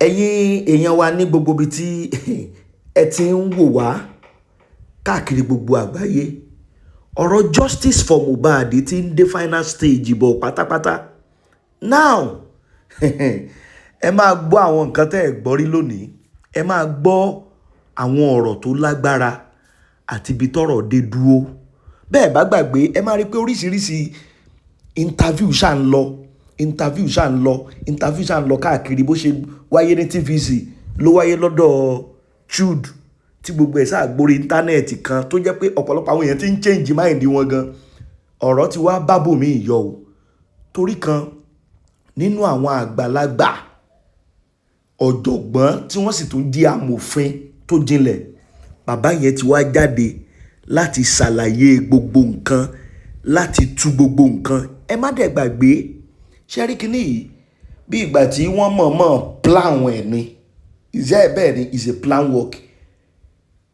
ẹ̀yin èèyàn wa ní gbogbo ibi tí ẹ ti ń wò wá káàkiri gbogbo àgbáyé, ọ̀rọ̀ justice for Mohbad ti ń dé final stage bọ̀ pátápátá. Now ẹ máa gbọ́ àwọn nǹkan tẹ́ ẹ gbọ́ rí lónìí, ẹ máa gbọ́ àwọn ọ̀rọ̀ tó lágbára àti ibi tọ́rọ̀ dé dúró. Bẹ́ẹ̀ bá gbàgbé, ẹ máa rí pé oríṣiríṣi interview ṣá ń lọ káàkiri. Bó ṣe wáyé ní TVC ló wáyé lọ́dọ̀ Chud, tí gbogbo ẹ̀ sáà gborí íńtánẹ́ẹ̀tì kan tó jẹ́ pé ọ̀pọ̀lọpọ̀ àwọn èèyàn ti ń change mind wọn gan. Ọ̀rọ̀ ti wá bábò mí yọ o, torí kan nínú àwọn àgbàlagbà ọ̀jọ̀gbọ́n tí wọ́n sì tún di amòfin tó jinlẹ̀, bàbá yẹn ti wá jáde láti ṣàlàyé gbogbo nǹkan, láti tú gbogbo nǹkan. Ẹ má dẹ̀ gbàgbé, ṣẹ́rí kínní yìí bí ìgbà tí wọ́n mọ̀ọ́mọ̀ plan ẹ̀ ni, ìṣe bẹ́ẹ̀ ni, is a plan work.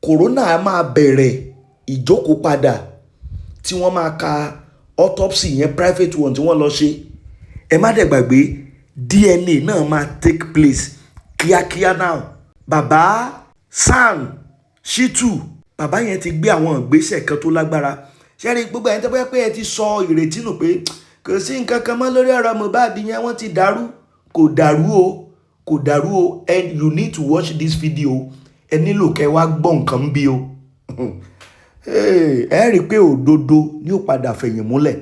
Corona máa bẹ̀rẹ̀ ìjókòó padà tí wọ́n máa ka autopsy yẹn, private one tí wọ́n lọ ṣe. Ẹ má dẹ̀ gbàgbé, DNA náà máa take place kíákíá now. Bàbá Sam Shitu, bàbá yẹn ti gbé àwọn ìgbésẹ̀ kan tó lágbára. Ṣẹ́rí gbogbo ẹ̀yin tó bá yẹ pé ẹ ti sọ ìrètí nù pé kò sí nǹkan kan mọ́ lórí ọ̀rọ̀ Mohbad yẹn, wọ́n ti dàrú. Kò dàrú o, and you need to watch this video. Ẹ nílò kẹ́ wá gbọ́ nǹkan bí o. Ẹ rí i pé òdodo ni ó padà fẹ̀yìn múlẹ̀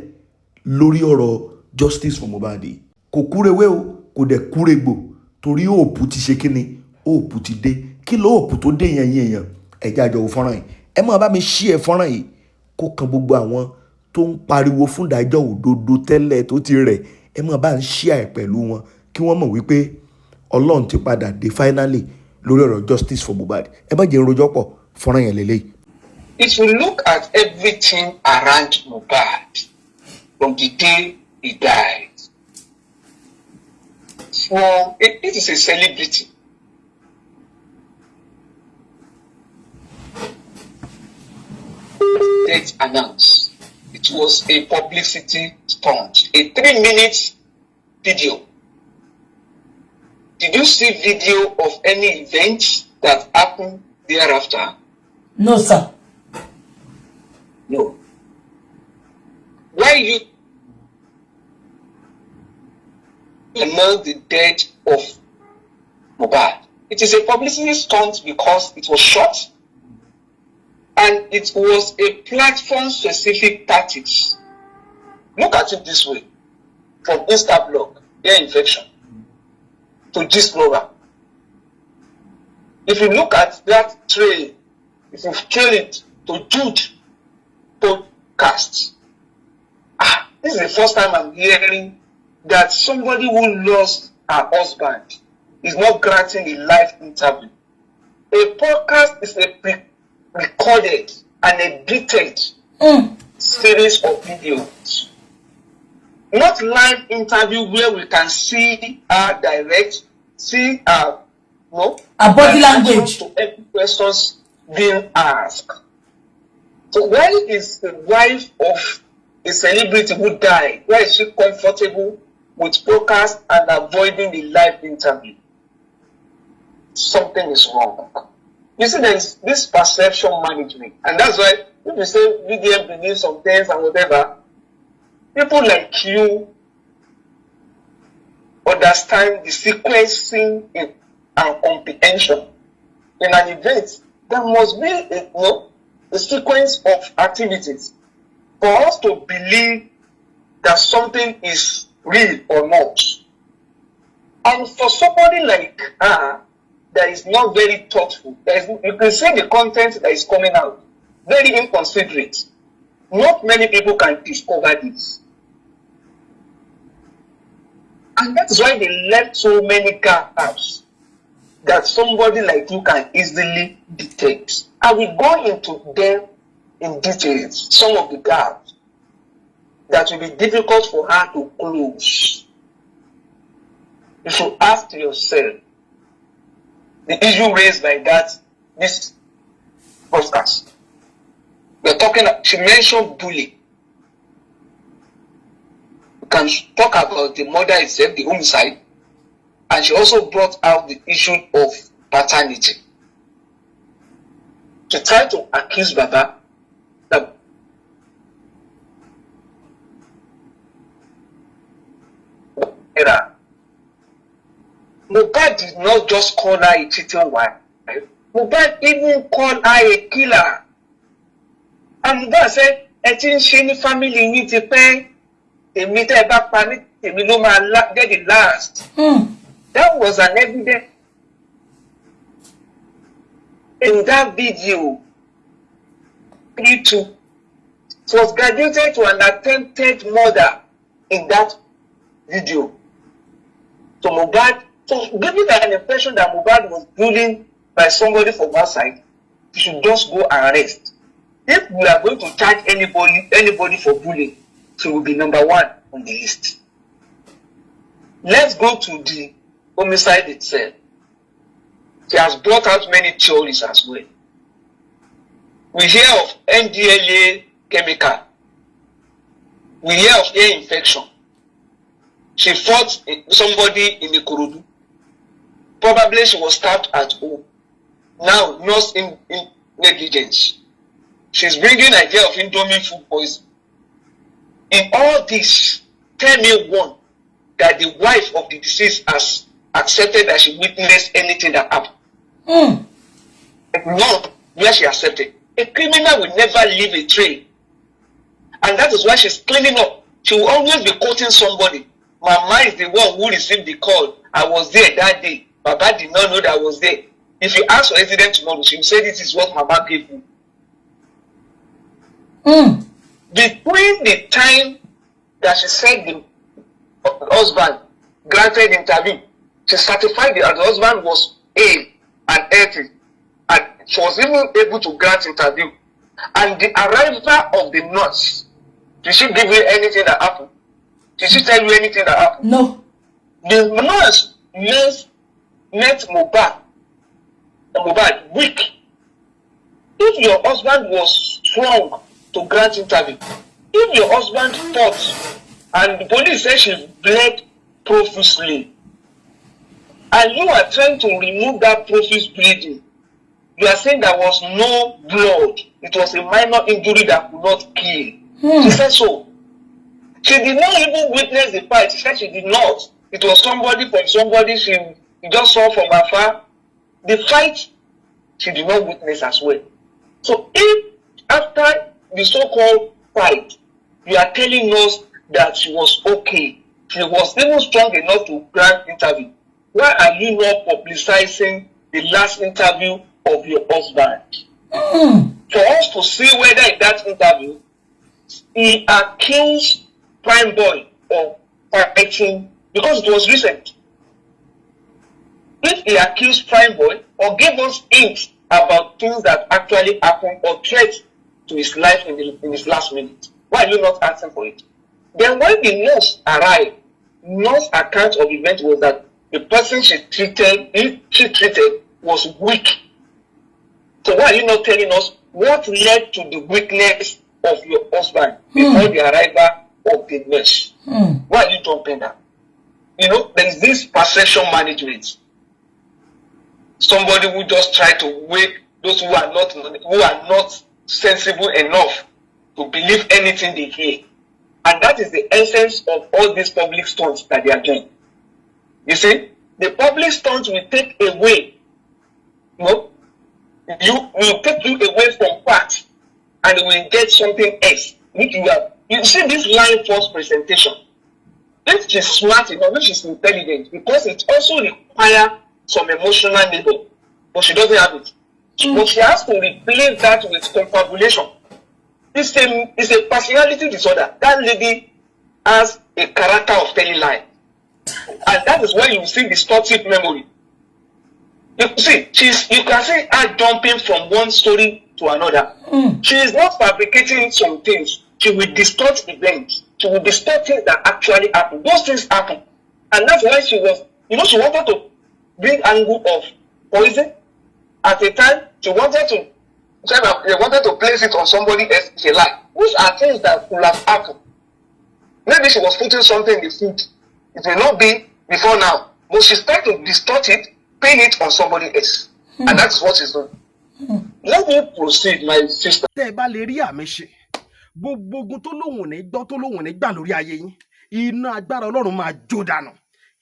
lórí ọ̀rọ̀ justice for Mohbad. Kò kúrewé o, kò dẹ̀ kúregbò, torí òòpù ti ṣe kíni, òòpù ti dé. Kí ló òòpù tó dé yẹn èèyàn? Ẹ jẹ́ àjọ wo fọ́nrán yìí. Ẹ máa bá mi share fọ́nrán yìí kó kan gbogbo àwọn tó ń pariwo fún ìdájọ́ òdodo tẹ́lẹ̀ tó ti rẹ̀. Ẹ máa bá ń share pẹ̀lú wọn kí wọ́n mọ̀ wípé Ọlọ́run ti padà dé finally lórí ọ̀rọ̀ justice for Mohbad. Ẹ má jẹ́ rojọ́ pọ̀, fọ́nrán yẹn lélẹ́yìí. If you look at everything around Mohbad from the day he died, it is a celebrity. Death announced. It was a publicity stunt. A 3-minute video. Did you see video of any event that happened thereafter? No, sir. No. Why you announce the death of Mohbad? It is a publicity stunt because it was shot and it was a platform-specific tactics. Look at it this way. From Instablog, air infection, to Gistlover. If you look at that trail, if you trail it to Jude podcast, this is the first time I'm hearing that somebody who lost her husband is not granting a live interview. A podcast is a pre-recorded and edited series of videos. Not live interview where we can see her direct, see her, a body language to every questions being asked. So why is the wife of a celebrity who died, why is she comfortable with podcast and avoiding the live interview? Something is wrong. You see, there is this perception management, and that's why if you say VDM believes some things and whatever, people like you understand the sequencing and comprehension. In an event, there must be a sequence of activities for us to believe that something is real or not. And for somebody like her that is not very thoughtful, you can see the content that is coming out, very inconsiderate. Not many people can discover this. And that's why they left so many gaps that somebody like you can easily detect. I will go into them in details, some of the gaps that will be difficult for her to close. You should ask yourself the issue raised by this podcast. We're talking, she mentioned bullying. We can talk about the murder itself, the homicide, And she also brought out the issue of paternity. She tried to accuse Baba that Mohbad did not just call her a cheating wife. Mohbad even called her a killer. And Mohbad said, "I think she family need to pay a meter back panic, a minimum get it last." That was an evidence in that video. It was graduated to an attempted murder in that video. So Mohbad, so giving an impression that Mohbad was bullied by somebody from outside, you should just go and arrest. If we are going to charge anybody for bullying, she will be number one on the list. Let's go to the homicide itself. She has brought out many theories as well. We hear of NDLA chemical. We hear of ear infection. She fought somebody in Ikorodu. Probably she was stabbed at home. Now, nurse in negligence. She's bringing idea of indomie food poison. In all this, tell me one, that the wife of the deceased has accepted that she witnessed anything that happened. No, where she accepted. A criminal will never leave a trail. And that is why she's cleaning up. She will always be quoting somebody. Mama is the one who received the call. I was there that day. Baba did not know that I was there. If you ask for resident tomorrow, she will say this is what Mama gave me. Between the time that she said the husband granted interview, she certified that the husband was A and healthy, and she was even able to grant interview. And the arrival of the nurse, did she give you anything that happened? Did she tell you anything that happened? No. The nurse met Mohbad weak. If your husband was strong to grant interview, if your husband fought and the police said she bled profusely, and you are trying to remove that profuse bleeding, you are saying there was no blood, it was a minor injury that could not kill. She said so. She did not even witness the fight. She said she did not. It was somebody from somebody she just saw from afar. The fight, she did not witness as well. So if after the so-called fight, you are telling us that she was okay, she was even strong enough to grant interview, why are you not publicizing the last interview of your husband? For us to see whether in that interview he accused Prime Boy of fighting, because it was recent. If he accused Prime Boy or gave us hints about things that actually happened or threats to his life in his last minute, why are you not asking for it? Then when the nurse arrived, nurse account of event was that the person she treated was weak. So why are you not telling us what led to the weakness of your husband before the arrival of the nurse? Why are you jumping that? You know, there is this perception management. Somebody who just try to wake those who are not sensible enough to believe anything they hear. And that is the essence of all these public stunts that they are doing. You see, the public stunts will take away, you will take you away from facts and you will get something else. Which you see this line force presentation. If she's smart enough, if she's intelligent, because it also requires some emotional labor, but she doesn't have it. But she has to replace that with confabulation. It's a personality disorder. That lady has a character of telling lies. And that is why you see distortive memory. You see, you can see her jumping from one story to another. She is not fabricating some things. She will distort events. She will distort things that actually happen. Those things happen. And that's why she wanted to bring angle of poison. At a time, she wanted to place it on somebody else she liked. Which are things that could have happened. Maybe she was putting something in the food. It will not be before now. but she's trying to distort it, pin it on somebody else. And that's what she's doing. Let me proceed, my sister. Tẹ́ ẹ bá lè rí àmì ṣe, gbogbo ogun tó lóhùn ní gbọ́ tó lóhùn ní gbà lórí ayé yín, iná agbára Ọlọ́run máa jó dànù.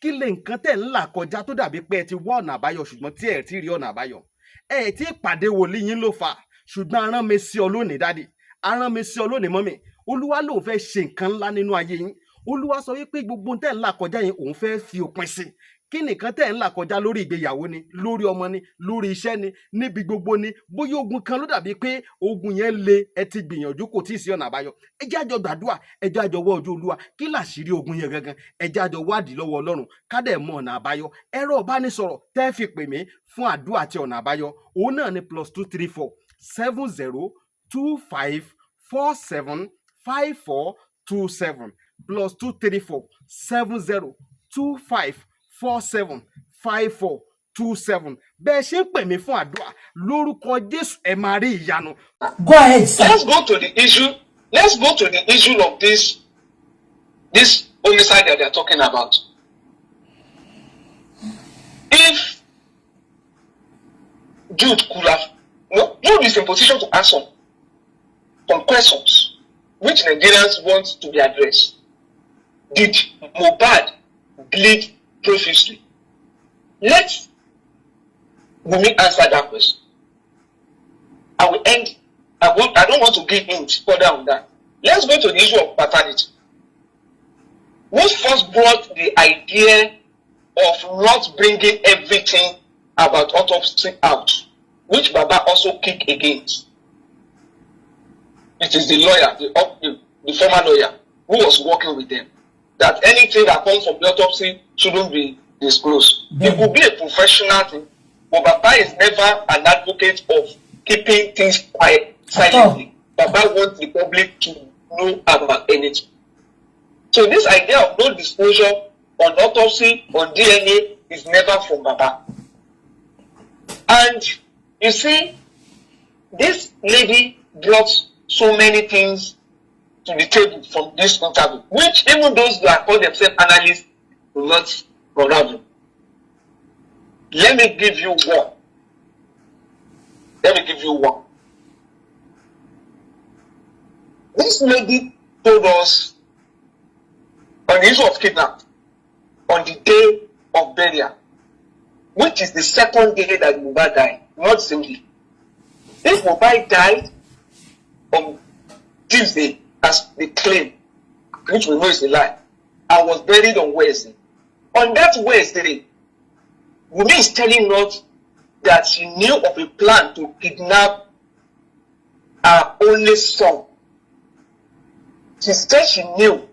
Kí lè nǹkan tẹ́ ń là kọjá tó dàbí pé ẹ ti wá ọ̀nà àbáyọ ṣùgbọ́n tí ẹ ti rí ọ̀nà àbáyọ. Ẹ ti pàdé wòlíì yín ló fà, ṣùgbọ́n arán mi sí ọ lónìí dádì, arán mi sí ọ lónìí mọ́mì. Olúwa lòun fẹ́ ṣe nǹkan ńlá nínú ayé yín. Olúwa sọ wípé gbogbo tẹ́ ń là kọjá yín òun fẹ́ fi òpin sí. Kí nìkan tẹ́ ń là kọjá lórí ìgbéyàwó ni, lórí ọmọ ni, lórí iṣẹ́ ni, níbi gbogbo ni, bóyá ogun kan ló dàbí pé ogun yẹn le, ẹ ti gbìyànjú kò tí ì sí ọ̀nà àbáyọ. Ẹ jẹ́ àjọ gbàdúrà, ẹ jẹ́ àjọ wá ojú Olúwa, kí làṣírí ogun yẹn gangan, ẹ jẹ́ àjọ wádìí lọ́wọ́ Ọlọ́run, ká dẹ̀ mọ ọ̀nà àbáyọ. Ẹ̀rọ ìbánisọ̀rọ̀ tẹ́ fi pè mí fún àdúrà àti ọ̀nà àbáyọ, òun náà ni +234 7025 475427 +234 7025 475427. Bẹ́ẹ̀ ṣe ń pè mí fún àdúrà lórúkọ Jésù ẹ máa rí ìyanu. Go ahead, sir. Let's go to the issue. Let's go to the issue of this homicide that they're talking about. If Jude could have, Jude is in position to answer some questions which Nigerians want to be addressed. Did Mohbad bleed profusely? Let Wunmi answer that question. I will end. I don't want to give hints further on that. Let's go to the issue of paternity. Who first brought the idea of not bringing everything about autopsy out, which Baba also kicked against? It is the lawyer, the former lawyer, who was working with them, that anything that comes from the autopsy shouldn't be disclosed. It could be a professional thing, but Baba is never an advocate of keeping things quiet, silently. Baba wants the public to know about anything. So this idea of no disclosure on autopsy, on DNA, is never from Baba. And you see, this lady brought so many things to the table from this interview, which even those who are called themselves analysts will not unravel. Let me give you one. This lady told us on the issue of kidnapping on the day of burial, which is the second day that Mohbad died, not simply. If Mohbad died on Tuesday, as they claim, which we know is a lie, and was buried on Wednesday. On that Wednesday, Wunmi is telling us that she knew of a plan to kidnap her only son. She said she knew,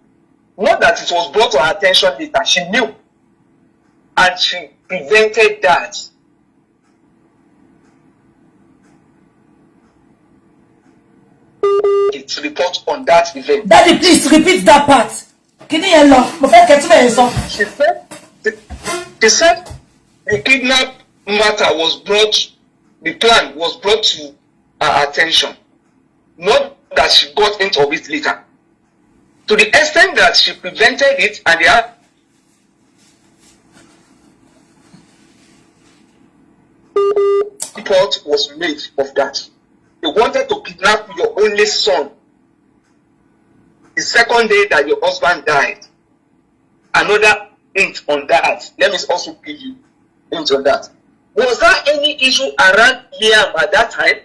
not that it was brought to her attention later, she knew, and she prevented that. To report on that event. Daddy, please repeat that part. Can you hear me? She said the kidnap matter was brought, the plan was brought to her attention, not that she got into it later. To the extent that she prevented it, and the report was made of that. They wanted to kidnap your only son the second day that your husband died. Another hint on that. Let me also give you hint on that. Was there any issue around Liam at that time?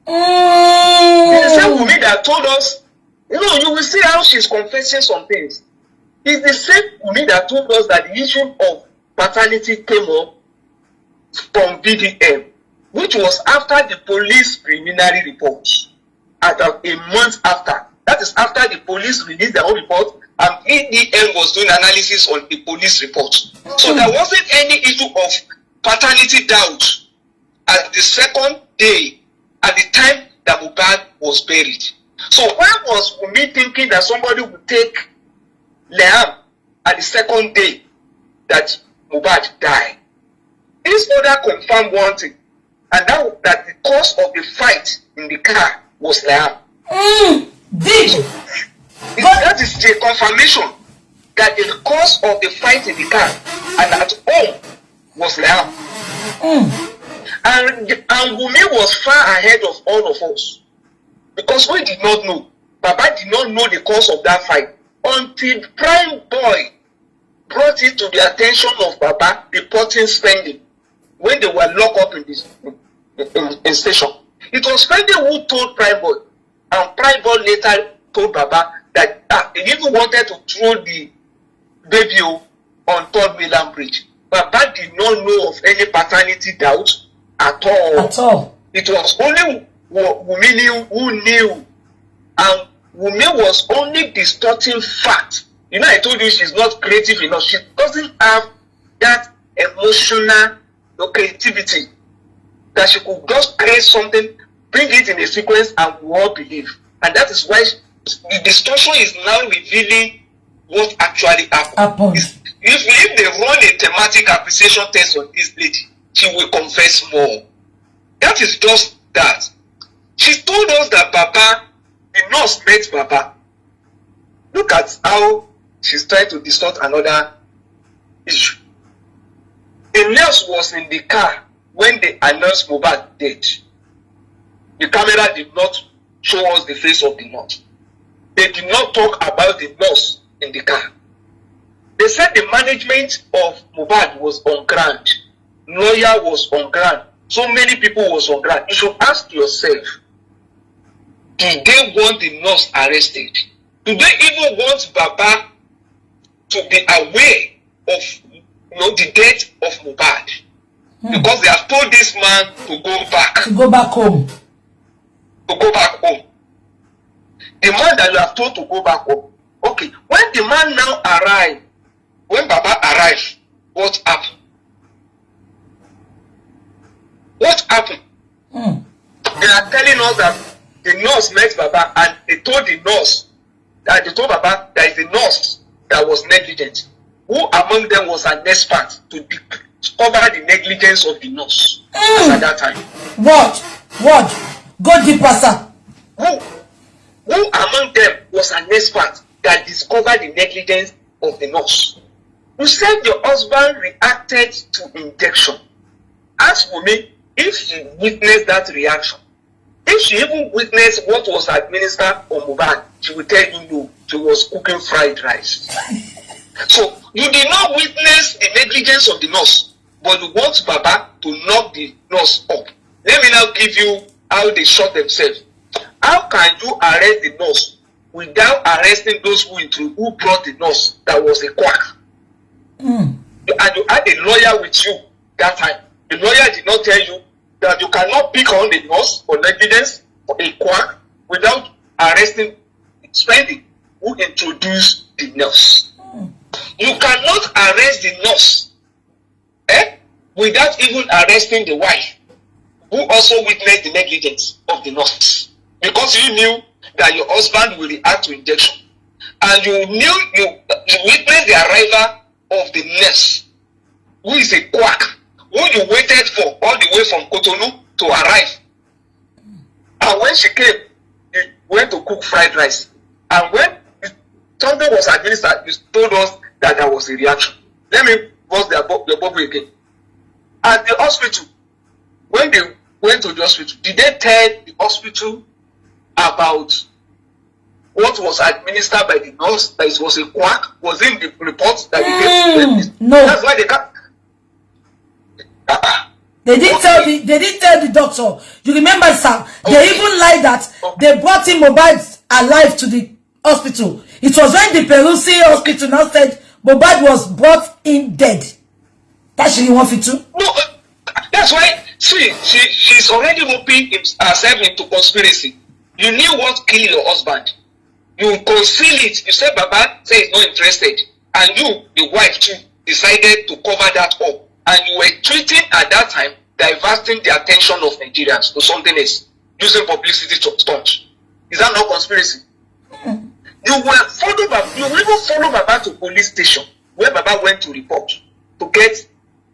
It's the same Wunmi that told us, you will see how she's confessing some things. It's the same Wunmi that told us that the issue of paternity came up from BDM, which was after the police preliminary report, at a month after. That is after the police released their own report, and BDM was doing analysis on the police report. So there wasn't any issue of paternity doubt at the second day, at the time that Mohbad was buried. So why was Wunmi thinking that somebody would take Liam at the second day that Mohbad died? This order confirmed one thing, and that the cause of the fight in the car was Liam. That is the confirmation that the cause of the fight in the car and at home was Liam. And Wunmi was far ahead of all of us because we did not know. Baba did not know the cause of that fight until Prime Boy brought it to the attention of Baba reporting spending when they were locked up in this in station. It was spending who told Prime Boy, and Prime Boy later told Baba that he even wanted to throw the baby on 3rd Mainland Bridge. Baba did not know of any paternity doubt at all. At all. It was only Wunmi who knew, and Wunmi was only distorting fact. You know, I told you she's not creative enough. She doesn't have that emotional creativity that she could just create something, bring it in a sequence, and we all believe. And that is why the distortion is now revealing what actually happened. If they run a thematic appreciation test on this lady, she will confess more. That is just that. She told us that Baba, the nurse met Baba. Look at how she's trying to distort another issue. The nurse was in the car when they announced Mohbad dead. The camera did not show us the face of the nurse. They did not talk about the nurse in the car. They said the management of Mohbad was on ground. Lawyer was on ground. So many people was on ground. You should ask yourself, did they want the nurse arrested? Do they even want Baba to be aware of the death of Mohbad? Because they have told this man to go back. To go back home. To go back home. The man that you have told to go back home. Okay, when the man now arrived, when Baba arrived, what happened? What happened? They are telling us that the nurse met Baba and they told the nurse that they told Baba that is the nurse that was negligent. Who among them was an expert to discover the negligence of the nurse at that time? What? Go deeper, sir. Who among them was an expert that discovered the negligence of the nurse? You said your husband reacted to injection. Ask Wunmi if she witnessed that reaction. If she even witnessed what was administered on Mohbad, she will tell you no, she was cooking fried rice. So you did not witness the negligence of the nurse, but you want Baba to knock the nurse up. Let me now give you how they shot themselves. How can you arrest the nurse without arresting those who brought the nurse that was a quack? And you had a lawyer with you that time. The lawyer did not tell you that you cannot pick on the nurse for negligence, for a quack, without arresting Spending who introduced the nurse. You cannot arrest the nurse without even arresting the wife who also witnessed the negligence of the nurse, because you knew that your husband will react to injection, and you witnessed the arrival of the nurse who is a quack, who you waited for all the way from Cotonou to arrive. And when she came, you went to cook fried rice. And when something was administered, you told us that there was a reaction. Let me bust your bubble again. At the hospital, when they went to the hospital, did they tell the hospital about what was administered by the nurse, that it was a quack? Was in the report that they gave? No. That's why they can't. They didn't tell the doctor. You remember, sir? They even lied that they brought him Mohbad alive to the hospital. It was when the Perusi hospital now said Mohbad was brought in dead. That's what you want it to? No, that's why. See, she's already roping herself into conspiracy. You knew what killed your husband. You conceal it. You said Baba said he's not interested, and you, the wife too, decided to cover that up. And you were treating at that time, diverting the attention of Nigerians to something else, using publicity stunts. Is that not conspiracy? You even follow Baba to police station where Baba went to report, to get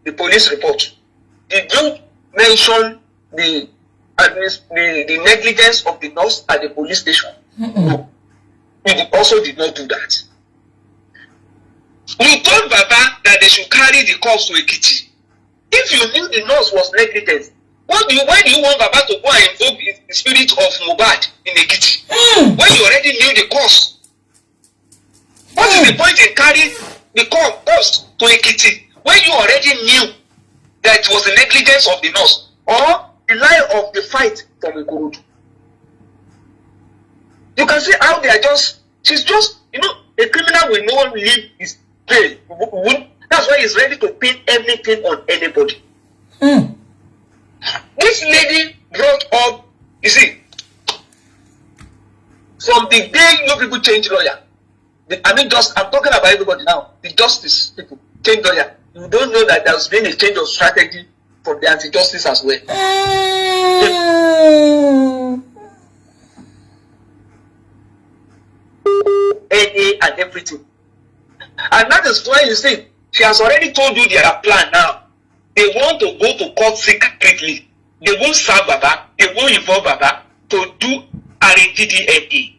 the police report. Did you mention the negligence of the nurse at the police station? No. You also did not do that. You told Baba that they should carry the corpse to Ekiti. If you knew the nurse was negligent, why do you want Baba to go and invoke the spirit of Mohbad in Ekiti? When you already knew the cause. What is the point in carrying the corpse to Ekiti when you already knew that it was the negligence of the nurse or the lie of the fight from Ikorodu? You can see how they are just, she's just, a criminal will not leave his bail. That's why he's ready to pin everything on anybody. This lady brought up, you see, from the day you people change lawyer, I'm talking about everybody now, the justice people change lawyer. You don't know that there's been a change of strategy from the anti-justice as well. Any and everything. And that is why you see, she has already told you their plan now. They want to go to court secretly. They won't serve Baba. They won't involve Baba to do RATDNA.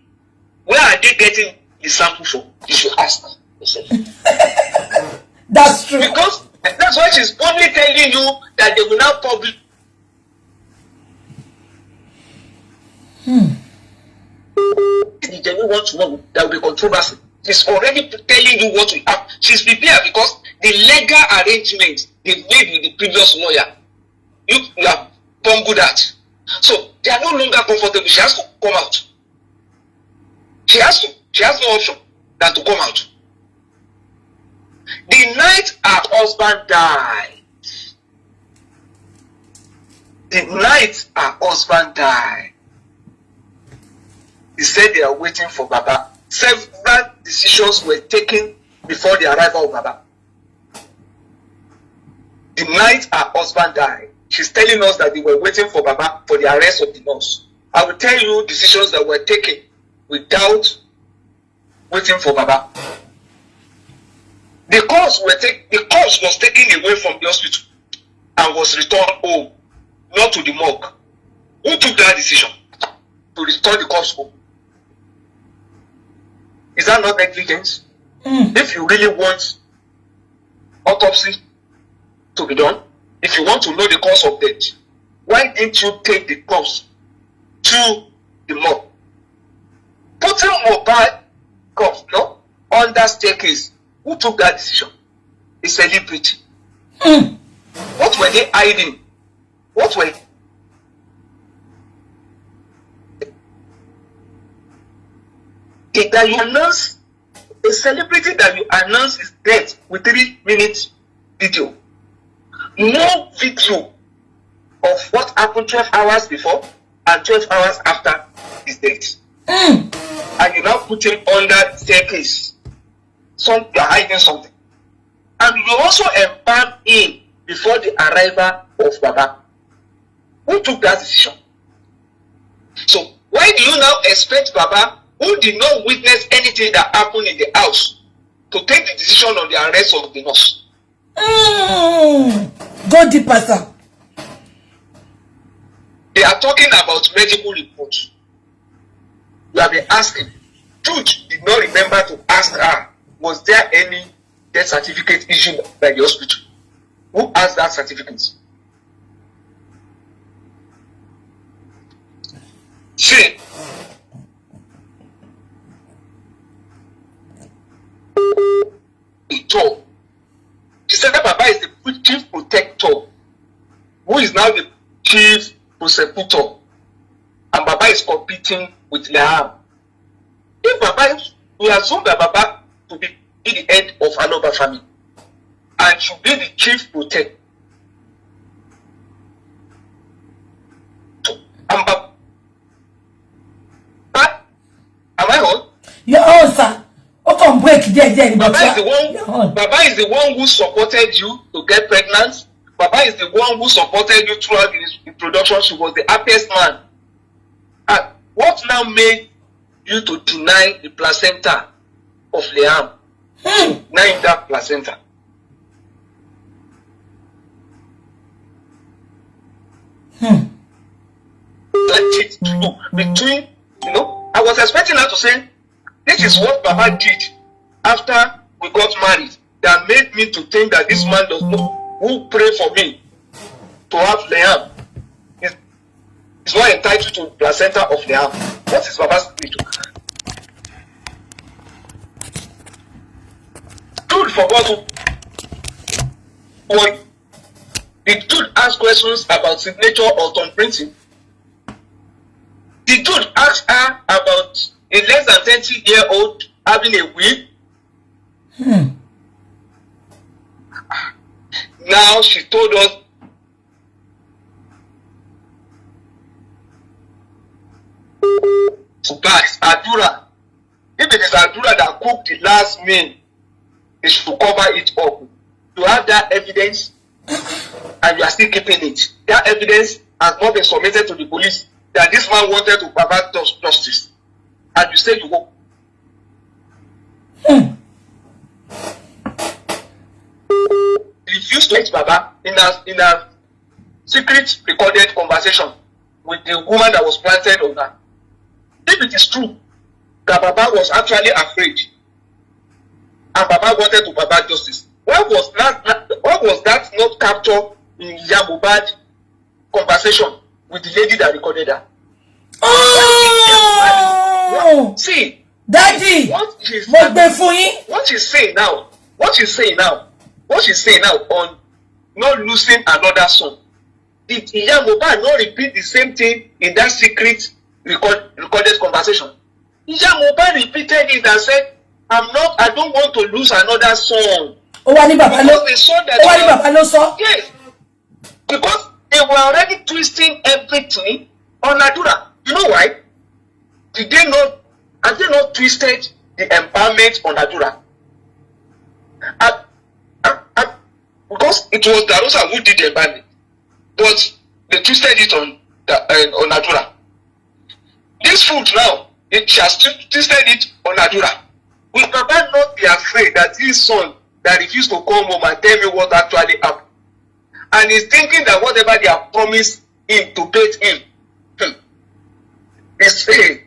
Where are they getting the sample from? You should ask yourself. That's true. Because that's why she's only telling you that they will now publish. The genuine want to know there will be controversy. She's already telling you what will happen. She's prepared because the legal arrangement they've made with the previous lawyer, you have bungled that. So they are no longer comfortable. She has to come out. She has no option than to come out. The night her husband died. He said they are waiting for Baba. Several decisions were taken before the arrival of Baba. The night her husband died, she's telling us that they were waiting for Baba for the arrest of the nurse. I will tell you decisions that were taken without waiting for Baba. The corpse was taken away from the hospital and was returned home, not to the morgue. Who took that decision to return the corpse home? Is that not negligence? If you really want autopsy to be done, if you want to know the cause of death, why didn't you take the corpse to the morgue? Putting Mohbad corpse under staircase. Who took that decision? A celebrity. What were they hiding? What were that you announce a celebrity that you announce is dead with 3 minutes video? No video of what happened 12 hours before and 12 hours after his death. And you now put him under staircase. You are hiding something. And you also embalm him before the arrival of Baba. Who took that decision? So why do you now expect Baba, who did not witness anything that happened in the house, to take the decision on the arrest of the nurse? Go deeper, sir. They are talking about medical reports. You have been asking. Judge did not remember to ask her, was there any death certificate issued by the hospital? Who asked that certificate? See, she said that Baba is the chief protector, who is now the chief prosecutor, and Baba is competing with Liam. If Baba, we assume that Baba to be the head of another family and should be the chief protector. And Baba, am I on? Your own, sir. Baba is the one who supported you to get pregnant. Baba is the one who supported you throughout the production. She was the happiest man. And what now made you to deny the placenta of Liam? Denying that placenta. Between, I was expecting her to say, this is what Baba did after we got married that made me to think that this man does not, who pray for me to have Liam is not entitled to placenta of Liam. What is Baba's spiritual? Dude forgot to one. The dude asked questions about signature or thumbprinting. The dude asked her about a less than 20-year-old having a will. Now she told us guys, Adura. If it is Adura that cooked the last meal, they should cover it up. You have that evidence and you are still keeping it. That evidence has not been submitted to the police that this man wanted to provide justice. And you say you won't. Refused to let Baba in a secret recorded conversation with the woman that was planted on her. If it is true that Baba was actually afraid and Baba wanted to provide justice, why was that not captured in Mohbad conversation with the lady that recorded her? Oh! See, Daddy, what she's saying now on not losing another son. Did Mohbad not repeat the same thing in that secret recorded conversation? Mohbad repeated it and said, I don't want to lose another son. Yes, because they were already twisting everything on Adura. You know why? Have they not twisted the empowerment on Adura? Because it was Darosa who did the empowerment, but they twisted it on Adura. This food now, she has twisted it on Adura. Will Baba not be afraid that his son that refused to come home and tell me what actually happened? And he's thinking that whatever they have promised him to pay him, is saying.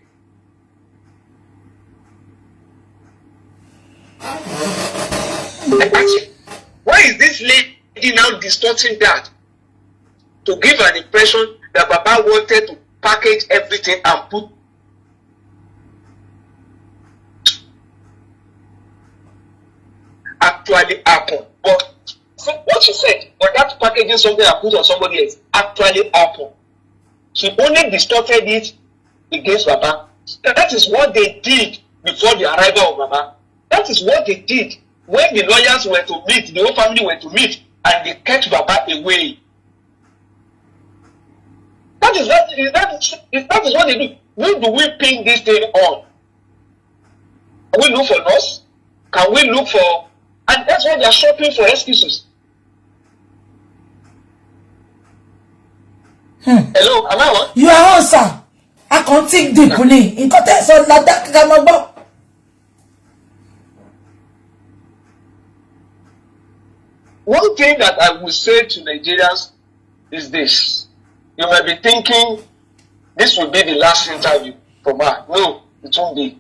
Why is this lady now distorting that? To give an impression that Baba wanted to package everything and put actually happened. But so what she said, but that packaging something and put on somebody else actually happened. She only distorted it against Baba. That is what they did before the arrival of Baba. That is what they did when the lawyers were to meet, the whole family were to meet, and they kept Baba away. That is what they do. Who do we pin this thing on? Can we look for us? Can we look for? And that's why they are shopping for excuses. Hello, am I on? You are on, sir. I can't think deeply. In context of that, one thing that I will say to Nigerians is this. You might be thinking this will be the last interview from her. No, it won't be.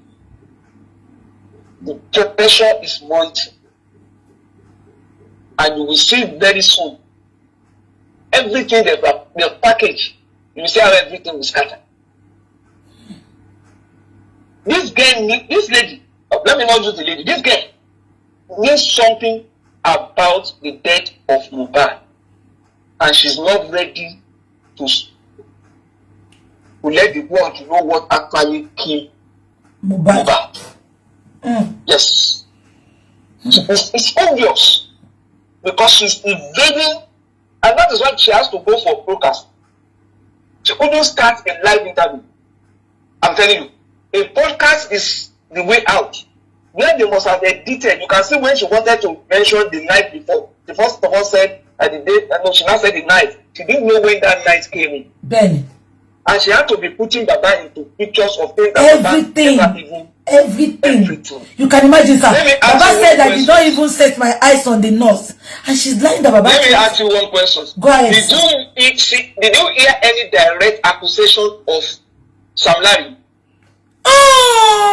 The pressure is mounting. And you will see very soon everything the package, you will see how everything will scatter. This lady, let me not use the lady, this girl needs something about the death of Mohbad, and she's not ready to let the world know what actually killed Mohbad. Yes. It's obvious because she's evading, and that is why she has to go for broadcast. She couldn't start a live interview. I'm telling you, a podcast is the way out. Where they must have edited, you can see when she wanted to mention the night before. The first of all said at the day, no, she now said the night. She didn't know when that night came in. Ben. And she had to be putting Baba into pictures of things that everything. You can imagine, sir. Baba said I did not even set my eyes on the nurse. And she's lying that Baba. Let me ask you one question. Go ahead. Did you hear any direct accusation of Sam Larry? Oh!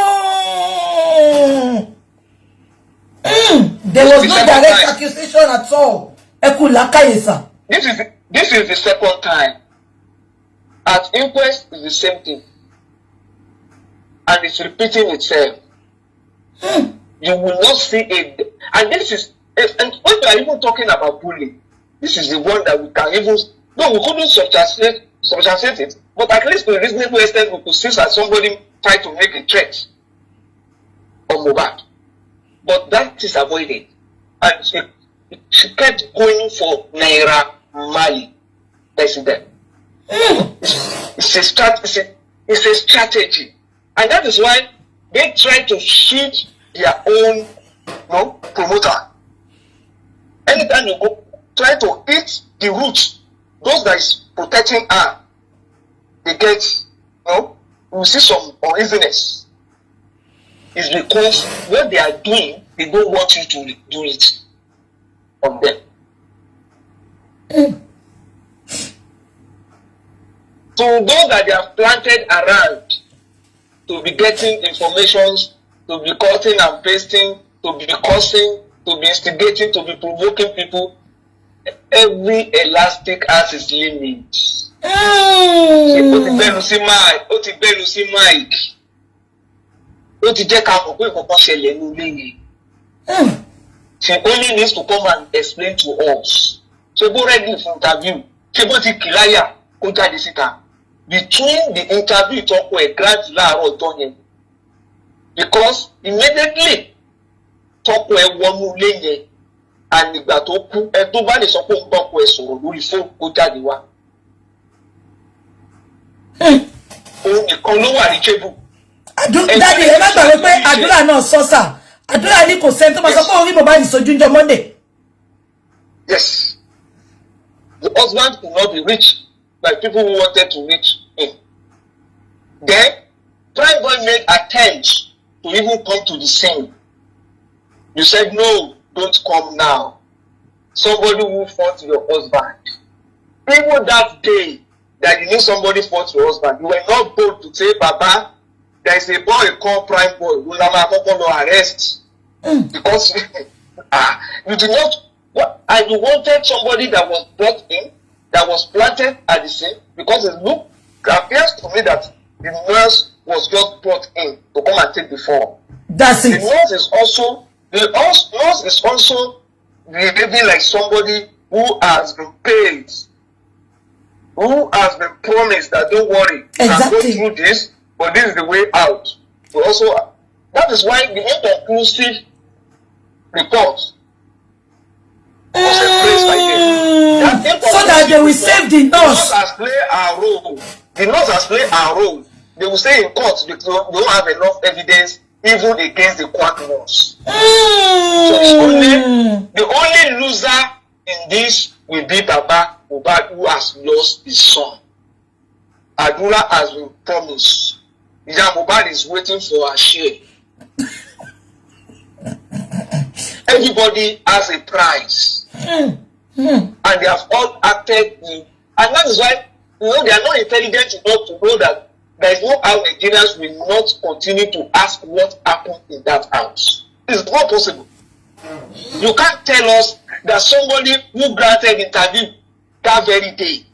There was no direct accusation at all. This is the second time. At inquest is the same thing. And it's repeating itself. You will not see it. And this is, and when we are even talking about bullying, this is the one that we can even, no, we couldn't substantiate it, but at least to a reasonable extent, we could see that somebody tried to make a threat on Mohbad. But that is avoided. And she kept going for Naira Marley president. It's a strategy. And that is why they try to shield their own promoter. Anytime you go, try to hit the roots, those that is protecting her, they get, we see some uneasiness. It's because what they are doing, they don't want you to do it on them. So those that they have planted around to be getting informations, to be cutting and pasting, to be cursing, to be instigating, to be provoking people, every elastic has its limits. Ó ti bẹ̀rù sí Mike. Ó ti jẹ́ ká mọ̀ pé nǹkan ṣẹlẹ̀ ní ilé yẹn. She only needs to come and explain to us. Ṣé bó ready for interview? Ṣé bó ti kìláyà kó jáde síta? Between the interview talk with grant láàárọ̀ ọjọ́ yẹn, because immediately talk with wọnú ilé yẹn and ìgbà tó kú ẹ tó bá lè sọ pé òun talk with sọ̀rọ̀ lórí fóònù kó jáde wá. Òun nìkan ló wà ní kébù. Dáàdi ẹ má gbàgbé pé àdúrà náà sọ́sà àdúrà ní kò sẹ́ni tó máa sọ pé orí Mohbad ìsojú ń jọ Monday. Yes, the husband could not be reached by people who wanted to reach him. Then, Prime Boy made attempts to even come to the scene. You said, no, don't come now. Somebody who fought your husband. Even that day that you knew somebody fought your husband, you were not bold to say, Baba, there is a boy called Prime Boy who will arrest. Because you do not, and you wanted somebody that was brought in, that was planted at the scene, because it appears to me that the nurse was just brought in to come and take the fall. That's it. The nurse is also behaving like somebody who has been paid, who has been promised that don't worry, you can go through this, but this is the way out. So also, that is why the inconclusive report was embraced by them. So that they will save the nurse. The nurse has played a role. The nurse has played a role. They will say in court they don't have enough evidence even against the quack nurse. So the only loser in this will be Baba Mohbad, who has lost his son. Adura has been promised. Mohbad is waiting for a share. Everybody has a prize. And they have all acted in, and that is why they are not intelligent enough to know that there is no how Nigerians will not continue to ask what happened in that house. It's not possible. You can't tell us that somebody who granted interview that very day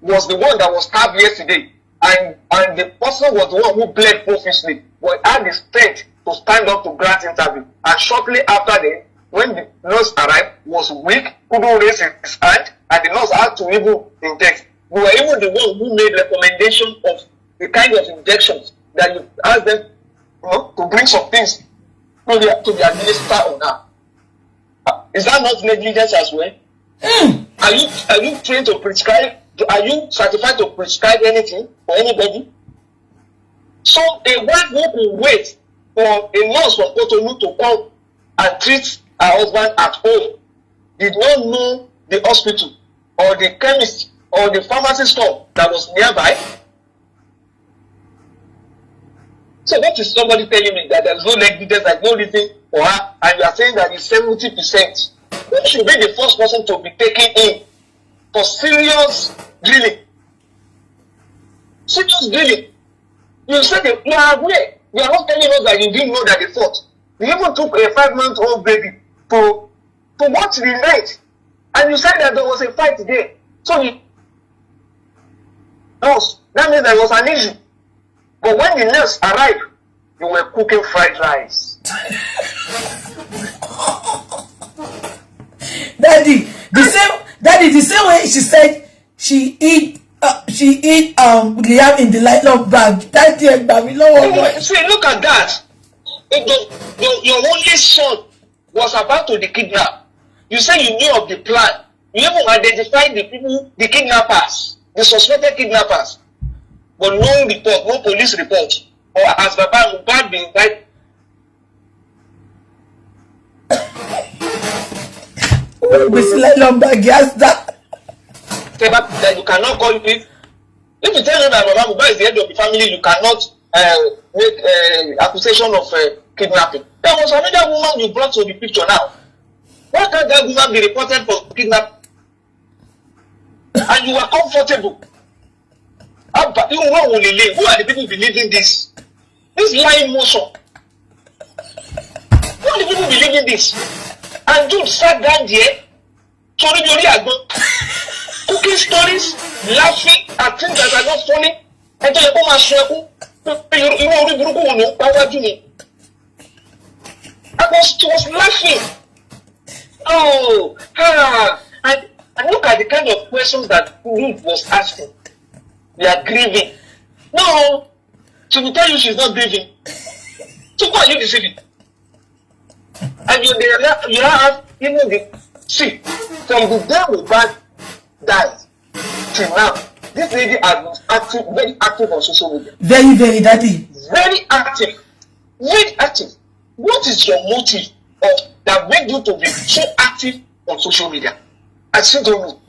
was the one that was stabbed yesterday, and the person was the one who bled profusely, but had the strength to stand up to grant interview. And shortly after that, when the nurse arrived, was weak, couldn't raise his hand, and the nurse had to even inject. We were even the one who made recommendation of the kind of injections that you ask them to bring some things to the administer on her. Is that not negligence as well? Are you trained to prescribe? Are you certified to prescribe anything for anybody? So a wife who could wait for a nurse from Cotonou to come and treat her husband at home did not know the hospital or the chemist or the pharmacy store that was nearby. So that is somebody telling me that there is no negligence, there is no reason for her, and you are saying that it's 70%. Who should be the first person to be taken in for serious drilling? Serious drilling. You said you are aware. You are not telling us that you didn't know that they fought. You even took a 5-month-old baby to watch the night, and you said that there was a fight there. So that means there was an issue. But when the nurse arrived, you were cooking fried rice. Daddy, the same way she said she eat Liam in the nylon bag. Daddy, see, look at that. Your only son was about to be kidnapped. You say you knew of the plan. You even identified the people, the kidnappers, the suspected kidnappers. But no report, no police report. Or as Baba Mohbad been indicted. With nylon bag, yes, that You cannot call it. If you tell them that Baba Mohbad is the head of the family, you cannot make accusation of kidnapping. There was another woman you brought to the picture now. Why can't that woman be reported for kidnapping? And you are comfortable. Who are the people believing this? This lying motion. Who are the people believing this? And dude sat down there, cooking stories, laughing at things that are not funny. And then she was laughing. And look at the kind of questions that Ruth was asking. They are grieving. No, she will tell you she's not grieving. So why are you deceiving? And you have even see, from the day Mohbad died till now, this lady has been very active on social media. Very, very, Daddy. Very active. Very active. What is your motive that made you to be so active on social media? I still don't know.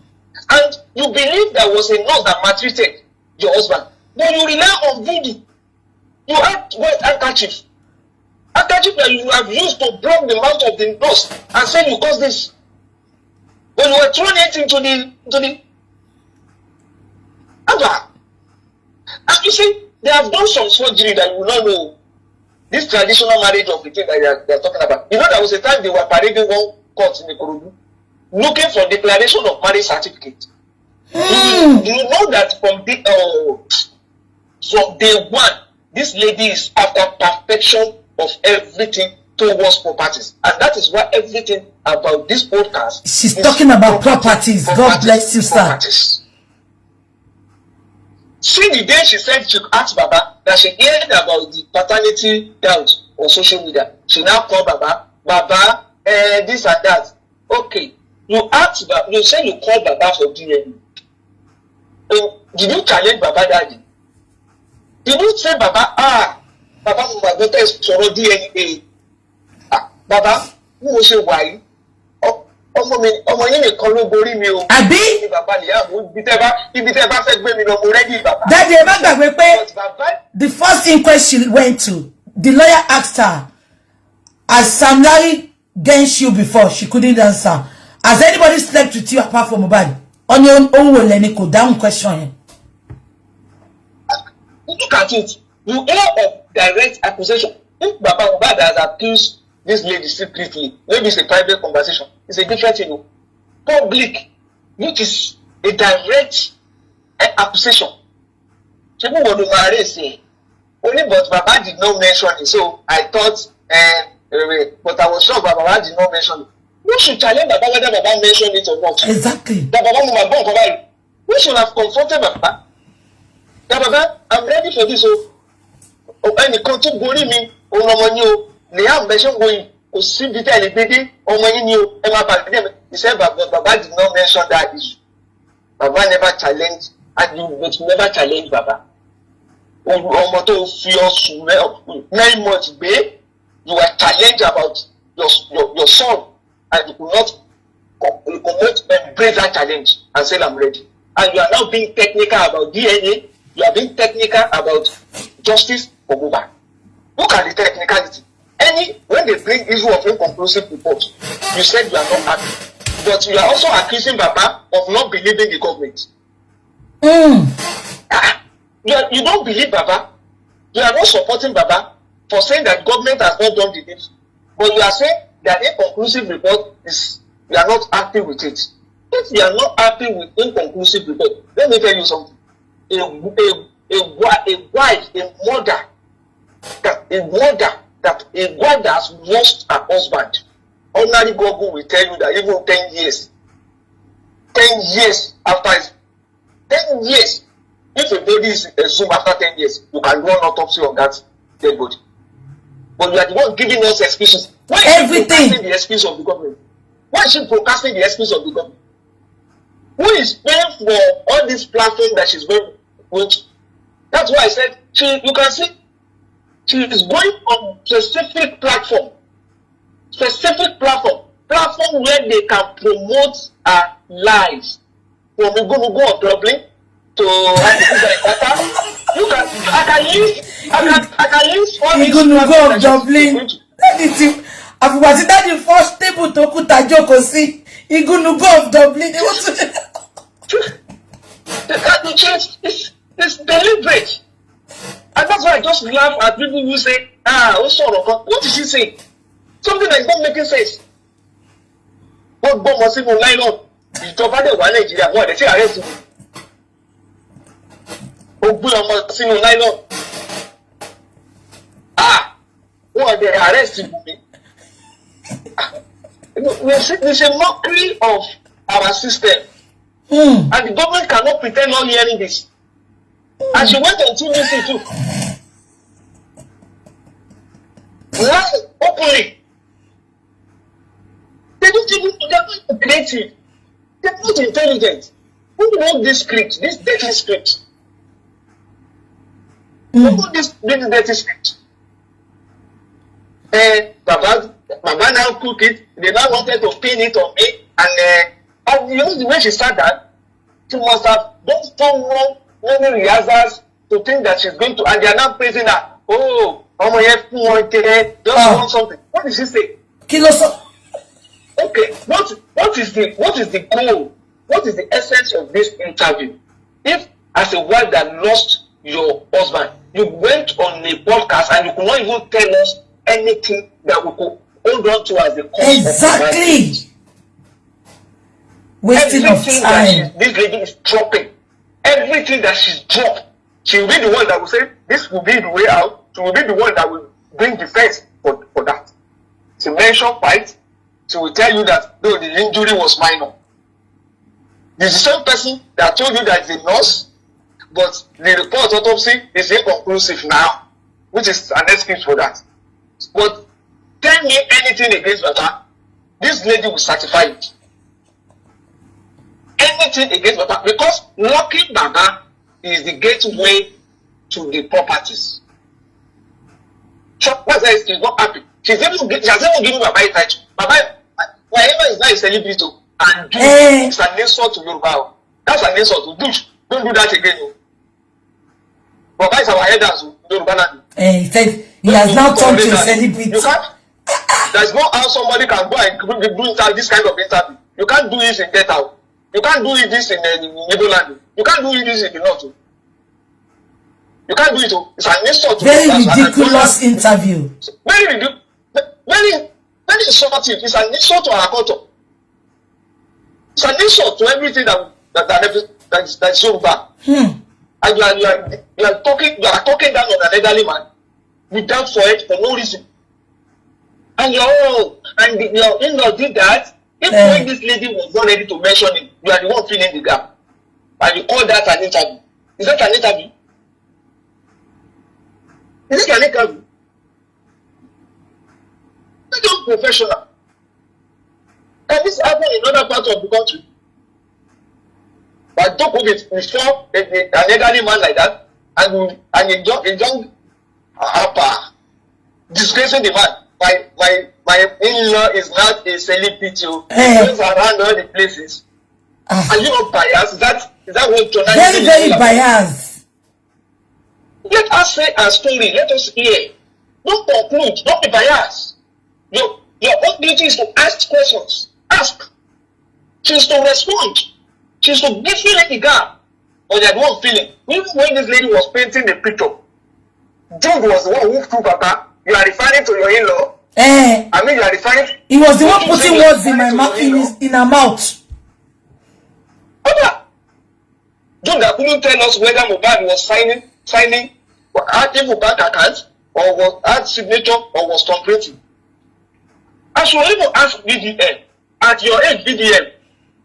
And you believe there was a nurse that maltreated your husband, but you rely on voodoo. You have wet handkerchief that you have used to block the mouth of the nurse and say you caused this. When you were throwing it into the Abba. And you see, they have done some surgery that you will not know. This traditional marriage of the thing that they are talking about. You know, there was a time they were parading one court in the Korodu, looking for declaration of marriage certificate. You know that from day one, this lady is after perfection of everything towards properties. And that is why everything about this podcast she's talking about properties. God bless you, sir. See, the day she said she asked Baba that she heard about the paternity doubt on social media, she now called Baba, this and that. Okay, you asked Baba, you say you called Baba for DNA. Did you challenge Baba Daddy? Did you say Baba, Baba Mohbad daughter is sọ̀rọ̀ DNA? Baba, who was your wife? Ọmọ yín nìkan ló borí mi o. Àbí? Bàbá nìyá ibi tẹ́ bá fẹ́ gbé mi lọ mo ready bàbá. Daddy, ẹ má gbàgbé pé the first inquest she went to, the lawyer asked her, has Sam Larry against you before? She couldn't answer. Has anybody slept with you apart from Mohbad? On your own will any go down question. Look at it. You hear of direct accusation. If Baba Mohbad has accused this lady secretly, maybe it's a private conversation, it's a different thing. Public, which is a direct accusation. People want to marry say, only but Baba did not mention it. So I thought, but I was sure Baba did not mention it. We should challenge Baba whether Baba mentioned it or not. Exactly. That Baba Mohbad, we should have confronted Baba. That Baba, I'm ready for this. And come to Gori me, Liam mentioned going to see the baby, he said, but Baba did not mention that issue. Baba never challenged, and you never challenge Baba. 9 months, babe, you were challenged about your son, and you could not embrace that challenge and say, I'm ready. And you are now being technical about DNA, you are being technical about justice for Mohbad. Look at the technicality. When they bring issue of inconclusive report, you said you are not happy. But you are also accusing Baba of not believing the government. You don't believe Baba. You are not supporting Baba for saying that government has not done the deed. But you are saying that inconclusive report is, you are not happy with it. If you are not happy with inconclusive report, let me tell you something. A wife, a mother, that a wife that has lost her husband, ordinary Google will tell you that even 10 years after 10 years, if a body is exhumed after 10 years, you can do an autopsy on that dead body. But you are the one giving us excuses. Why is she procrastinating the excuse of the government? Why is she procrastinating the excuse of the government? Who is paying for all this platform that she's going to? That's why I said, you can see, she is going on specific platform where they can promote her lives. From Igonugo of Dublin to I can use all these Igonugo of Dublin. Àfùgbà tí dájú first table tó kú tá jókòó sí Igonugo of Dublin. It's deliberate. And that's why I just laugh at people who say, what is she saying? Something that is not making sense. What bomb was even line up? Ìjọba dẹ̀ wà Nàìjíríà, wọ́n dẹ̀ sí arrest mi. Ó gbé ọmọ sínú line up. Wọ́n dẹ̀ arrest mi. It's a mockery of our system. And the government cannot pretend not hearing this. And she went on TVC too. Lie openly. They're not creative. They're not intelligent. Who wrote this script, this dirty script? Who wrote this dirty script? Baba now cook it. They now wanted to pin it on me. And you know the way she sat down? She must have done so many rehearsals to think that she's going to, and they are now praising her. Oh, just want something. What did she say? Okay, what is the goal? What is the essence of this interview? If as a wife that lost your husband, you went on a podcast and you could not even tell us anything that we could hold on to as the cause exactly. of wasting of time. This lady is dropping. Everything that she's dropped, she will be the one that will say, this will be the way out. She will be the one that will bring defense for that. She mentioned fight. She will tell you that, no, the injury was minor. This is the same person that told you that it's a nurse, but the report autopsy is inconclusive now, which is an excuse for that. But tell me anything against Baba, this lady will certify it. Anything against Baba, because locking Baba is the gateway to the properties. So that's why she's not happy. She has even given Baba a title. Baba, wherever is not a celebrity, and do it's an insult to Yoruba. That's an insult to do. Don't do that again. Baba is our header to Yoruba land. He said he has now turned to a celebrity. There's no how somebody can go and do this kind of interview. You can't do this in Get Out. You can't do this in Netherlands. You can't do this in the North. You can't do it. It's an insult. Very ridiculous interview. Very ridiculous. Very insulting. It's an insult to our culture. It's an insult to everything that is Yoruba. And you are talking down on an elderly man without for it for no reason. And your in-law did that. If when this lady was not ready to mention it, you are the one filling the gap. And you call that an interview. Is that an interview? Is it an interview? It's not professional. Can this happen in other parts of the country? But don't put it before an elderly man like that and a young upper disgracing the man. My in-law is not a celebrity. He goes around all the places. Are you not biased? Is that what journalism is? Very biased. Let us say our story. Let us hear. Don't conclude. Don't be biased. Your own duty is to ask questions. Ask. She's to respond. She's to give you like a gap. Or that one feeling. Even when this lady was painting the picture, Jude was the one who threw Baba. You are referring to your in-law. I mean, you are referring. He was the one putting words in my mouth, in her mouth. Dude that couldn't tell us whether Mohbad was signing, active bank account, or was had signature, or was cooperating. I should even ask BDM, at your age, BDM,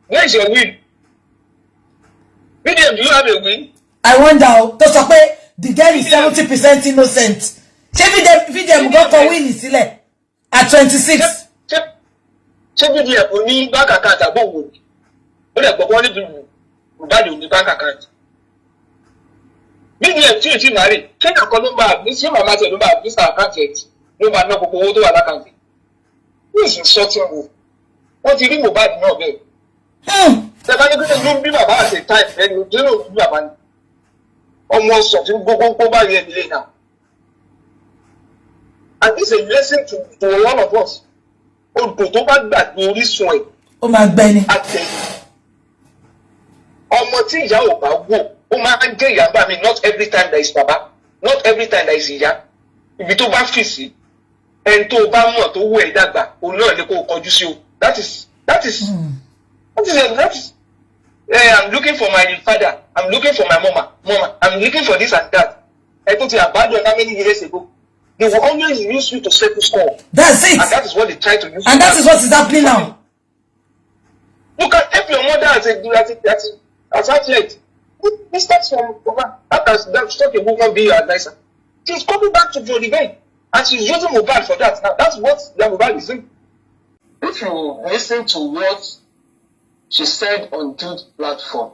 where is your win? BDM, do you have a win? I wonder, the girl is 70% innocent. BDM got for win is at 26. Check BDM, only bank account above wood. But I got only Mohbad on the bank account. BDM tí o ti marry, check account number, this your mama say number, this account yet. Number no gbogbo owó tó wà l'account. Who is insulting you? Wọ́n ti rí Mohbad náà bẹ́ẹ̀. Ṣé bá ní kí ló ń bí bàbá àti time ẹni tó ló ń bí bàbá ni? Ọmọ sọ tí gbogbo bá yẹ nílé náà. And this is a lesson to one of us. Odò tó bá gbàgbé orísun ẹ̀. Ó máa gbẹ ni. Ọmọ tí ìyá ò bá wò, ó máa ń jẹ́ ìyá bá mi. Not every time there is baba, not every time there is ìyá. Ibi tó bá fì sí, ẹni tó bá mọ̀ tó wù ẹ́ dàgbà, òun náà ni kó kọjú sí o. That is. I'm looking for my father. I'm looking for my mama. I'm looking for this and that. I thought you abandoned how many years ago. They will always use you to settle score. That's it. And that is what they try to use. And that is what is happening now. You can help your mother as athlete. This starts from that's not a woman being your advisor. She's coming back to the game. And she's using Mohbad for that. Now that's what Mohbad is doing. If you listen to what she said on Dude's platform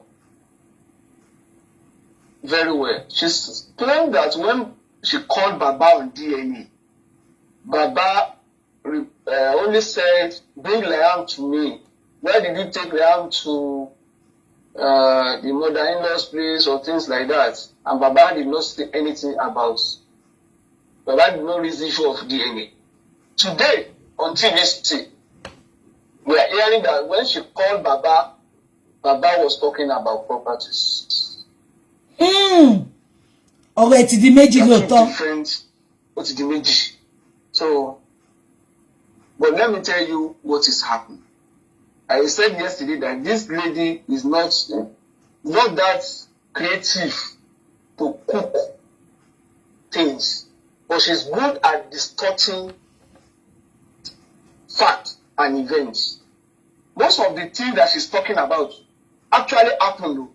very well, she's claimed that when she called Baba on DNA, Baba only said, "Bring Liam to me." Why did you take Liam to the mother-in-law's place or things like that? And Baba did not say anything about. Baba did not raise the issue of DNA. Today on TVC, we are hearing that when she called Baba, Baba was talking about properties. Ọ̀rọ̀ ti di méjì lóòótọ́. Different. What's the méjì? So, but let me tell you what is happening. I said yesterday that this lady is not that creative to cook things, but she's good at distorting facts and events. Most of the things that she's talking about actually happened,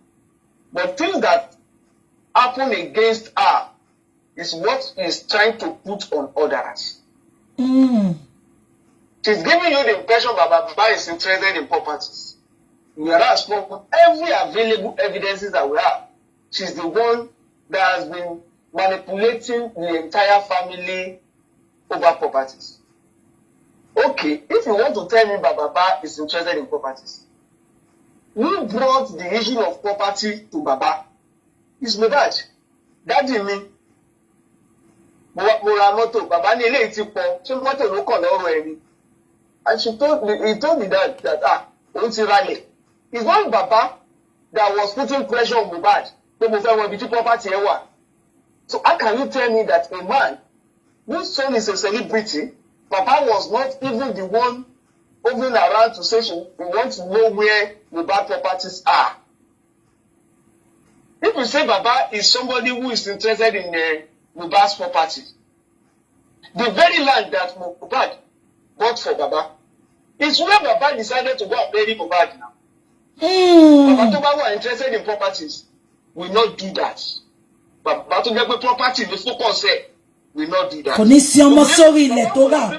but things that happen against her is what is trying to put on others. She's giving you the impression that Baba is interested in properties. Whereas from every available evidences that we have, she's the one that has been manipulating the entire family over properties. Okay, if you want to tell me that Baba is interested in properties, who brought the issue of property to Baba? It's Mohbad. Daddy me. Mo ra mọ́tò, Baba ní eléyìí ti pọ̀, ṣé mọ́tò ló kàn lọ́rọ̀ ẹ̀ ni? And he told me that òun ti ralẹ̀. It's not Baba that was putting pressure on Mohbad pé mo fẹ́ wọ ibi tí property ẹ wà. So how can you tell me that a man whose son is a celebrity, Baba was not even the one moving around to say we want to know where Mohbad properties are? If you say Baba is somebody who is interested in Mohbad's property, the very land that Mohbad bought for Baba is where Baba decided to go and bury Mohbad now. Baba tó bá wà interested in properties will not do that. Baba tó jẹ́ pé property ní focus ẹ̀ will not do that. Kò ní sí ọmọ sórí ilẹ̀ tó rà.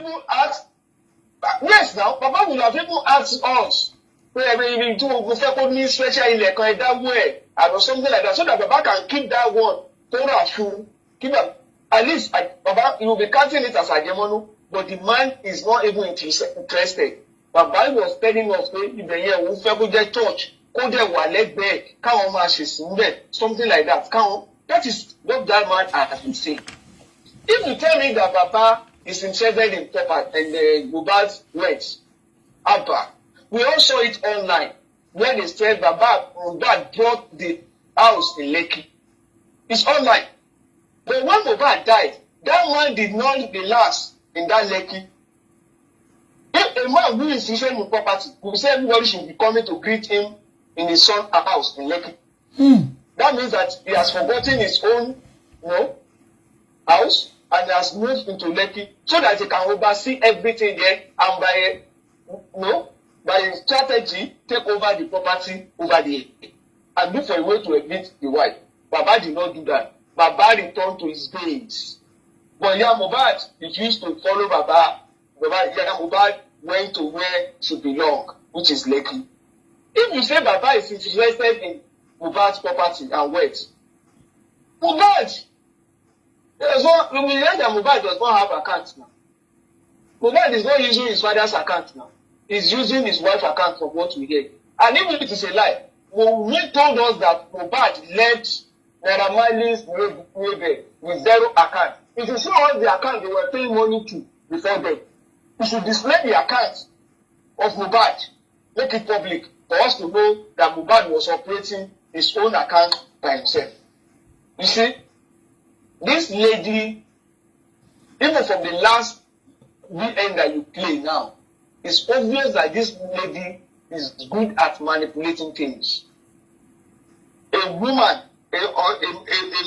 Yes, now Baba will have even asked us pé ẹ̀rọ tí mo fẹ́ kó ní special ilẹ̀ kan ẹ̀dáwó ẹ̀ or something like that, so that Baba can keep that one tó rà fún. At least Baba, you will be counting it as àjẹmọ́nú, but the man is not even interested. Baba was telling us pé ibẹ̀ yẹn òun fẹ́ kó jẹ́ church, kó dẹ̀ wà lẹ́gbẹ̀ẹ́, káwọn máa ṣe sí níbẹ̀, something like that. That is what that man has been saying. If you tell me that Baba is interested in property and Mohbad's rent, Abba, we all saw it online when they said Mohbad bought the house in Lekki. It's online. But when Mohbad died, that man did not relax in that Lekki. a man who is usually in property will say everybody should be coming to greet him in his son's house in Lekki. That means that he has forgotten his own, house and has moved into Lekki so that he can oversee everything there and by strategy take over the property over there and look for a way to evict the wife. Baba did not do that. Baba returned to his base. But Mohbad refused to follow Baba. Mohbad went to where she belonged, which is Lekki. If you say Baba is interested in Mohbad's property and wealth, Mohbad, Mohbad does not have account now. Mohbad is not using his father's account now. He's using his wife's account from what we hear. And even if it is a lie, Wunmi told us that Mohbad left Naira Marley's Webe with 0 account. If you see all the account they were paying money to before them, you should display the account of Mohbad, make it public for us to know that Mohbad was operating his own account by himself. You see, this lady, even from the last VN that you play now, it's obvious that this lady is good at manipulating things. A woman, a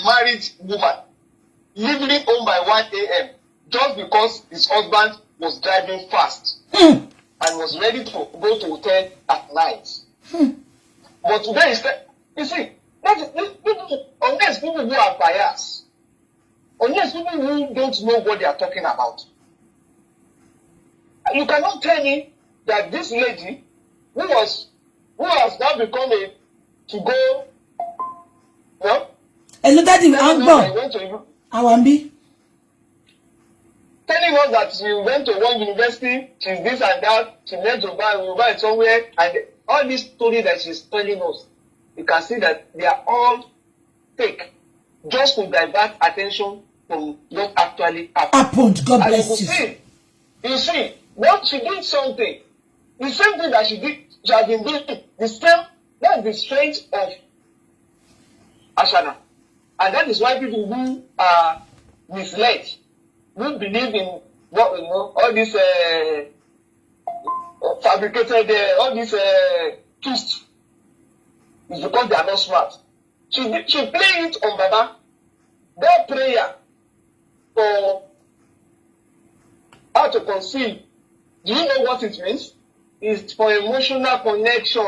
married woman, leaving home by 1 a.m. just because his husband was driving fast and was ready to go to hotel at night. But today instead, you see, unless people who are biased, unless people who don't know what they are talking about, you cannot tell me that this lady who has now become to go, hello, Daddy, Awambi. Telling us that she went to one university, she's this and that, she went to buy somewhere, and all these stories that she's telling us, you can see that they are all fake, just to divert attention from what actually happened. God bless you. You see, what she did something, the same thing that she has been doing, the same, that's the strength of Ashana. And that is why people who are misled, who believe in what all this fabricated, all this twist, is because they are not smart. She played it on Baba. That prayer for how to conceive, do you know what it means? It's for emotional connection.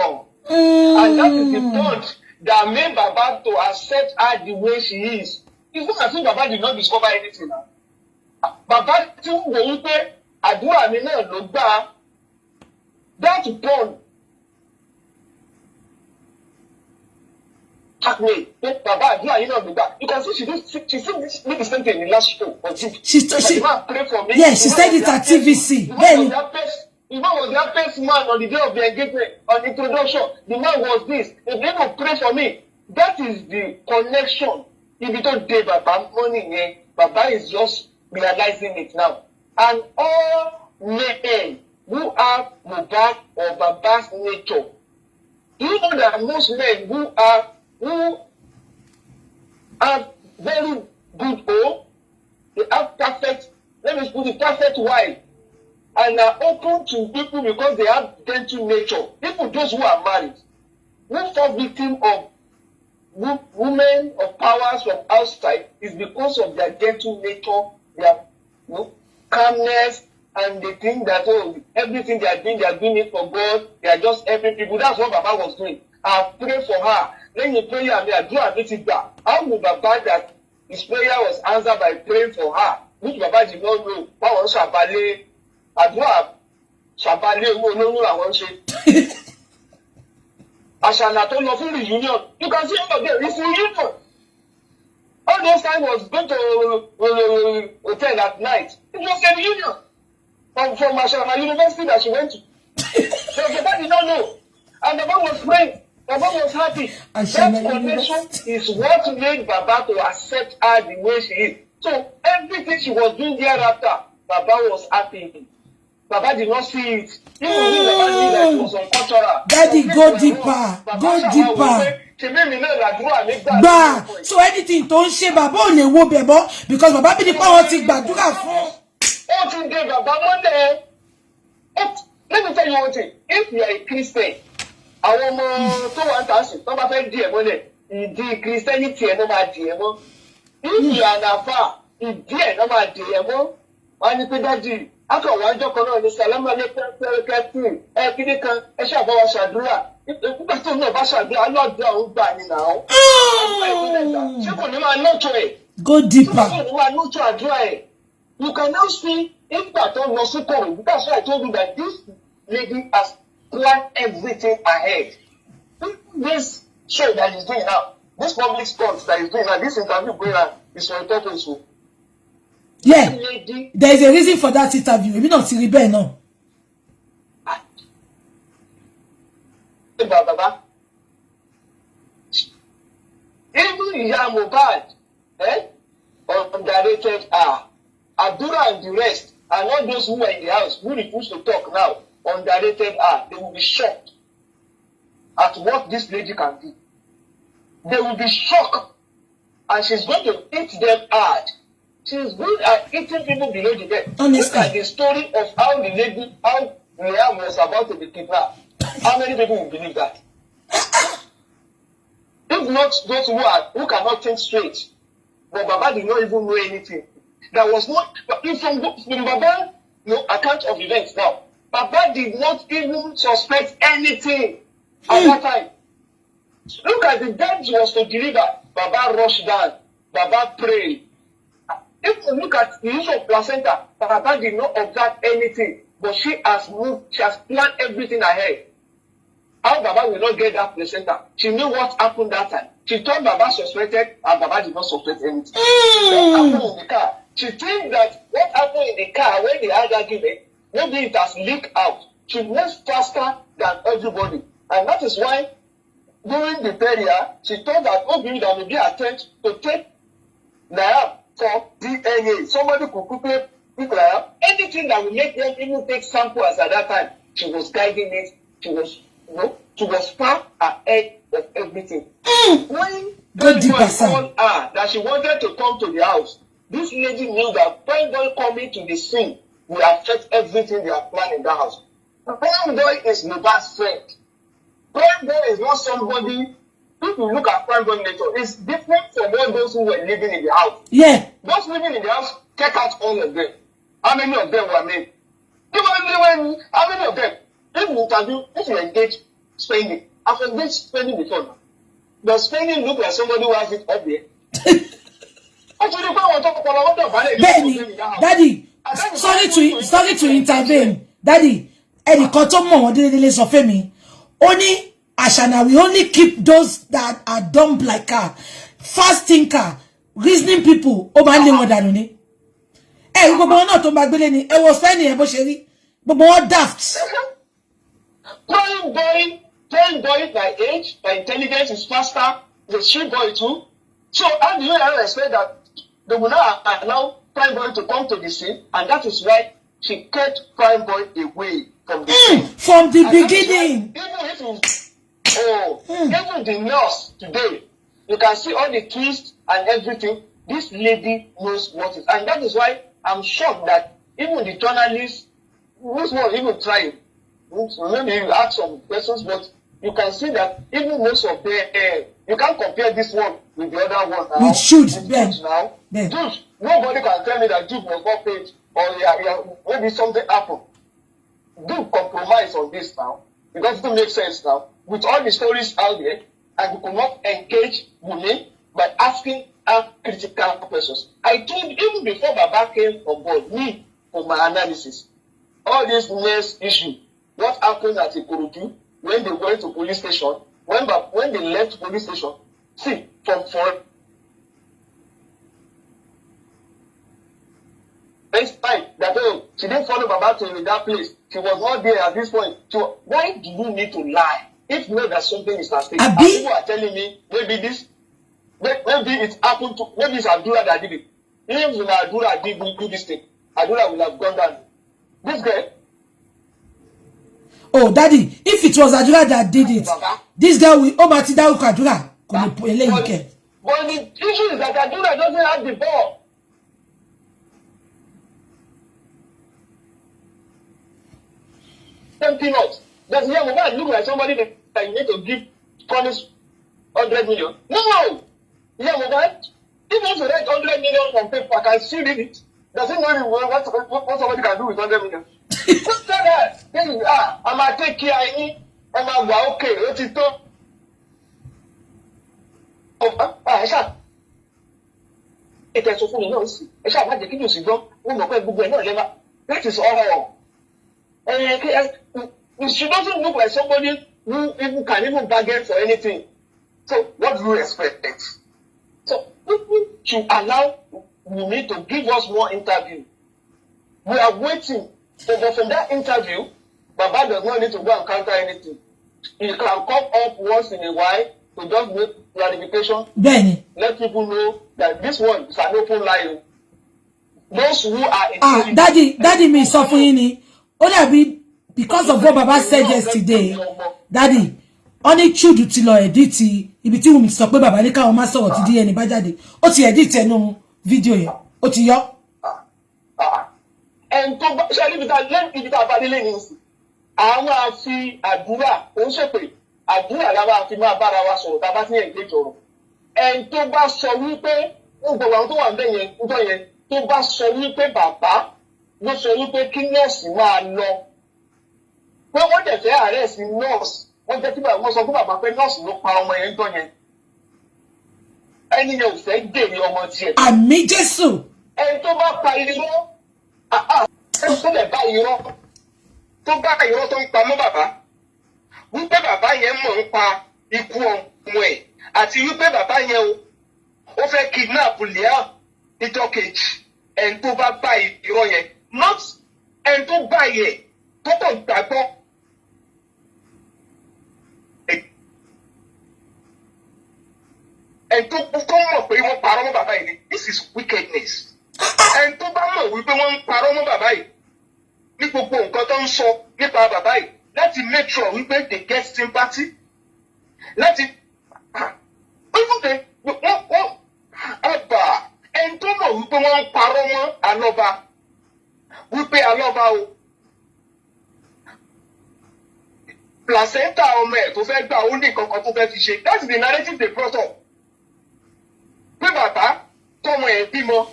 And that is the point that made Baba to accept her the way she is. It's not as if Baba did not discover anything now. Baba tí ń wò wípé àdúrà mi náà ló gbà that bond me Baba àdúrà yìí náà ló gbà. You can see she did the same thing in the last show on TV. She pray for me. Yes, she said it at TVC. The man was the happiest man on the day of the engagement, on the introduction. The man was this. If they don't pray for me, that is the connection. If you don't give Baba money, Baba is just realizing it now. And all men who have Mohbad or Baba's nature, do you know that most men who have very good home, they have perfect, let me put it, perfect wife, and are open to people because they have gentle nature. Even those who are married, who fall victim of women of powers from outside is because of their gentle nature, their calmness, and they think that everything they are doing it for God. They are just helping people. That's what Baba was doing. I pray for her. Then you pray and I do a meeting back. How would Baba that his prayer was answered by praying for her, which Baba did not know? How was Shabale? Adua Shabale owó olóyún àwọn ṣe. Àṣàlà tó lọ fún reunion. You can see all of them. It's reunion. All those time was going to hotel at night. It was a reunion from Ashana University that she went to. So Baba did not know. And Baba was praying. Baba was happy. That connection is what made Baba to accept her the way she is. So everything she was doing thereafter, Baba was happy. Baba did not see it. Even Baba knew that it was uncultural. Daddy, go deeper. Go deeper. So anything tó ń ṣe Baba ò lè wo bẹ̀bọ̀ because Baba bí ní pé wọ́n ti gbàdúrà fún. Ó ti dé Baba mọ́lẹ̀. Let me tell you one thing. If you are a Christian, àwọn ọmọ tó wà ń tà sí, tó bá fẹ́ di ẹ̀ mọ́lẹ̀, ìdí Christianity ẹ̀ ló máa di ẹ̀ mọ́. If you are an afa, ìdí ẹ̀ ló máa di ẹ̀ mọ́. Wọ́n á ní pé dájú, akọ̀wé àjọ kan náà ní Sàlámà ní pẹ́ẹ́pẹ́ẹ́pẹ́ kíní kan, ẹ ṣàbọ̀wọ̀ ṣàdúrà. Nígbà tó náà bá ṣàdúrà, ọlọ́dún àwọn gbà ní nà ó. Ṣé kò ní máa nọ́tọ̀ ẹ̀? Go deeper. Ṣé kò ní máa nọ́tọ̀ àdúrà ẹ̀? You can now see if that one was so cold. That's why I told you that this lady has planned everything ahead. This show that he's doing now, this public stunt that he's doing now, this interview going on is for a purpose. Yeah, there is a reason for that interview. Maybe not see rebel no. Baba, even Mohbad, underrated Adura and the rest, and all those who are in the house who refuse to talk now, underrated they will be shocked at what this lady can do. They will be shocked, and she's going to hit them hard. She's good at hitting people below the bed. Look at the story of how the lady, how Liam was about to be kidnapped. How many people will believe that? If not those who cannot think straight, but Baba did not even know anything. That was not from Baba account of events now. Baba did not even suspect anything at that time. Look at the death was to deliver. Baba rushed down. Baba prayed. If you look at the use of placenta, Baba did not observe anything, but she has moved, she has planned everything ahead. How Baba will not get that placenta? She knew what happened that time. She thought Baba suspected, and Baba did not suspect anything. What happened in the car? She thinks that what happened in the car when they had argument, maybe it has leaked out. She moves faster than everybody. And that is why during the burial, she thought that maybe there will be an attempt to take Naira for DNA. Somebody could quickly pick Naira. Anything that will make them even take samples at that time, she was guiding it. She was, she was far ahead of everything. When everyone called her that she wanted to come to the house, this lady knew that Prime Boy coming to the scene will affect everything they are planning in that house. Prime Boy is Mohbad's friend. Prime Boy is not somebody. If you look at Prime Boy nature, it's different from all those who were living in the house. Yeah. Those living in the house, check out all of them. How many of them were men? How many of them? If you engage spending, I've engaged spending before now. Does spending look like somebody who has it up there? Daddy, sorry to intervene. Daddy, ẹnìkan tó mọ̀ wọ́n délé sọ fẹ́ mi. Only Ashana, we only keep those that are dumb like her, fast thinker, reasoning people. Ó máa ń lé wọn dànù ni. Gbogbo wọn náà tó máa gbélé ni. Ẹ wo Fẹ́ni ẹ bó ṣe rí. Gbogbo wọn daft. Prime boy by age, by intelligence is faster. The street boy too. So how do you expect that they will not allow Prime Boy to come to the scene? And that is why she kept Prime Boy away from the scene. From the beginning. Even the nurse today, you can see all the twists and everything. This lady knows what is. And that is why I'm shocked that even the journalists, this one even trying. Maybe you ask some questions, but you can see that even most of them, you can't compare this one with the other one now. It should. Now. Dude, nobody can tell me that Dude was not paid or maybe something happened. Dude compromise on this now. It doesn't make sense now. With all the stories out there, and you could not engage Wunmi by asking her critical questions. I told even before Baba came on board, me, for my analysis, all this mess issue, what happened at Ikorodu, when they went to police station, when they left police station, see, from time that she didn't follow Baba to in that place. She was not there at this point. So why do you need to lie? If you know that something is at stake, and people are telling me maybe it happened to, maybe it's Adura that did it. If Adura did do this thing, Adura will have gone down. This girl. Oh, Daddy, if it was Adura that did it, this guy will Obatida Adura. But the issue is that Adura doesn't have the ball. 10 peanuts. Does yeah, Mohbad look like somebody that you need to give promise 100 million? No! Yeah, Mohbad, if you want to write 100 million on paper, I can still read it. Does it know what somebody can do with 100 million? Just tell that. Then, I'm going to take care of you. I'm going to go, okay, what's it talk? It is so funny, no, I shall have to give you some wrong. We know where Google never. That is all. She doesn't look like somebody who even can even bargain for anything. So, what do you expect? So, people should allow Wunmi to give us more interview. We are waiting. So, but from that interview, Baba does not need to go and counter anything. He can come up once in a while to just make clarification. Benny. Let people know that this one is an open lie. Those who are Daddy me suffering. Only because of what Baba said yesterday. Daddy, only children ti lo edit ibi tí Wunmi sọ pé Baba ní ká o má sọ̀rọ̀ tí DNA bá jáde. Ó ti edit ẹnu video yẹn. Ó ti yọ. En tó bá ṣe ibi tá bá délé ni àwọn á fi àdúrà ó ṣe pé àdúrà la bá fi máa bára wa sọ̀rọ̀ tá bá ti engage ọ̀rọ̀. En tó bá sọ wí pé gbogbo àwọn tó wà ńbẹ̀ yẹn ńjọ́ yẹn tó bá sọ wí pé bàbá ló sọ wí pé kí nọ́ọ̀sì máa lọ. Pé wọ́n dẹ̀ fẹ́ arrest nọ́ọ̀sì. Wọ́n jẹ́ kí bàbá wọ́n sọ fún bàbá pé nọ́ọ̀sì ló pa ọmọ yẹn ńjọ́ yẹn. Ẹni yẹn ò fẹ́ dèrè ọmọ tiẹ̀. Àmín Jésù. Ẹni tó bá pa irọ́ ẹni tó lè bá irọ́ tó bá irọ́ tó ń pa mọ́ bàbá wípé bàbá yẹn mọ̀ ń pa ikú ọmọ ẹ̀ àti wípé bàbá yẹn ó fẹ́ kidnap Liam níjọ́ kejì ẹni tó bá irọ́ yẹn not ẹni tó bá yẹ tó kàn gbàgbọ́. Ẹni tó mọ̀ pé wọ́n parọ́ mọ́ bàbá yìí ni this is wickedness. Ẹni tó bá mọ̀ wípé wọ́n ń parọ́ mọ́ bàbá yìí ní gbogbo nǹkan tó ń sọ nípa bàbá yìí láti make sure wípé they get sympathy láti wọ́n ẹ̀bà ẹni tó mọ̀ wípé wọ́n ń parọ́ mọ́ Alọ́ba wípé Alọ́ba o placenta ọmọ ẹ̀ tó fẹ́ gbà ó ní kankan tó fẹ́ fi ṣe that's the narrative they brought up. Pé bàbá tọmọ ẹ̀ bímọ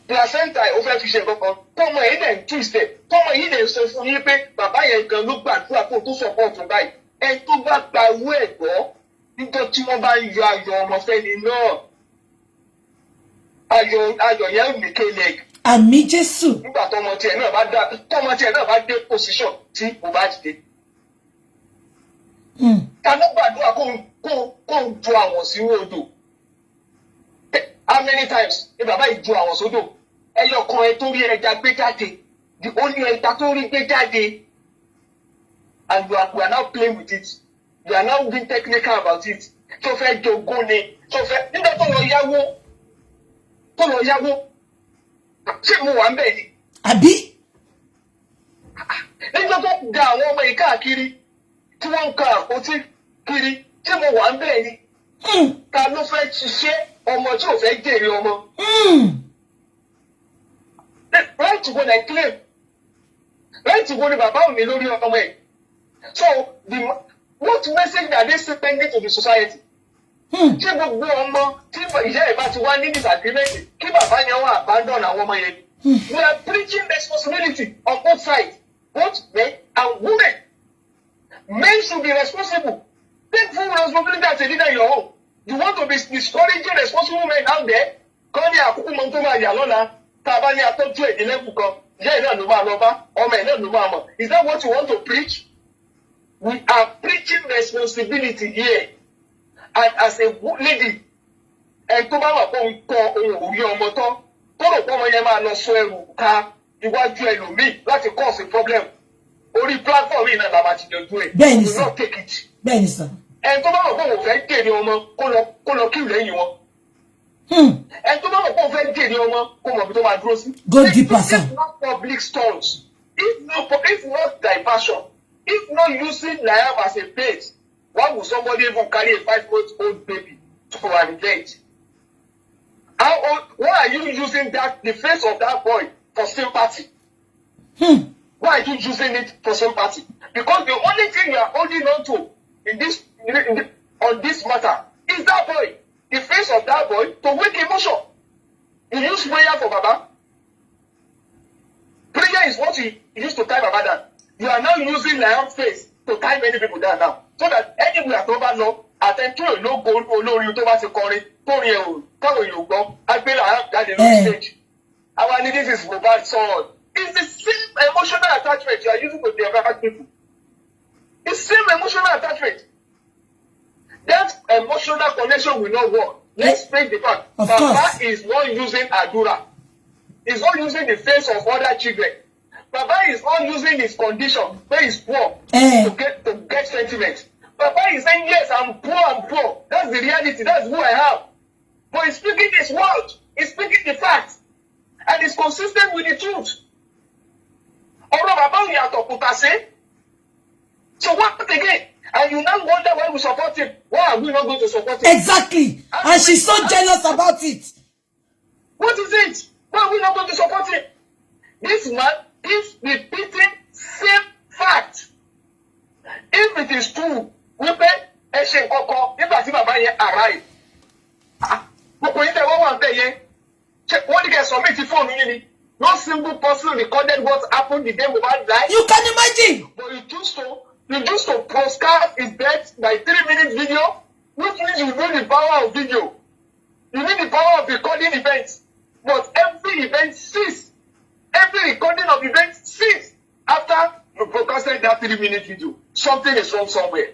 placenta ẹ̀ ó fẹ́ fi ṣe kankan tọmọ ẹ̀ dẹ̀ ń twist ẹ̀ tọmọ yìí dẹ̀ ń sọ fún yín pé bàbá yẹn gan ló gbàdúrà kó tó support fún báyìí ẹ̀ tó bá gba owó ẹ̀ gbọ́ níjọ́ tí wọ́n bá ń yọ ayọ̀ ọmọ fẹ́ni náà ayọ̀ yẹn ò ní kéleg. Àmín Jésù. Nígbà tọmọ tiẹ̀ náà bá dé position tí mo bá dìde. Ta ló gbàdúrà kó ń ju àwọn sínú odò? How many times ni bàbá yìí ju àwọn sódò? Ẹyọ kan ẹ tó rí ẹja gbé jáde. The only ẹja tó rí gbé jáde. And we are now playing with it. We are now being technical about it. Tó fẹ́ jogún ni. Tó fẹ́ nígbà tó lọ yáwó. Ṣé mo wà ń bẹ̀ ni? Àbí? Nígbà tó da àwọn ọmọ yìí káàkiri tí wọ́n ń ka àpótí kiri ṣé mo wà ń bẹ̀ ni? Ta ló fẹ́ ṣiṣẹ́ ọmọ tí ò fẹ́ jèrè ọmọ? Right to go and claim. Right to go ni bàbá ò ní lórí ọmọ ẹ̀. So what message are they sending to the society? Ṣé gbogbo ọmọ tí ìyá ẹ̀ bá ti wá ní disagreement kí bàbá yẹn wá abandon àwọn ọmọ yẹn? We are preaching responsibility on both sides, both men and women. Men should be responsible. Take full responsibility as a leader in your home. You want to be discouraging responsible men out there? Kọ́ ní àkókò mọ́ tó máa yà lọ́la tá a bá ní atọ́jú èdè lẹ́kùn kan. Ìyá ẹ̀ náà ló máa lọ bá ọmọ ẹ̀ náà ló máa mọ̀. Is that what you want to preach? We are preaching responsibility here. And as a lady, ẹ̀ tó bá wà pé òun kọ ohun òrí ọmọ tán, tó rò pé ọmọ yẹn máa lọ sọ ẹrù ká iwájú ẹlòmíì láti cause a problem. Orí platform yìí náà la máa ti dojú ẹ̀. Bẹ́ẹ̀ni sir. sir. Do not take it. Bẹ́ẹ̀ni sir. Ẹni tó bá wà pé òun fẹ́ jèrè ọmọ kó lọ kí lẹ́yìn wọn. Ẹni tó bá wà pé òun fẹ́ jèrè ọmọ kó mọ̀ bí tó máa dúró sí. Go deeper sir. If not public stunts, if not diversion, if not using Liam as a bait, why would somebody even carry a 5-month-old baby to an event? Why are you using the face of that boy for sympathy? Why Why are you using it for sympathy? Because the only thing you are holding on to on this matter is that boy. The face of that boy to wake emotion. You use prayer for Baba. Prayer is what you used to tie Baba down. You are now using lion face to tie many people down now. So that anywhere to Baba no, attend to your no goal or no you to what you call it, you go, I feel I have that in stage. Our this is Mohbad Saga. It's the same emotional attachment you are using to the other people. It's the same emotional attachment. That emotional connection will not work. Let's face the fact. Baba is not using Adura. He's not using the face of other children. Baba is not using his condition where he's poor to get sentiment. Baba is saying, yes, I'm poor. That's the reality. That's who I am. But he's speaking his word. He's speaking the facts. And he's consistent with the truth. So what again? And you now wonder why we support him. Why are we not going to support him? Exactly. And she's so jealous about it. What is it? Why are we not going to support him? This man is repeating same fact. If it is true, we pay Eshe Koko, if I Baba here arrive. What you can submit the phone, no single person recorded what happened the day Mohbad died. You can imagine. But you choose to postcard his death by 3-minute video, which means you need the power of video. You need the power of recording events. But every event ceases. Every recording of events ceases after you broadcasted that 3-minute video. Something is wrong somewhere.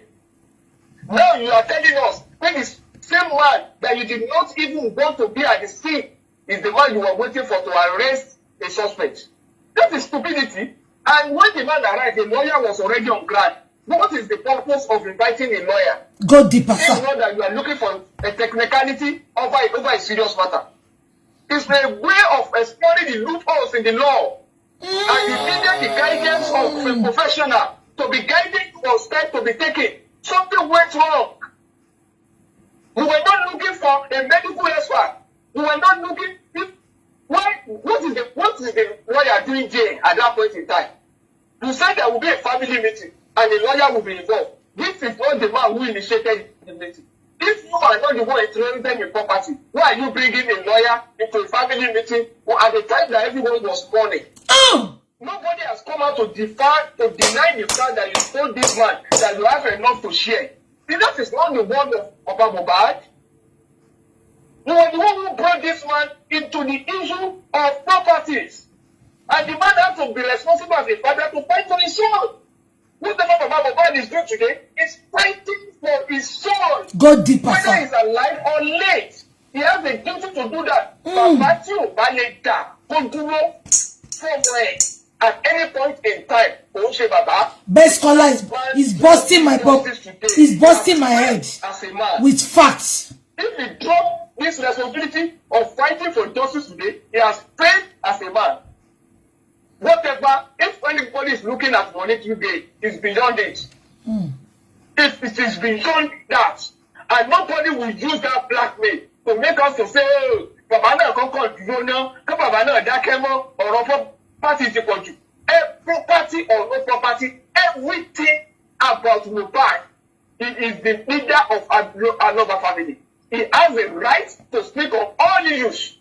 Now you are telling us when this same man that you did not even want to be at the scene is the man you were waiting for to arrest a suspect. That is stupidity. And when the man arrived, the lawyer was already on ground. What is the purpose of inviting a lawyer? Go deeper, sir. You know that you are looking for a technicality over a serious matter. It's a way of exploring the loopholes in the law. And you needed the guidance of a professional to be guiding for steps to be taken. Something went wrong. We were not looking for a medical expert. We were not looking. What is the lawyer doing there at that point in time? You said there will be a family meeting and the lawyer will be involved. This is not the man who initiated the meeting. If you are not the one interested in property, why are you bringing a lawyer into a family meeting at the time that everyone was mourning? Nobody has come out to deny the fact that you told this man that you have enough to share. That is not the word of Mohbad. You are the one who brought this man into the issue of properties. And the man has to be responsible as a father to fight for his son. Whatever Mohbad is doing today is fighting for his son. Go deeper, sir. Whether he's alive or late, he has a duty to do that. Baba tí ò bá lè dà kó dúró somewhere at any point in time. Òun ṣe bàbá. Best scholar is busting my pop. He's busting my head as a man. with facts. If he drop this responsibility of fighting for justice today, he has failed as a man. Whatever, if anybody is looking at money today, it's beyond it. If it is beyond that, and nobody will use that blackmail to make us to say, oh, Baba náà kọ́kọ́ dúró náà, kí Baba náà dákẹ́ mọ́ ọ̀rọ̀ property ti pọ̀ jù. Property or no property, everything about Mohbad, he is the leader of another family. He has a right to speak on all issues,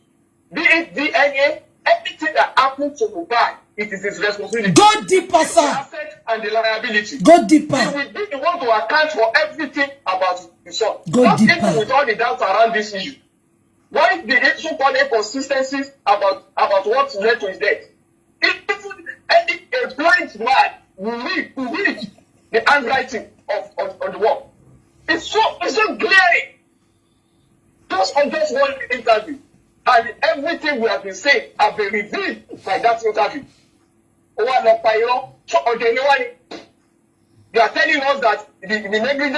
be it DNA, anything that happens to Mohbad, it is his responsibility. Go deeper, sir. The asset and the liability. Go deeper. He will be the one to account for everything about his son. Go Not deeper. even with all the doubts around this issue. Why the so-called inconsistencies about what led to his death? Even a blind man will read the handwriting on the wall. It's so glaring. Just on just one interview. And everything we have been saying have been revealed by that interview. You are telling us that the negligence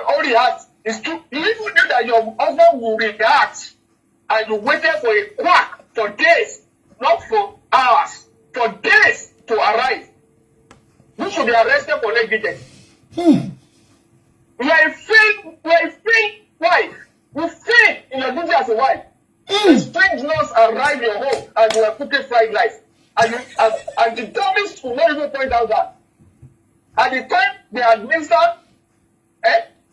all he has is true. You even knew that your husband will react and you waited for a quack for days, not for hours, for days to arrive. You should be arrested for negligence. You are a failed wife. You failed in your duty as a wife. A strange nurse arrived in your home and you were cooking fried rice. And the dumbest will not even point out that at the time they administered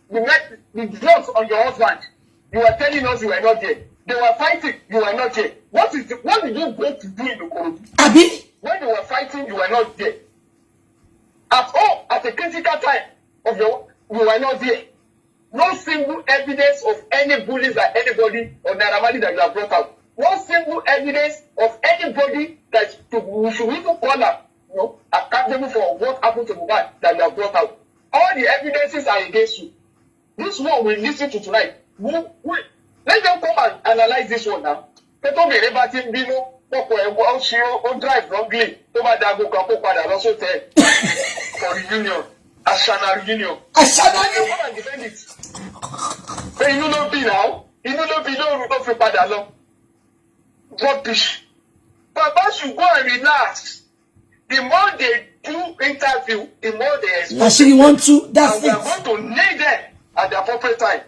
the drugs on your husband, you were telling us you were not there. They were fighting, you were not there. What did you go to do in the Korodu? Abi? When they were fighting, you were not there. At all, at a critical time you were not there. No single evidence of any bullies or anybody or Naira Marley that you have brought out. No single evidence of anybody that we should even call up, accountable for what happened to Mohbad that you have brought out. All the evidences are against you. This one we listen to tonight. Let them come and analyze this one now. People be rebating Bino, or drive wrongly. Dago Kapo Pada also tell for reunion. Ashana reunion. Come and defend it. But you don't be now. You don't be no root of your Pada. Rubbish. Baba should go and relax. The more they do interview, the more they expect. Actually, want to. That's and we are going to nail them at the appropriate time.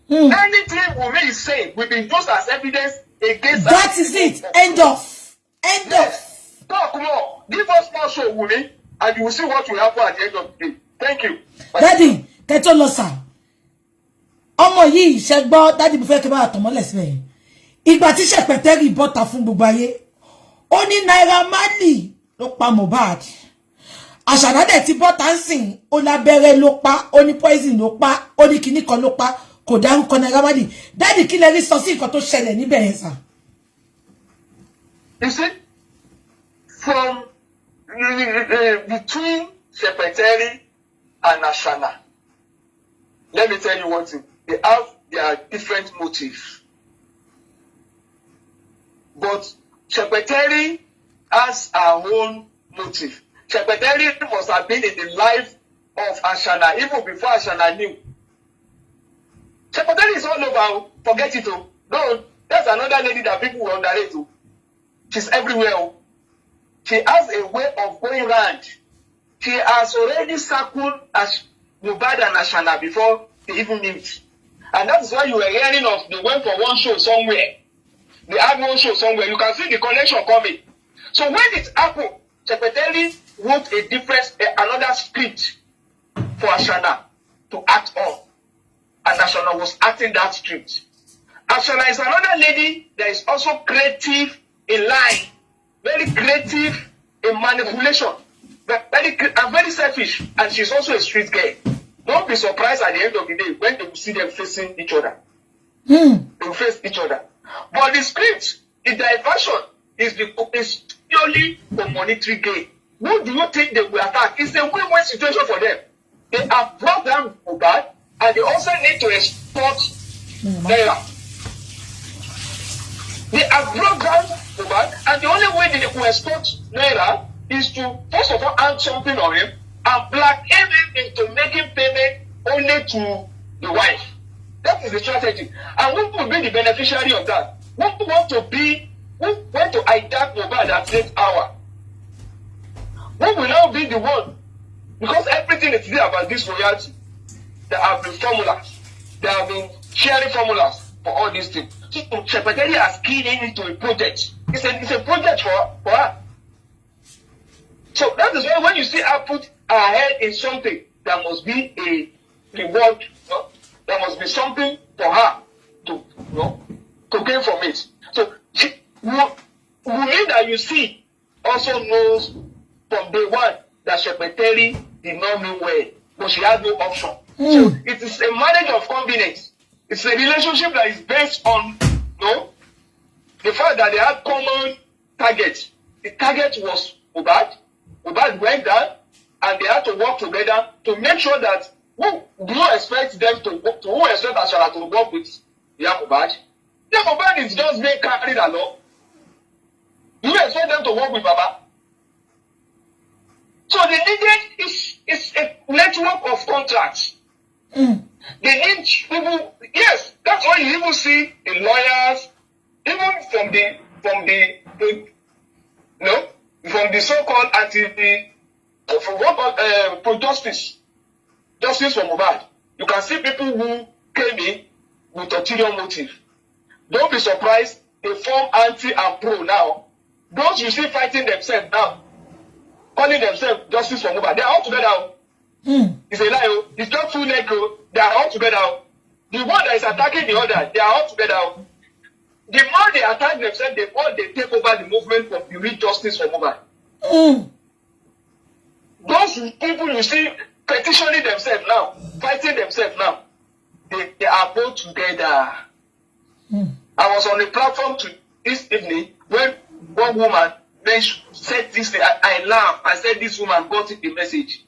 Anything Wunmi is saying will be used as evidence against that. That is it. End of. End of. Talk more. Give us more show, Wunmi, and you will see what will happen at the end of the day. Thank you. Daddy, Keto Losa. Ọmọ yìí ṣe gbọ́ daddy mo fẹ́ kí bá àtọ̀mọ́lẹ̀ síbẹ̀. Ìgbà tí Ṣẹ̀pẹ̀tẹ́rì bọ́ta fún gbogbo ayé. Ó ní Naira Marley ló pa Mohbad. Àṣàdá dẹ̀ ti bọ́ta ń sìn. Ó lábẹ́rẹ́ ló pa. Ó ní poison ló pa. Ó ní kinní kan ló pa. Kò dárúkọ Naira Marley. Daddy kí lẹ rí sọ sí nǹkan tó ṣẹlẹ̀ níbẹ̀ yẹn sà. You see, from between Ṣẹ̀pẹ̀tẹ́rì and Ashana, let me tell you one thing. They have their different motives. But Ṣẹ̀pẹ̀tẹ́rì has her own motive. Ṣẹ̀pẹ̀tẹ́rì must have been in the life of Ashana even before Ashana knew. Ṣẹ̀pẹ̀tẹ́rì is all over. Forget it. No, that's another lady that people will underrate. She's everywhere. She has a way of going around. She has already circled as Mohbad and Ashana before they even meet. And that is why you were hearing of they went for one show somewhere. They had one show somewhere. You can see the connection coming. So when it happened, Ṣẹ̀pẹ̀tẹ́rì wrote another script for Ashana to act on. And Ashana was acting that script. Ashana is another lady that is also creative in lying, very creative in manipulation, and very selfish. And she's also a street girl. Don't be surprised at the end of the day when they will see them facing each other. They will face each other. But the script, the diversion, is purely for monetary gain. Who do you think they will attack? It's a win-win situation for them. They have brought down Mohbad, and they also need to export Naira. They have brought down Mohbad, and the only way they will export Naira is to, first of all, earn something on him and blackmail him into making payment only to the wife. That is the strategy. And who will be the beneficiary of that? Who want to hijack Mohbad at late hour? Who will now be the one? Because everything is there about this royalty. There have been formulas. There have been sharing formulas for all these things. So Ṣẹ̀pẹ̀tẹ́rì has keyed into a project. It's a project for her. So that is why when you see her put her head in something, there must be a reward. There must be something for her to gain from it. So Wunmi that you see also knows from day one that Ṣẹ̀pẹ̀tẹ́rì did not mean well, but she has no option. So it is a marriage of convenience. It's a relationship that is based on the fact that they have common targets. The target was Mohbad. Mohbad went down, and they had to work together to make sure that who do you expect them to work to? Who expect Ashana to work with Mohbad? Mohbad is just being carried along. Do you expect them to work with Baba? So they needed is a network of contracts. They need people. Yes, that's why you even see the lawyers, even from the so-called pro-justice for Mohbad. You can see people who came in with ulterior motive. Don't be surprised they form anti and pro now. Those you see fighting themselves now, calling themselves justice for Mohbad, they are all together. It's a lie. It's not two leg. They are all together. The one that is attacking the other, they are all together. The more they attack themselves, the more they take over the movement for the real justice for Mohbad. Those people you see petitioning themselves now, fighting themselves now, they are both together. I was on the platform this evening when one woman said this thing. I laughed. I said this woman got the message.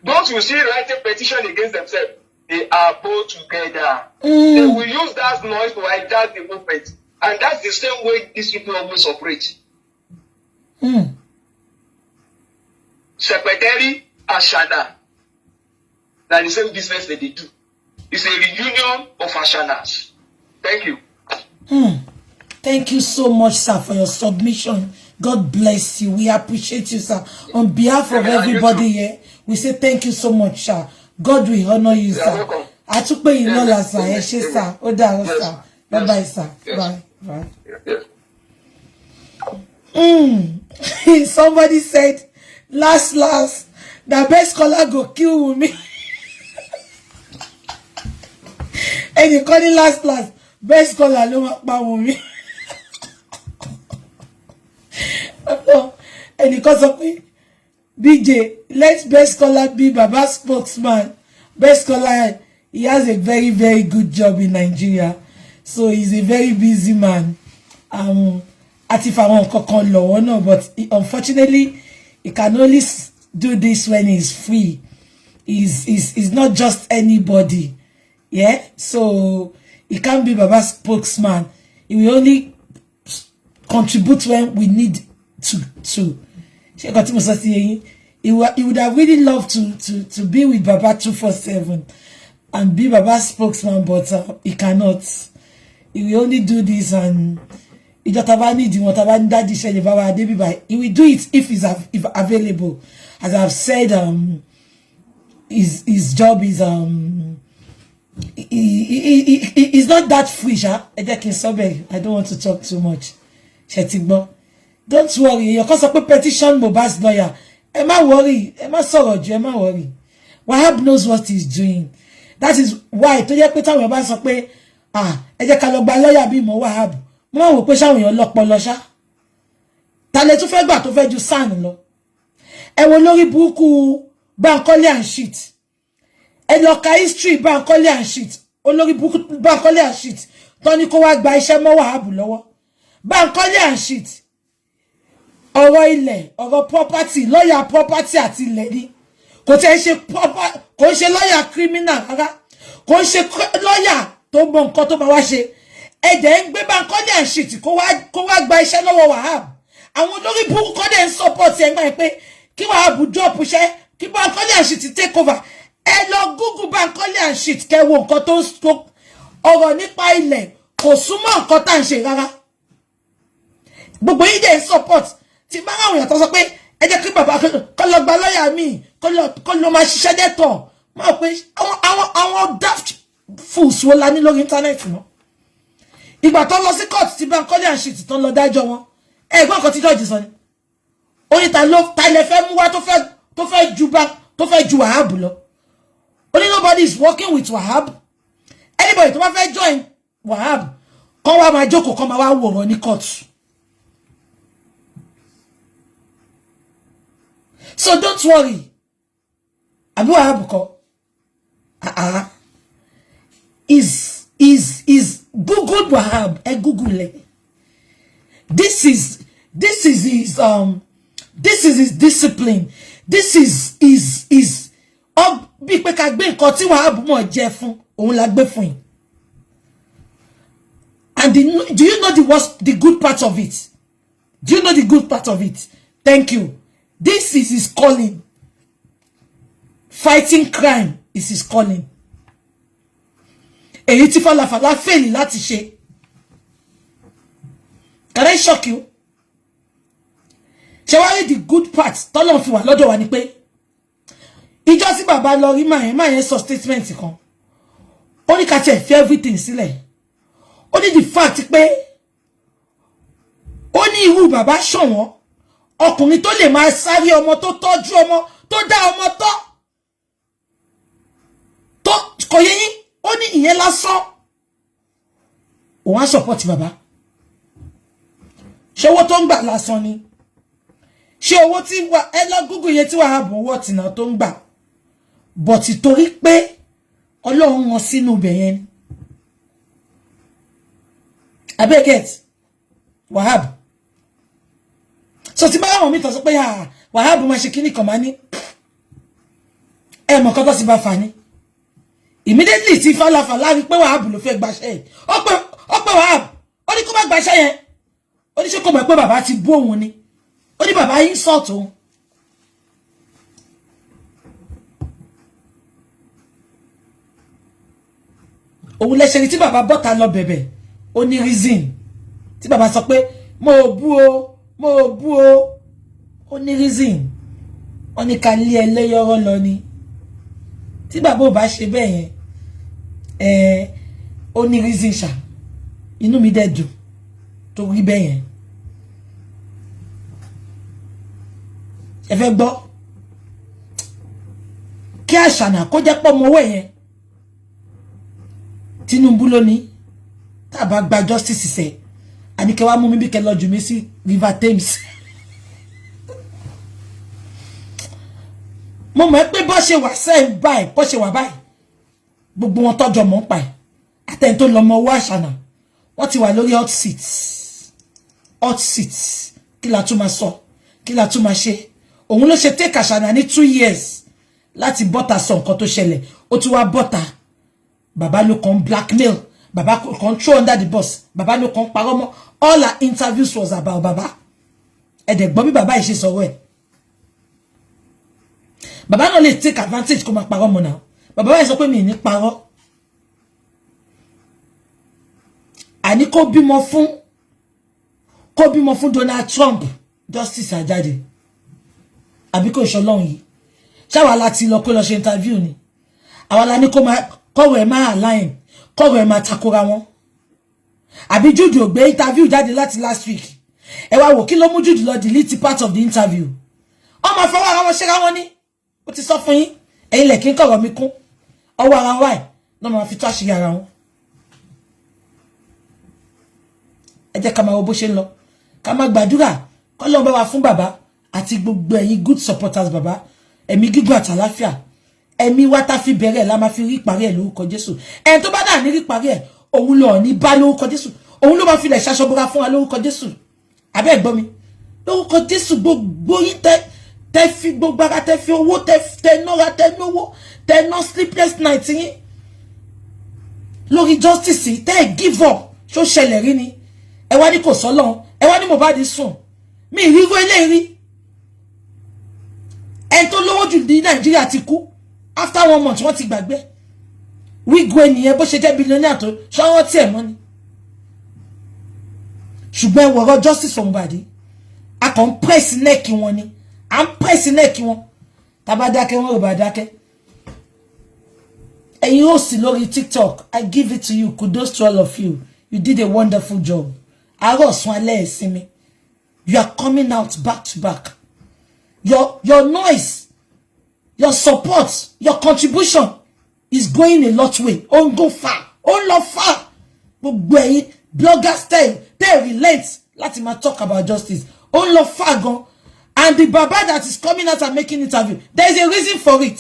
Those you see writing petition against themselves, they are both together. They will use that noise to hijack the movement. And that's the same way these people always operate. Secretary Ashana. That's the same business that they do. It's a reunion of Ashanas. Thank you. Thank you so much, sir, for your submission. God bless you. We appreciate you, sir. On behalf of everybody here, we say thank you so much, sir. God will honor you, sir. I took pay you no sir. Yes, sir. Oda, sir. Bye bye, sir. Bye. Bye. Somebody said, last, the best caller go kill me. And you call it last, best caller no Wunmi. And because of me, BJ, let best caller be Baba's spokesman. Best caller, he has a very, very good job in Nigeria. So he's a very busy man. But unfortunately, he can only do this when he's free. He's not just anybody. Yeah? So he can't be Baba's spokesman. He will only contribute when we need to. He would have really loved to be with Baba 247 and be Baba's spokesman, but he cannot. He will only do this and he will do it if he's available. As I've said, his job is he's not that free. I don't want to talk too much. Don't worry, your cause of petition Mohbad's lawyer. Emma worry, Emma sorrow, Emma worry. Wahab knows what he's doing. That is why to your peter Mohbad sọ pé lawyer bí mo Wahab. Mo wò pé ṣáwọn èèyàn lọ́pọlọ ṣá. Ta lè tún fẹ́ gbà tó fẹ́ ju san lọ. Ẹ wo lórí burúkú Bankole and shit. Ẹ lọ ka history Bankole and shit. Olórí burúkú Bankole and shit. Tó ní kó wá gba iṣẹ́ mọ́ Wahab lọ́wọ́. Bankole and shit. Ọ̀rọ̀ ilẹ̀, ọ̀rọ̀ property, lawyer property àti ilẹ̀ ni. Kò ṣe lawyer criminal rárá. Kò ṣe lawyer tó mọ nǹkan tó máa wá ṣe. Ẹ̀dẹ̀ ń gbé Bankole and shit kó wá gba iṣẹ́ lọ́wọ́ Wahab. Àwọn olórí burúkú dẹ̀ ń support ẹ̀ gbà pé kí Wahab drop iṣẹ́, kí Bankole and shit take over. Ẹ lọ Google Bankole and shit kẹ́ wo nǹkan tó ọ̀rọ̀ nípa ilẹ̀ kò súnmọ́ nǹkan tá ń ṣe rárá. Gbogbo yín dẹ̀ ń support. Tí bá àwọn èèyàn tó sọ pé ẹ jẹ́ kí bàbá kó lọ gba lọ́yà mi kó lọ máa ṣiṣẹ́ dẹ́tọ̀ máa pé àwọn daft fools wo la ní lórí íńtánẹ́ẹ̀tì náà. Ìgbà tó lọ sí court tí Bankole and shit tó lọ dájọ́ wọn ẹ̀gbọ́n kan tí judge sọ ni ó ní ta lè fẹ́ mú wá tó fẹ́ ju Wahab lọ. Only nobody is working with Wahab. Anybody tó bá fẹ́ join Wahab kó wá máa jókòó kó máa wá wòran ní court. So don't worry. Abu Wahab ko. Is Google Wahab and Google it. This is his discipline. This is bí pé ká gbé nǹkan tí Wahab mọ̀ jẹ fún òun la gbé fún yín. And do you know the good part of it? Do you know the good part of it? Thank you. This is his calling. Fighting crime is his calling. Èyí tí falafala fail láti ṣe. Can I shock you? Ṣé wá rí the good part tọ́lọ́run fi wà lọ́dọ̀ wa ni pé ìjọ́ tí bàbá lọ rí máa yẹn sọ statement kan. Ó ní ká tiẹ̀ fi everything sílẹ̀. Ó ní the fact pé ó ó ní irú bàbá ṣọ̀wọ́n ọkùnrin tó lè máa sáré ọmọ tó tọ́jú ọmọ tó dá ọmọ tọ́ tó kò yé yín ó ní ìyẹn lásán òun á support bàbá ṣé owó tó ń gbà lásán ni ṣé owó tí wà ẹ lọ Google yẹn tí wà á bọ̀ owó tìǹà tó ń gbà bọ̀tì torí pé Ọlọ́run wọn sínú ibẹ̀ yẹn ni abẹ́gẹ́t Wahab so tí bá wọn mi tọ̀ sọ pé Wahab máa ṣe kíní kan máa ní ẹ mọ̀ kọ́ tó sì bá fà ní immediately tí falafala rí pé Wahab ló fẹ́ gbaṣẹ́ yẹn ó pé Wahab ó ní kó má gbaṣẹ́ yẹn ó ní ṣé kó mọ̀ pé bàbá ti bú òun ni ó ní bàbá yín sọ̀tò òun òun lẹ́sẹ̀ rí tí bàbá bọ́ta lọ bẹ̀bẹ̀ ó ní reason tí bàbá sọ pé mo bú o ó ní reason ó ní ká lé ẹlẹ́yọ̀rọ̀ lọ ni tí bàbá ò bá ṣe bẹ́ẹ̀ yẹn ó ní reason ṣá inú mi dẹ̀ dùn tó rí bẹ́ẹ̀ yẹn ẹ fẹ́ gbọ́ kí àṣànà kó jẹ́ pọ̀ mọ́wọ́ yẹn Tinubu lónìí tàbá gba justice ṣe àníkẹ́ wá mú mi bí kẹ́ lọ jù mí sí River Thames mo mọ̀ pé bó ṣe wà sẹ́yìn báyìí bó ṣe wà báyìí gbogbo wọn tọ́jọ́ mọ́ ń pa ẹ̀ àtẹ̀yìn tó lọ mọ owó àṣànà wọ́n ti wà lórí hot seat kí la tún máa sọ kí la tún máa ṣe òun ló ṣe take àṣànà ní 2 years láti bọ́ta sọ nǹkan tó ṣẹlẹ̀ ó tún wá bọ́ta bàbá ló kàn blackmail bàbá kàn throw under the bus bàbá ló kàn parọ́ mọ́ all her interviews was about bàbá ẹ̀dẹ̀ gbọ́ bí bàbá yìí ṣe sọ̀rọ̀ ẹ̀ bàbá náà lè take advantage kó máa parọ́ mọ́ náà bàbá yìí sọ pé mi ní parọ́ àní kó bímọ fún Donald Trump justice àjáde àbí kò ṣọlọ́run yìí ṣáwa láti lọ kó lọ ṣe interview ni àwa la ní kó máa kọ́wọ́ ẹ̀ máa align kọ́wọ́ ẹ̀ máa takora wọn àbí Jude ò gbé interview jáde láti last week ẹ wá wò kí ló mú Jude lọ delete part of the interview ọmọ fọwọ́ ara wọn ṣẹ́ra wọn ní ó ti sọ fún yín ẹ̀yin lẹ̀ kí n kọ̀rọ̀ mi kún ọwọ́ ara wa ẹ̀ náà máa fi tó àṣírí ara wọn ẹ jẹ́ ká máa wo bó ṣe ń lọ ká máa gbàdúrà kọ́lọ́run bá wa fún bàbá àti gbogbo ẹ̀yin good supporters bàbá ẹ̀mí gígùn àtàláfíà ẹ̀mí wa tá fi bẹ̀rẹ̀ la máa fi rí parí ẹ̀ lórúkọ Jésù ẹni tó bá dà ní rí parí ẹ̀ òun lọ ní bá lórúkọ Jésù òun ló máa fi lẹ̀ ṣaṣọbúra fún wa lórúkọ Jésù abẹ́ ẹ̀gbọ́n mi lórúkọ Jésù gbogbo yín tẹ́ fi gbogbo ara tẹ́ fi owó tẹ́ nọ́ra tẹ́ nówó tẹ́ ná sleepless night yín lórí justice tẹ́ give up ṣó ṣẹlẹ̀ rí ni ẹ wá ní kò sọ́lọ́run ẹ wá ní Mohbad sùn mi ìríró eléyìí ẹni tó lówó jù ní Nàìjíríà ti kú after 1 month wọ́n ti gbàgbé wígbó ènìyàn bó ṣe jẹ́ billionaire tó ṣọ́wọ́ tí ẹ̀ mọ́ ni ṣùgbọ́n ẹwọ̀rọ̀ justice for Mohbad a kàn ń press neck wọn ni à ń press neck wọn tàbá dákẹ́ wọn ò bá dákẹ́ ẹ̀yin ó sì lórí TikTok I give it to you kudos to all of you you did a wonderful job àárọ̀ sún alẹ́ ìsinmi you are coming out back to back your noise your support your contribution is going a lot way on go far on lọ far gbogbo ẹ̀yin bloggers tell relent láti máa talk about justice on lọ far gan and the baba that is coming out and making interview there is a reason for it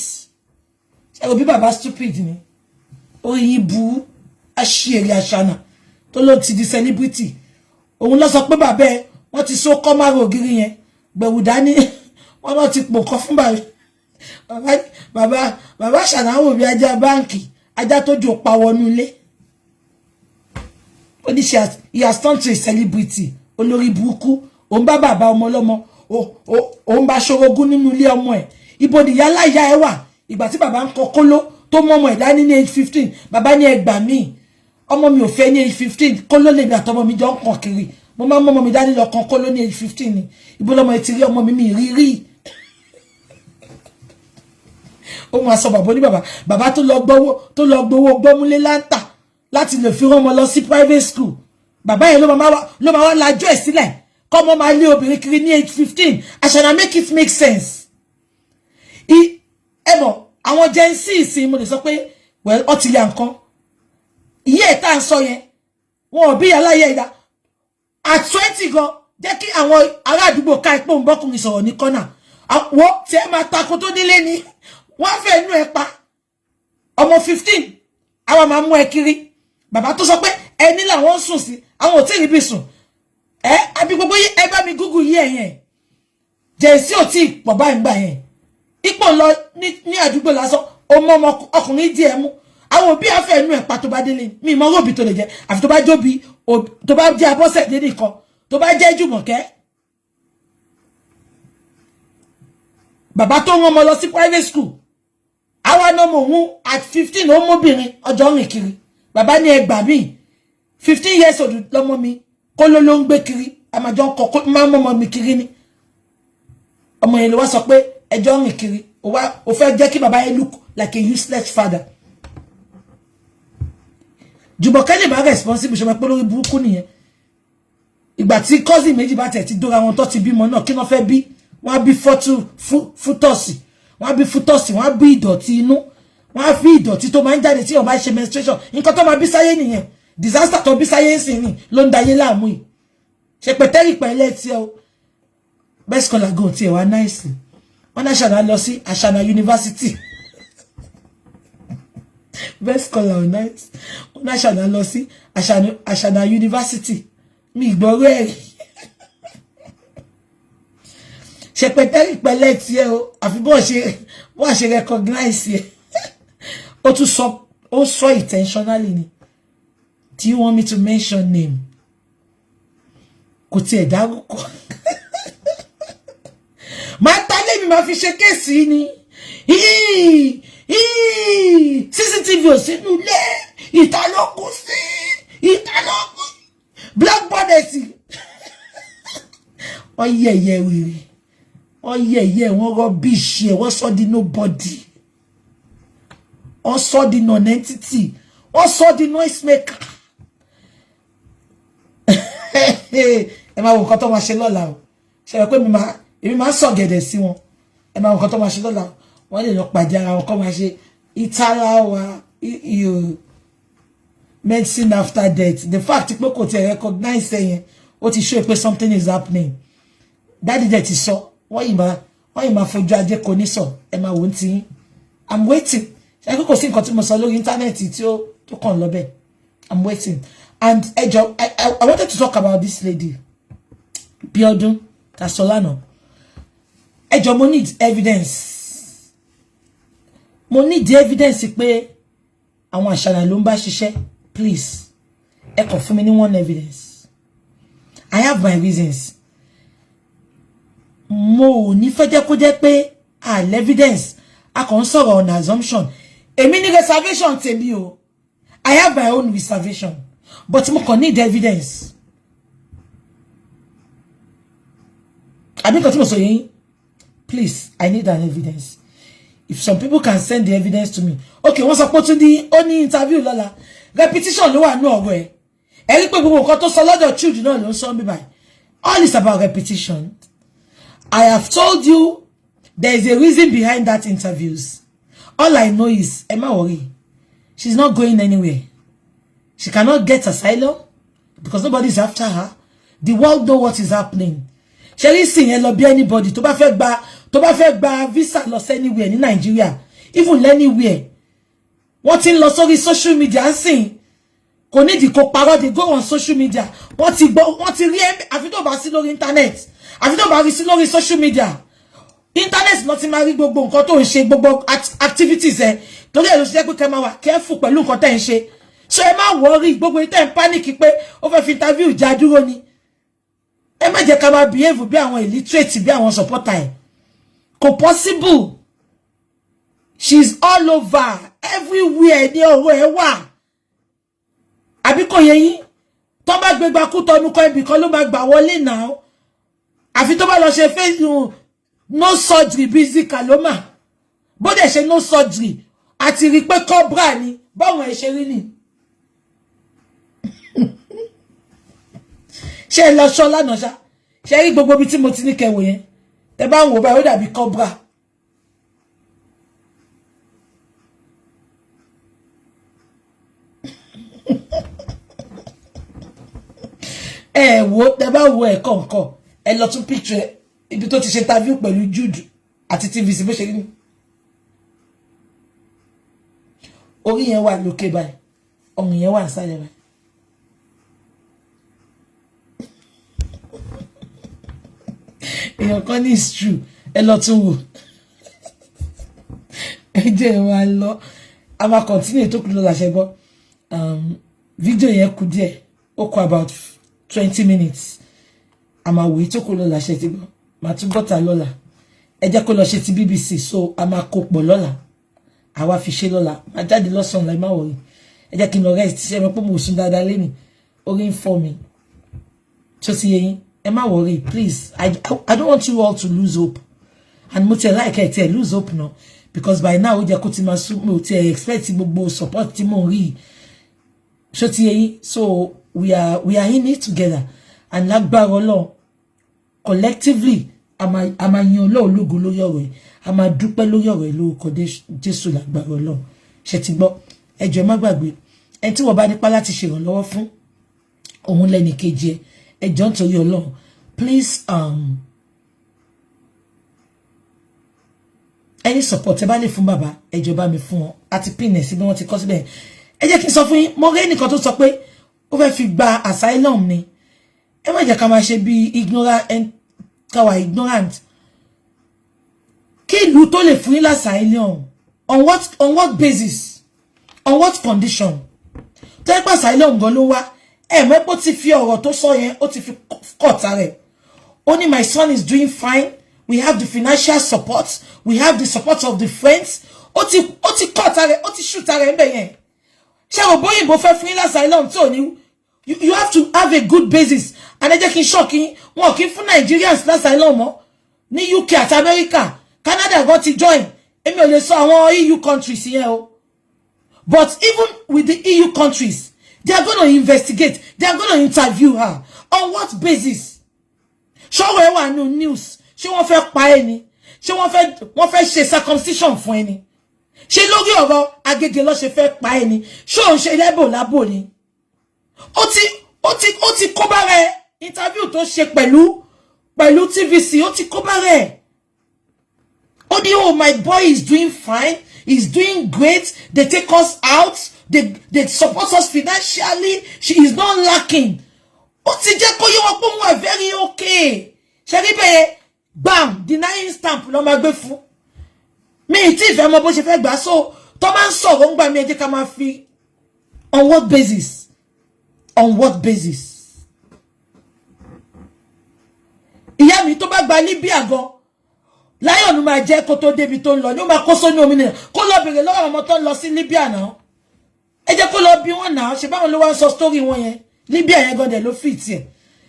ẹ wo bí baba stupid ni oyin bu àṣírí àṣànà tó ló ti di celebrity òun ló sọ pé bàbá ẹ wọ́n ti so kọ́ márùn ògiri yẹn gbẹ̀wù dání wọ́n náà ti pò kọ́ fún bàbá ṣànáwó bí ajá báǹkì ajá tó jò pa wọnú ilé ó ní he has turned to a celebrity olórí burúkú òun bá bàbá ọmọ ọlọ́mọ òun bá ṣorogún nínú ilé ọmọ ẹ̀ ibo ni yálà ìyá ẹ wà ìgbà tí bàbá ń kọ kóló tó mọ ọmọ ẹ̀ dání ní age 15 bàbá ní ẹgbà míì ọmọ mi ò fẹ́ ní age 15 kóló lèmi àtọmọ mi jọ ń kàn kiri mo máa ń mọ ọmọ mi dání lọ kan kóló ní age 15 ni ibo lọmọ ẹ ti rí ọmọ mi rí ó máa sọ bàbá ní bàbá tó lọ gbowó gbọ́múlé láńtà láti lè fi rán ọmọ lọ sí private school bàbá yẹn ló máa wá lájọ́ ẹ̀ sílẹ̀ Kọ́mọ máa lé obìnrin kiri ní age 15. I shall make it make sense. Emo, àwọn Gen Z sì mo lè sọ pé well, ó ti ya nǹkan. Iye tá ń sọ yẹn. Wọ́n bí aláyé ìdá. At 20 go, jẹ́ kí àwọn ará àdúgbò ká ipò ń bọ́kùnrin sọ̀rọ̀ ní corner. Wo tí ẹ máa tako tó délé ni. Wọ́n fẹ́ inú ẹ pa. Ọmọ 15. Àwọn máa mú ẹ kiri. Bàbá tó sọ pé ẹni làwọn sùn sí. Àwọn ò tí ì bí sùn. Àbí gbogbo yìí ẹ bá mi Google yìí ẹ̀yẹn. Jẹ̀sí ò tí pọ̀ báyìí ń gbà yẹn. Ipò lọ ní àdúgbò lásán. Ọmọ ọkùnrin díẹ̀ mú. Àwọn òbí afẹ́ inú ẹ̀ pa tó bá délé. Mi mọ róbì tó lè jẹ́. Àfi tó bá jóbi, tó bá jẹ́ Abọ́sẹ̀dé nìkan. Tó bá jẹ́ Jùmọ̀kẹ́. Bàbá tó rán ọmọ lọ sí private school. Àwa náà mọ̀ òun at 15 ó mọ́bìnrin ọjọ́ rìn kiri. Bàbá ní ẹgbà mi 15 years old lọ́mọ mi kó ló ń gbé kiri àmàjọ kọ máa mọ́mọ́ mi kiri ni. Ọmọ yẹn ló wá sọ pé ẹjọ́ rìn kiri ó fẹ́ jẹ́ kí bàbá yẹn look like a useless father. Jùmọ̀kẹ́ lè bá responsible ṣe máa pé lórí burúkú nìyẹn. Ìgbà tí cousin méjì bá tẹ̀ ti dóra wọn tó ti bímọ náà kí wọ́n fẹ́ bí wọ́n á bí fútọ́sì wọ́n á bí fútọ́sì wọ́n á bí ìdọ̀tí inú wọ́n á fi ìdọ̀tí tó máa ń jáde tí ó bá ṣe menstruation nǹkan tó máa bí sáyé nìyẹn disaster tó bí sáyé sì ní ló ń dayé láàmú yìí ṣe pẹ̀tẹ́rì pẹ̀lẹ́ tí ó best scholar go tí ẹ̀ wá náìsì wọ́n náà ṣàná lọ sí Àṣànà University best scholar ò náìsì wọ́n náà ṣàná lọ sí Àṣànà University mi ìgbọ́rọ̀ ẹ̀rí ṣe pẹ̀tẹ́rì pẹ̀lẹ́ tí ẹ o àfi bọ́ọ̀ ṣe recognize ẹ ó tún sọ intentionally ni. Do you want me to mention name? Kò tiẹ̀ dárúkọ. Máa tálé mi máa fi ṣe kéèsì ni. CCTV ò sínú ilé. Ìtàlọ́kù sí. Ìtàlọ́kù. Blackboard sí. Wọ́n yẹ̀yẹ̀ wèrè. Wọ́n yẹ̀yẹ̀ wọ́n rubbish ẹ̀ wọ́n sọ di nobody. Wọ́n sọ di non-entity. Wọ́n sọ di noise maker. Ẹ máa wo nǹkan tó máa ṣe lọ́la o ṣe rẹ̀ pé èmi máa sọ gẹ̀dẹ̀ sí wọn ẹ máa wo nǹkan tó máa ṣe lọ́la o wọ́n lè lọ pàdé ara wọn kọ́ máa ṣe ìtara wa medicine after death the fact pé kò tiẹ̀ recognize ẹ̀yẹn ó ti show pé something is happening dáàdì dẹ̀ ti sọ wọ́n yìí máa fojú ajé kò ní sọ ẹ máa wò ó ti I'm waiting ṣe kò sí nǹkan tí mo sọ lórí íńtánẹ́ẹ̀tì tí ó kàn lọ́bẹ̀ I'm waiting. And I wanted to talk about this lady, Biodun Tasolano. Mo need evidence. Mo need the evidence pé àwọn Àṣànà ló ń bá ṣiṣẹ́. Please, ẹ kàn fún mi ní one evidence. I have my reasons. Mo ní fẹ́ jẹ́ kó jẹ́ pé evidence. A kàn sọ̀rọ̀ on assumption. Èmi ní reservation tèmi o. I have my own reservation. But mo kàn need evidence. I mean, please, I need an evidence. If some people can send the evidence to me. Okay, what's up to the only interview, Lola? Repetition, no one know where. Children, no, all is about repetition. I have told you there is a reason behind that interviews. All I know is, Emma worry. She's not going anywhere. She cannot get asylum because nobody is after her. The world know what is happening. Sherry sing and lobby anybody to ba fẹ́ gba visa loss anywhere in Nigeria, even anywhere. What in loss on social media sing? Kò ní di kó parọ́, they go on social media. What ti rí àfi tó bá sí lórí internet. Àfi tó bá rí sí lórí social media. Internet not in marry gbogbo nǹkan tó ń ṣe gbogbo activities ẹ. Torí ẹ ló ṣe pé kẹ́ máa wà careful pẹ̀lú nǹkan tẹ́ ń ṣe. So ẹ má worry gbogbo ite en panic pé ó fẹ́ fi interview já dúró ni. Ẹ má jẹ́ ká máa behave bí àwọn illiterate bí àwọn supporter ẹ. Kò possible. She's all over everywhere ní ọ̀rọ̀ ẹ wà. Àbí kò yé yín. Tó bá gbé gba Kútọ̀nù kan ibi kan ló máa gbà wọlé now. Àfi tó bá lọ ṣe face no surgery busy kaloma. Bó dẹ̀ ṣe no surgery àti rí pé cobra ni báwọn ẹ ṣe rí ni. Ṣé lọ sọ lánàá ṣá ṣé rí gbogbo bí tí mo ti ní kẹwò yẹn tẹ́ bá ń wò báyìí ó dàbí cobra. Wo tẹ́ bá wo ẹ̀ kọ̀ọ̀kan ẹ lọ tún picture ibi tó ti ṣe interview pẹ̀lú Jude àti TVC bó ṣe rí ni. Orí yẹn wà lókè báyìí ọrùn yẹn wà nísàlẹ̀ báyìí. Èèyàn kan ní is true ẹ lọ tún wò. Ẹ jẹ́ wa lọ a máa continue tó kù lọ láṣẹ gbọ́. Video yẹn kù díẹ̀ ó kù about 20 minutes. A máa wò tó kù lọ láṣẹ ti gbọ́. Màá tún bọ́ta lọ́la. Ẹ jẹ́ kó lọ ṣe ti BBC so a máa kó pọ̀ lọ́la. Àwa fi ṣe lọ́la máa jáde lọ́sàn láì má wọ̀rí. Ẹ jẹ́ kí n lọ rest ṣe mọ̀ pé mo sùn dáadáa lẹ́nìí orí ń fọ́ mi. Tó ti yé yín ẹ má worry please I don't want you all to lose hope and mo tell like ẹ lose hope no because by now ó jẹ́ kó ti máa sún mi ò ti expect gbogbo support tí mo rí. Tó ti yé yín so we are in it together and lágbára Ọlọ́run collectively a máa yan Ọlọ́run lógo lórí ọ̀rọ̀ yìí a máa dúpẹ́ lórí ọ̀rọ̀ yìí lórúkọ Jésù lágbára Ọlọ́run ṣe ti gbọ́ ẹ jọ̀ọ́ má gbàgbé ẹni tí wọ́n bá nípa láti ṣèrànlọ́wọ́ fún òun lẹ́ni kejì ẹ jọ̀ọ́ nítorí Ọlọ́run please any support ẹ bá lè fún bàbá ẹ jọ̀ọ́ bá mi fún wọn àti pin ẹ sí bí wọ́n ti kọ síbẹ̀ ẹ jẹ́ kí n sọ fún yín mo rí ẹnìkan tó sọ pé ó fẹ́ fi gba asylum ni ẹ má jẹ́ ká máa ṣe bí ignorant kí ìlú tó lè fún yín asylum on what basis on what condition tó yẹ pé asylum gan ló wá ẹ mẹ́pọ̀ ti fi ọ̀rọ̀ tó sọ yẹn ó ti fi kọ̀ọ̀tà rẹ̀ ó ní my son is doing fine we have the financial support we have the support of the friends ó ti kọ̀ọ̀tà rẹ̀ ó ti ṣùtà rẹ̀ ń bẹ̀ yẹn ṣé o bóyìnbó fẹ́ fún yín asylum tó ní you have to have a good basis and ẹ jẹ́ kí n shock yín wọn kì í fún Nigerians asylum mọ́ ní UK àti America Canada gan ti join èmi ò lè sọ àwọn EU countries yẹn o but even with the EU countries they are going to investigate they are going to interview her on what basis ṣọ́wọ́ ẹ wà nínú news ṣé wọ́n fẹ́ pa ẹ́ ni ṣé wọ́n fẹ́ ṣe circumcision fún ẹ ni ṣé lórí ọ̀rọ̀ Agége ló ṣe fẹ́ pa ẹ́ ni ṣé òun ṣe lábò ni ó ti kó bá rẹ̀ interview tó ṣe pẹ̀lú TVC ó ti kó bá rẹ̀ ó ní oh my boy is doing fine he's doing great they take us out they support us financially she is not lacking ó ti jẹ́ kó yé wọn pé wọ́n are very okay ṣe rí bẹ́ẹ̀ bam denying stamp ló máa gbé fún mi tí ìfẹ́ mọ bó ṣe fẹ́ gbà so tó máa ń sọ̀rọ̀ ń gbà mí ẹ jẹ́ ká máa fi on what basis ìyá mi tó bá gba Libya gan láyọ̀ ló máa jẹ́ kó tó débi tó ń lọ ní ó máa kó sóní omi nìyẹn kó lọ bèrè lọ́wọ́ ọmọ tó ń lọ sí Libya náà ẹ jẹ́ kó lọ bí wọ́n náà ṣe báwọn ló wá ń sọ story wọn yẹn Libya yẹn gan dẹ̀ ló fi tiẹ̀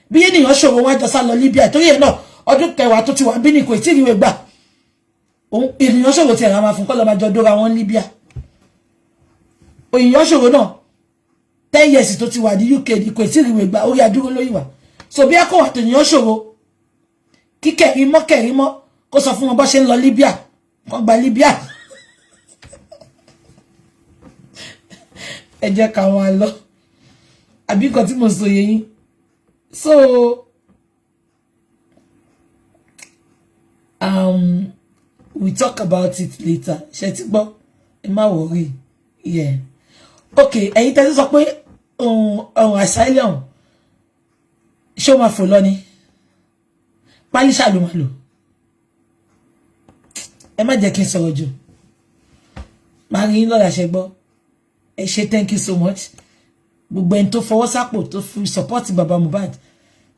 bí ènìyàn ṣòro wá jọ sá lọ Libya torí ẹ̀ náà ọdún kẹwàá tó ti wà bí ní kò tí ìwé gbà ènìyàn ṣòro tiẹ̀ ra máa fún kọ́ lọ́ máa jọ dóra wọn Libya ènìyàn ṣòro náà 10 years tó ti wà ní UK ní kò tí ìwé gbà orí adúró lóyìn wà so bí ẹ kó wà tènìyàn ṣòro kíkẹ̀rí mọ́ kó sọ fún wọn bó ṣe ń lọ Libya wọ́n gba Libya ẹ jẹ́ ká wá lọ àbí nǹkan tí mo sọ yé yín so we talk about it later ṣé ti gbọ́ ẹ má worry yeah okay ẹ̀yin tẹ́ sọ pé asylum ṣé o máa fò lọ ni pálí ṣàlùmọ́lò ẹ má jẹ́ kí n sọ̀rọ̀ jù máa rí lọ́la ṣe gbọ́ ẹ ṣé thank you so much gbogbo ẹni tó fọwọ́ sápò tó fi support baba Mohbad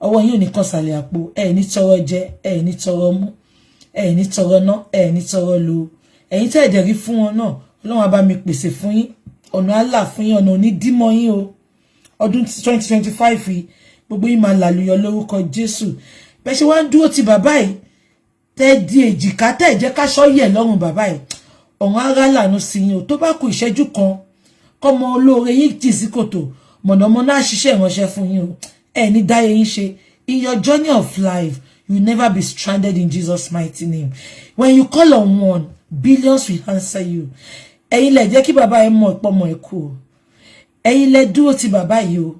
ọwọ́ yín ò ní kan sàlẹ̀ àpò ẹ ní tọrọ jẹ ẹ ní tọrọ mú ẹ ní tọrọ ná ẹ ní tọrọ lò ẹ̀yin tẹ́ ẹ̀dẹ̀ rí fún wọn náà Ọlọ́run á bá mi pèsè fún yín ọ̀nà àlà fún yín ọ̀nà onídìmọ̀ yín o ọdún 2025 yìí gbogbo yín máa làlùyọ lórúkọ Jésù bẹ́ẹ̀ ṣe wá ń dúró ti bàbá yìí tẹ́ di èjìká tẹ́ jẹ́ ká sọ yẹ̀ lọ́rùn bàbá yìí ọ̀hún ara lànà sí yín o tó bá kù ìṣẹ́jú kan kọ́mọ olóore yín tì sí kòtò mọ̀nàmọ́ná ṣiṣẹ́ ìránṣẹ́ fún yín o ẹ ní dáyé yín ṣe In your journey of life, you will never be stranded in Jesus' mighty name. When you call on one, billions will answer you. Ẹ̀yin lẹ jẹ́ kí bàbá ẹ mọ̀ pé ọmọ ẹ kú o. Ẹ̀yin lẹ dúró ti bàbá yìí o.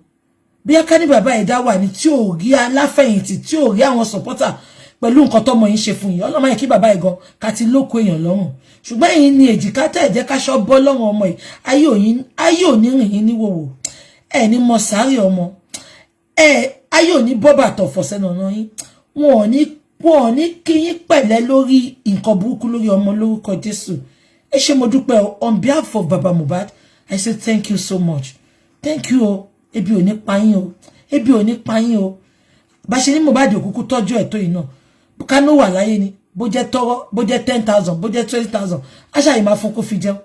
Bí aka ní bàbá ẹ dá wà ní tí ò rí aláfẹ̀yìntì, tí ò rí àwọn supporter pẹ̀lú nǹkan tọ́mọ yín ṣe fún yín. Ọlọ́run máa kí bàbá ẹ gan ká ti lóko èèyàn lọ́rùn. Ṣùgbọ́n ẹ̀yin ni èjìká tẹ́ jẹ́ ká ṣọ́ bọ́ lọ́rùn ọmọ yìí. Ayé ò ní rìn yín ní wòwò. Ẹ ní mọ sáré ọmọ. Ayé ò ní bọ́ bàtọ̀ fọ̀sẹ́nà ọ̀nà yín. Wọn ò ní kí yín pẹ̀lẹ́ lórí nǹkan burúkú lórí ọmọ lórúkọ Jésù. Ẹ ṣé mo dúpẹ́ on behalf of Baba Mohbad, I say thank you so much. Thank you o. Ebi ò ní pa yín o. Ebi ò ní pa yín o. Bá ṣe ní Mohbad òkúkú tọ́jú ẹ̀ tó yìí náà. Ká ló wà láyé ni. Bó jẹ́ tọ́rọ́, bó jẹ́ 10,000, bó jẹ́ 20,000. Aṣá yìí máa fún kó fi jẹun.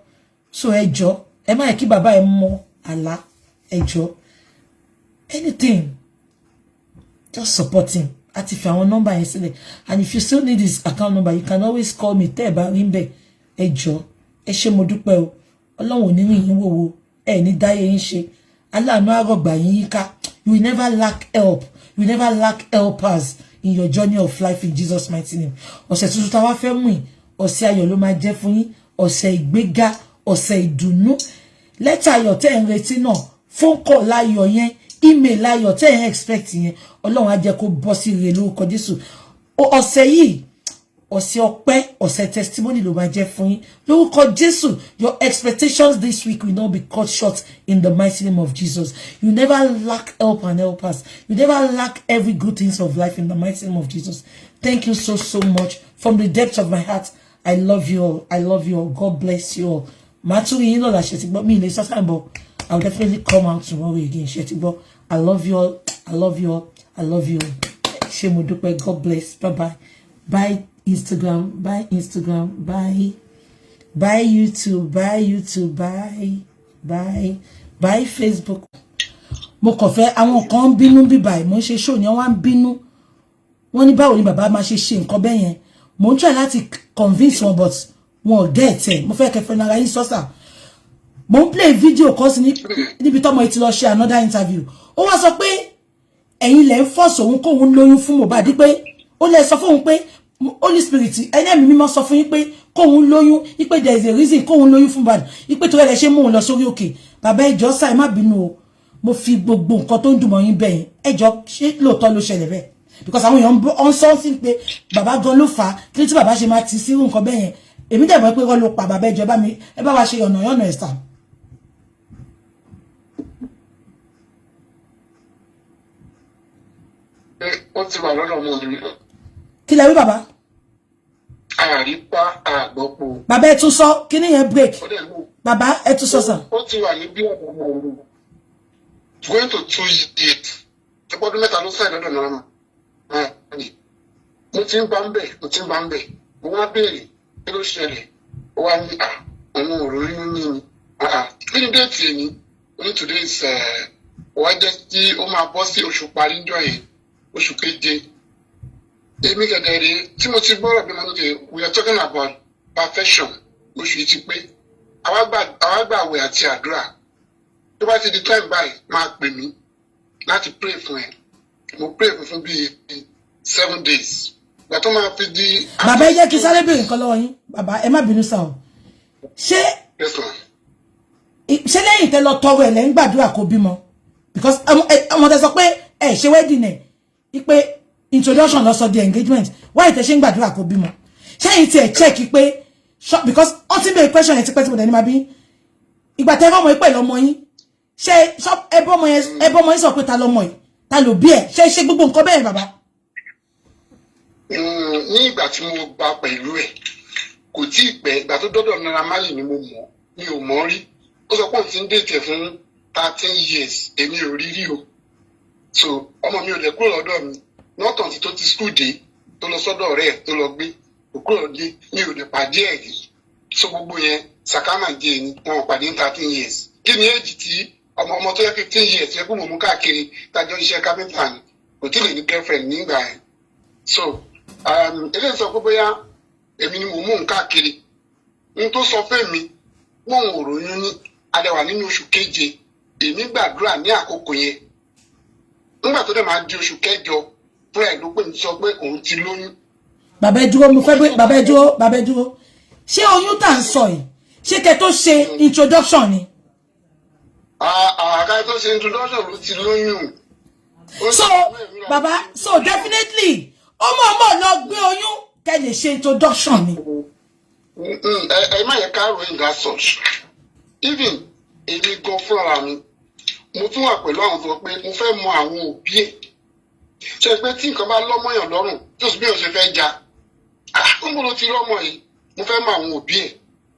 So ẹ jọ̀ọ́, ẹ má yẹ kí bàbá ẹ mọ àlá. Ẹ jọ̀ọ́. Anything. Just support him. At if you want number yesterday. And if you still need his account number, you can always call me. Tẹ́ bá rí ńbẹ̀. Ẹ jọ̀ọ́, ẹ ṣé mo dúpẹ́ o. Ọlọ́run ò ní rìn yín wòwò. Ẹ ní dáyé yín ṣe. Aláàánú á rọ̀gbà yín ká. You will never lack help. You will never lack helpers in your journey of life in Jesus' mighty name. Ọ̀sẹ̀ tuntun tá wá fẹ́ mú yín. Ọ̀sẹ̀ ayọ̀ ló máa jẹ́ fún yín. Ọ̀sẹ̀ ìgbéga, ọ̀sẹ̀ ìdùnnú. Lẹ́tà ayọ̀ tẹ́ ń retí náà. Phone call láyọ̀ yẹn. Email láyọ̀ tẹ́ ń expect yẹn. Ọlọ́run á jẹ́ kó bọ́ sí ire lórúkọ Jésù. Ọ̀sẹ̀ yìí, ọ̀sẹ̀ ọpẹ́, ọ̀sẹ̀ testimony ló máa jẹ́ fún yín. Lórúkọ Jésù, your expectations this week will not be cut short in the mighty name of Jesus. You never lack help and helpers. You never lack every good things of life in the mighty name of Jesus. Thank you so much. From the depths of my heart, I love you all. I love you all. God bless you all. Maturi, you know that shit, but me, I'll definitely come out tomorrow again. I love you all. I love you all. I love you all. God bless. Bye-bye. Bye Instagram. Bye Instagram. Bye. Bye YouTube. Bye YouTube. Bye. Bye. Bye Facebook. Mo kàn fẹ́ àwọn kan bínú bí báyìí. Mo ṣe show ni wọ́n bínú. Wọ́n ní báwo ni bàbá máa ṣe nǹkan bẹ́ẹ̀ yẹn. Mo try láti convince wọn but wọn get it. Mo fẹ́ kẹ́ fẹ́ nara yín sọ́sà. Mo play video kan sí níbi tọ́mọ ẹ ti lọ ṣe another interview. Ó wá sọ pé ẹ̀yin lẹ ń force òun kó òun lóyún fún Mohbad pé ó lè sọ fún òun pé Holy Spirit ẹni mi mímọ́ sọ fún yín pé kó òun lóyún pé there is a reason kó òun lóyún fún Mohbad pé tó lè ṣe mú òun lọ sórí òkè. Bàbá ẹjọ́ sá ẹ má bínú o. Mo fi gbogbo nǹkan tó ń dùn mọ́ yín bẹ́ẹ̀ ẹjọ́ ṣé lóòótọ́ ló ṣẹlẹ̀ bẹ́ẹ̀ because àwọn èèyàn on something pé bàbá gan ló fà á kí tí bàbá ṣe máa ti sí nǹkan bẹ́ẹ̀ yẹn. Èmi dẹ̀ mọ̀ pé wọ́n ló pa bàbá ẹjọ́ ẹ bá wa ṣe ọ̀nà ẹ̀sà. Ó ti wà lọ́dọ̀ ọmọ mi. Kí lẹ wí bàbá? Àrípa àgbọ̀pọ̀. Bàbá ẹ tún sọ kí ni yẹn break. Bàbá ẹ tún sọ sàn. Ó ti wà ní bí ọ̀dọ̀ ọmọ mi. Going to 2 years. Ẹgbọ́dún mẹ́ta ló sáì lọ́dọ̀ náà. Mo ti ń bá ń bẹ̀. Mo wá béèrè kí ló ṣẹlẹ̀. Ó wá ní àwọn òrò inú ní ni. Kí ni déètì ẹ̀ ní? Only today is wá jẹ́ kí ó máa bọ́ sí oṣù parí jọ yẹn. Oṣù keje. Èmi gẹ́gẹ́ rèé tí mo ti gbọ́rọ̀ bí mo ní kẹ́ we are talking about perfection oṣù yìí ti pé àwa gbà àwẹ̀ àti àdúrà tó bá ti di time báyìí máa pè mí láti pray fún ẹ mo pray fún bíi 7 days ìgbà tó máa fi di. Bàbá ẹ jẹ́ kí sáré béèrè nǹkan lọ́wọ́ yín bàbá ẹ má bínú sáà o ṣé lẹ́yìn tẹ́ lọ tọrọ ẹ̀ lẹ́yìn gbàdúrà kó bímọ because ọmọ tẹ́ sọ pé ẹ ṣe wedding ẹ̀ ipe introduction lọ sọ the engagement why tẹ́ ṣe ń gbàdúrà kó bímọ ṣé yìí tí ẹ check pé because ó ti bẹ̀rẹ̀ question yẹn ti pẹ́ tí mo dẹ̀ ní ma bí ìgbà tẹ́ ọmọ yìí pẹ̀lú ọmọ yín ṣé ẹbọ ọmọ yẹn sọ pé ta lọmọ yìí ta ló bí ẹ ṣé gbogbo nǹkan bẹ́ẹ̀ bàbá. Ní ìgbà tí mo gba pẹ̀lú ẹ̀ kò tí ì pẹ́ ìgbà tó dọ́dọ̀ Naira Marley ni mo mọ̀ mi ò mọ̀ rí ó sọ pé òun ti ń dètè fún 13 years èmi ò rí rí o so ọmọ mi ò lè kúrò lọ́dọ̀ mi nọ́tàn tí tó ti skul dé tó lọ sọ́dọ̀ ọ̀rẹ́ ẹ̀ tó lọ gbé kò kúrò lé mi ò lè pàdé ẹ̀ rí so gbogbo yẹn sàkámà jẹ́ ni wọn ò pàdé ní 13 years kí ni èjì tí ọmọ tó yẹ 15 years yẹ kó mọ̀ mú káàkiri tájọ́ iṣẹ́ kápẹ́ntà ni kò tí lè ní girlfriend nígbà yẹn so eléyìí sọ pé bóyá èmi ni mò ń mú un káàkiri n tó sọ fẹ́ mi wọn ò ròyìn ní adẹwà nínú oṣù keje èmi gbàdúrà ní àkókò yẹn nígbà tó dẹ̀ máa di oṣù kẹjọ fún ẹ̀ ló pè mí sọ pé òun ti lóyún. Bàbá ẹ dúró mo fẹ́ bí bàbá ẹ dúró ṣé oyún tá ń sọ yìí ṣé kẹ́ tó ṣe introduction ni. Àká tó ṣe introduction ló ti lóyún. So bàbá so definitely ọmọ lọ gbé oyún kẹ́ lè ṣe introduction ni. Ẹ má yẹ ká ròyìn that such. Even èmi gan fúnra mi mo tún wà pẹ̀lú àwọn tó pé mo fẹ́ mọ àwọn òbí ẹ̀. Ṣé pé tí nǹkan bá lọ́mọyàn lọ́rùn tó sì bí òun ṣe fẹ́ ja kóńgò ló ti lọ́mọ yìí mo fẹ́ mọ àwọn òbí ẹ̀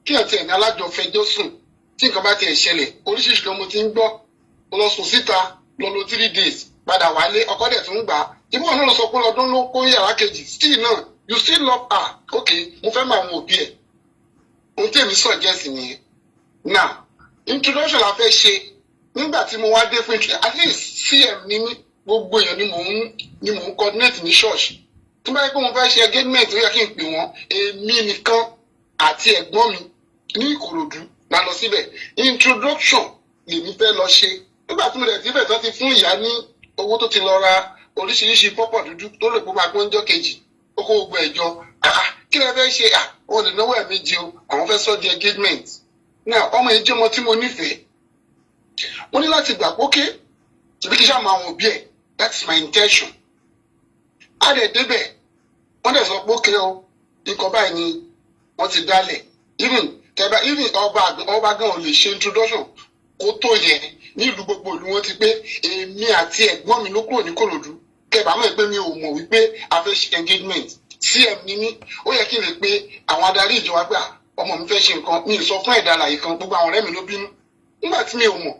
kí ẹ̀ tiẹ̀ ní alájọfẹjọ́ sùn tí nǹkan bá tiẹ̀ ṣẹlẹ̀ oríṣiríṣi kan mo ti ń gbọ́ mo lọ sùn síta lọ lo 3 days padà wálé ọkọ dẹ̀ tún gbà á ìbọn náà lọ sọ pé ọdún ló kó yàrá kejì still náà you still love her okay mo fẹ́ mọ àwọn òbí ẹ̀ ohun tí èmi suggest nìyẹn. Now introduction la fẹ́ ṣe nígbà tí mo wá dé fún at least cm ní mí gbogbo èèyàn ni mò ń coordinate ní church tí bá yẹ pé mo fẹ́ ṣe engagement ó yẹ kí n pè wọ́n èmi nìkan àti ẹ̀gbọ́n mi ní Ìkòròdú la lọ síbẹ̀ introduction lèmi fẹ́ lọ ṣe nígbà tí mo dẹ̀ síbẹ̀ tó ti fún ìyá ní owó tó ti lọ ra oríṣiríṣi pọ́pọ̀ dúdú tó lè kó máa gbọ́njọ́ kejì ó kó gbogbo ẹ̀jọ́ kí lẹ fẹ́ ṣe wọn lè náwó ẹ̀mejì o àwọn fẹ́ sọ di engagement náà ọmọ yìí jẹ́ ọmọ tí mo nífẹ̀ẹ́ mo ní láti gbà pókè tìbí kí sáà máa wọn òbí ẹ̀ that's my intention. A dẹ̀ débẹ̀ wọ́n dẹ̀ sọ pókè o nǹkan báyìí ni wọ́n ti dálẹ̀ even ọba gan ò lè ṣe introduction kó tó yẹ nílùú gbogbo ìlú wọn ti pé èmi àti ẹ̀gbọ́n mi ló kúrò ní Kòròdú kẹbàá mọ̀ pé mi ò mọ̀ wípé a fẹ́ ṣe engagement cm ní mí ó yẹ kí n lè pe àwọn adarí ìjọba gbà ọmọ mi fẹ́ ṣe nǹkan mi ì sọ fún ẹ̀dá àlàyé kan gbogbo àwọn ọ̀rẹ́ mi ló bínú nígbà tí mi ò mọ̀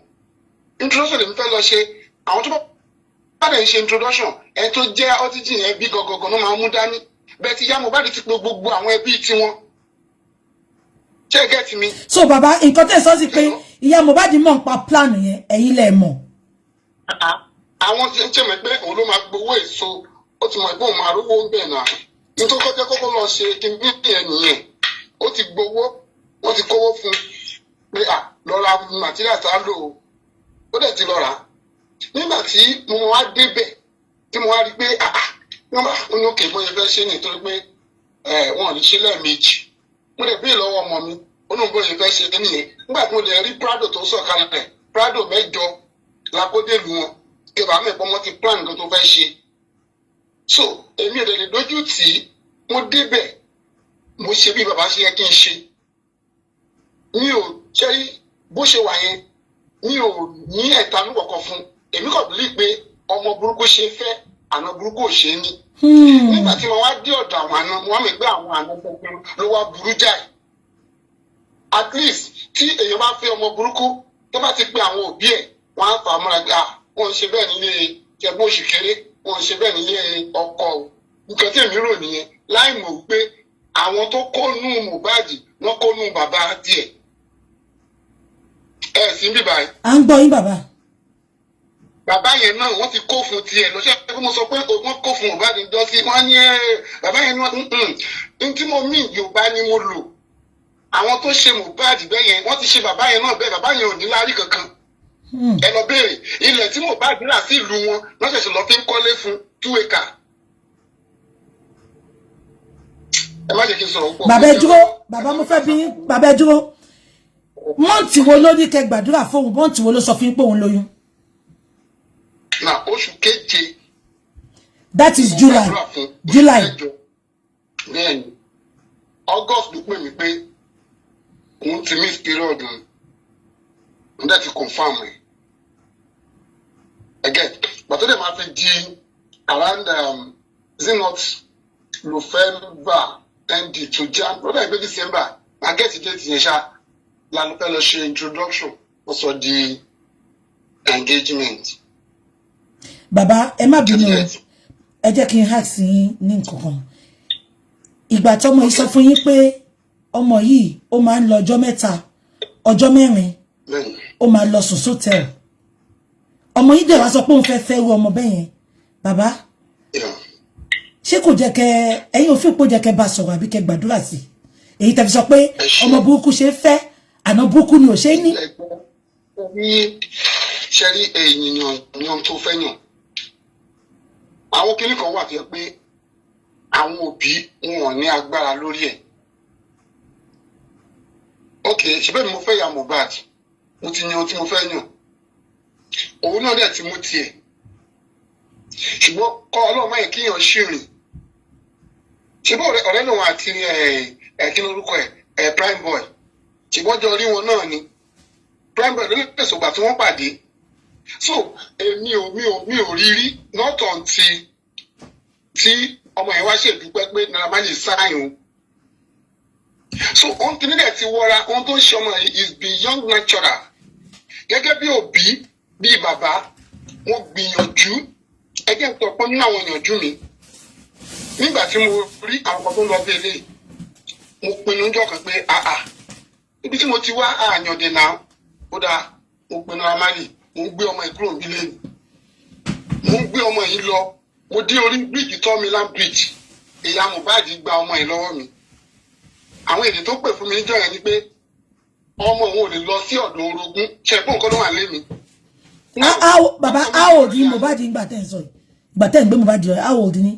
introduction lèmi fẹ́ lọ ṣe àwọn tó bá dẹ̀ ń ṣe introduction ẹ tó jẹ́ ọ́tíjì yẹn bí gọgọgọ náà máa mú dání bẹ́ẹ̀ ti yá Mohbad ti pe gbogbo àwọn ẹbí tiwọn ṣé get mi. So bàbá nǹkan tẹ̀ sọ sí pé ìyá Mohbad mọ̀ nípa plan yẹn ẹ̀yin lẹ̀ mọ̀. Àwọn tí ń tẹ̀mẹ̀ pé òun ló máa gbowó èso ó ti mọ̀ pé òun máa rówó ń bẹ̀ náà nítorí kọ́jọ́ kọ́kọ́ lọ ṣe kí n bí ẹ̀ nìyẹn ó ti gbowó wọ́n ti kówó fún un pé lọ ra material tá a lò ó dẹ̀ ti lọ rà á nígbà tí mo wá débẹ̀ tí mo wá rí pé wọ́n bá ń lókè bóyá fẹ́ ṣe nítorí pé wọn ò ní ṣe lẹ́ẹ̀mejì mo lè béèrè lọ́wọ́ ọmọ mi ó lóun bóyá fẹ́ ṣe nìyẹn nígbà tí mo lè rí Prado tó sọ̀kalẹ̀ rẹ̀ Prado 8 lakódèlú wọn kí bàbá mi pọ́ mọ́ ti plan nǹkan tó fẹ́ ṣe so èmi ò lè dojú tì í mo débẹ̀ mo ṣe bí bàbá ṣe yẹ kí n ṣe mi ò ṣẹ́rí bó ṣe wà yẹn mi ò ní ẹ̀tanú kọ̀ọ̀kan fún èmi kò bí pé ọmọ burúkú ṣe fẹ́ àna burúkú ò ṣe é ní. Nígbà tí wọ́n wá dé ọ̀dọ̀ àwọn àna wọ́n mọ̀ pé àwọn àna gbogbo ló wá burú jáì at least tí èèyàn bá fẹ́ ọmọ burúkú tó bá ti pe àwọn òbí ẹ̀ wọ́n á fà á mọ́ra pé wọ́n ń ṣe bẹ́ẹ̀ nílé ẹgbẹ́ oṣù kéré wọ́n ń ṣe bẹ́ẹ̀ nílé ọkọ o nǹkan tí èmi rò nìyẹn láì mọ̀ wípé àwọn tó kónú Mohbad wọ́n kónú bàbá díẹ̀ sí bíbá yìí. À ń gbọ́ yín bàbá. Bàbá yẹn náà wọ́n ti kó fún tiẹ̀ lọ́sẹ̀ pé mo sọ pé wọ́n kó fún Mohbad dọ́sí wọ́n ní bàbá yẹn náà n tí mo mí Yorùbá ni mo lò àwọn tó ṣe Mohbad bẹ́ẹ̀ yẹn wọ́n ti ṣe bàbá yẹn náà bẹ́ẹ̀ bàbá yẹn ò ní láárí kankan. Ẹ lọ béèrè ilẹ̀ tí Mohbad rà sí ìlú wọn wọ́n ṣẹ̀ṣẹ̀ lọ fi ń kọ́lé fún 2 acre. Ẹ má jẹ́ kí n sọ̀rọ̀ pọ̀. Bàbá ẹ dúró bàbá mo fẹ́ bí bàbá ẹ dúró mọ́ǹtì wo ló ní kẹ́ gbàdúrà fóun mọ́ǹtì wo ló sọ fún pé òun lóyún. Na oṣù keje. That is July. Then August ló pè mí pé òun ti miss period òun dẹ̀ ti confirm ẹ̀. Again bàtọ́ dẹ̀ máa fi di around is it not November end to Jan brother ìgbé December na get date yẹn ṣá lánàá fẹ́ lọ ṣe introduction wọ́n sọ di engagement. Bàbá ẹ má bínú ẹ jẹ́ kí n hack sí yín ní nǹkankan ìgbà tí ọmọ yìí sọ fún yín pé ọmọ yìí ó máa ń lọ ọjọ́ 3 ọjọ́ 4 ó máa lọ sùn sótẹ́ẹ̀lì ọmọ yìí dẹ̀ wá sọ pé òun fẹ́ fẹ́ ru ọmọ bẹ́ẹ̀ yẹn bàbá ṣé kò jẹ́ kẹ́ ẹ̀yin òfin pò jẹ́ kẹ́ bá sọ̀rọ̀ àbí kẹ́ gbàdúrà sí èyí tẹ́ fi sọ pé ọmọ burúkú ṣe fẹ́ àná burúkú ni ò ṣe ní. Ṣé rí èèyàn tó fẹ́ yàn àwọn kinní kan wà tó yẹ pé àwọn òbí wọn ní agbára lórí ẹ̀. Ok, ṣe bẹ́ẹ̀ ni mo fẹ́ ya Mohbad, mo ti yan ohun tí mo fẹ́ yàn, òun náà dẹ̀ ti mú tiẹ̀, ṣùgbọ́n kọ́ ọlọ́run máa yẹ kíyàn ṣìrìn. ṣùgbọ́n ọ̀rẹ́ lòun àti kí lórúkọ ẹ̀ prime boy, ṣùgbọ́n jọ rí wọn náà ni prime boy ló lè pèsè ògbà tí wọ́n pàdé. So mi ò rí rí not until tí ọmọ yẹn wá ṣèdúpẹ́ pé Naira Marley sáyìn. So ohun kìíní dẹ̀ ti wọra, ohun tó ń ṣe ọmọ yìí is beyond natural. Gẹ́gẹ́ bí òbí bí bàbá wọ́n gbìyànjú, ẹgbẹ́ ń tọpọ́ nínú àwọn ìyànjú mi. Nígbà tí mo rí àwọn kan tó ń lọ bí eléyìí, mo pinnu ọjọ́ kan pé ibi tí mo ti wá àyàndè náà ó dáa, mo pinnu Naira Marley, mo ń gbé ọmọ yìí kúrò nílé mi, mo ń gbé ọmọ yìí lọ, mo dé orí bíríìjì Tọ́mílán bíríìjì, ìyá Mohbad gba ọmọ yìí lọ́wọ́ mi. Àwọn èdè tó pè fún mi níjọ́ yẹn ni pé ọmọ òun ò lè lọ sí ọ̀dọ̀ orogún, ṣẹ̀gbọ́n nǹkan ló wà lé mi. Bàbá how old ni Mohbad nígbà tẹ́ ń sọ yìí? Ìgbà tẹ́ ń gbé Mohbad lọ, how old ni?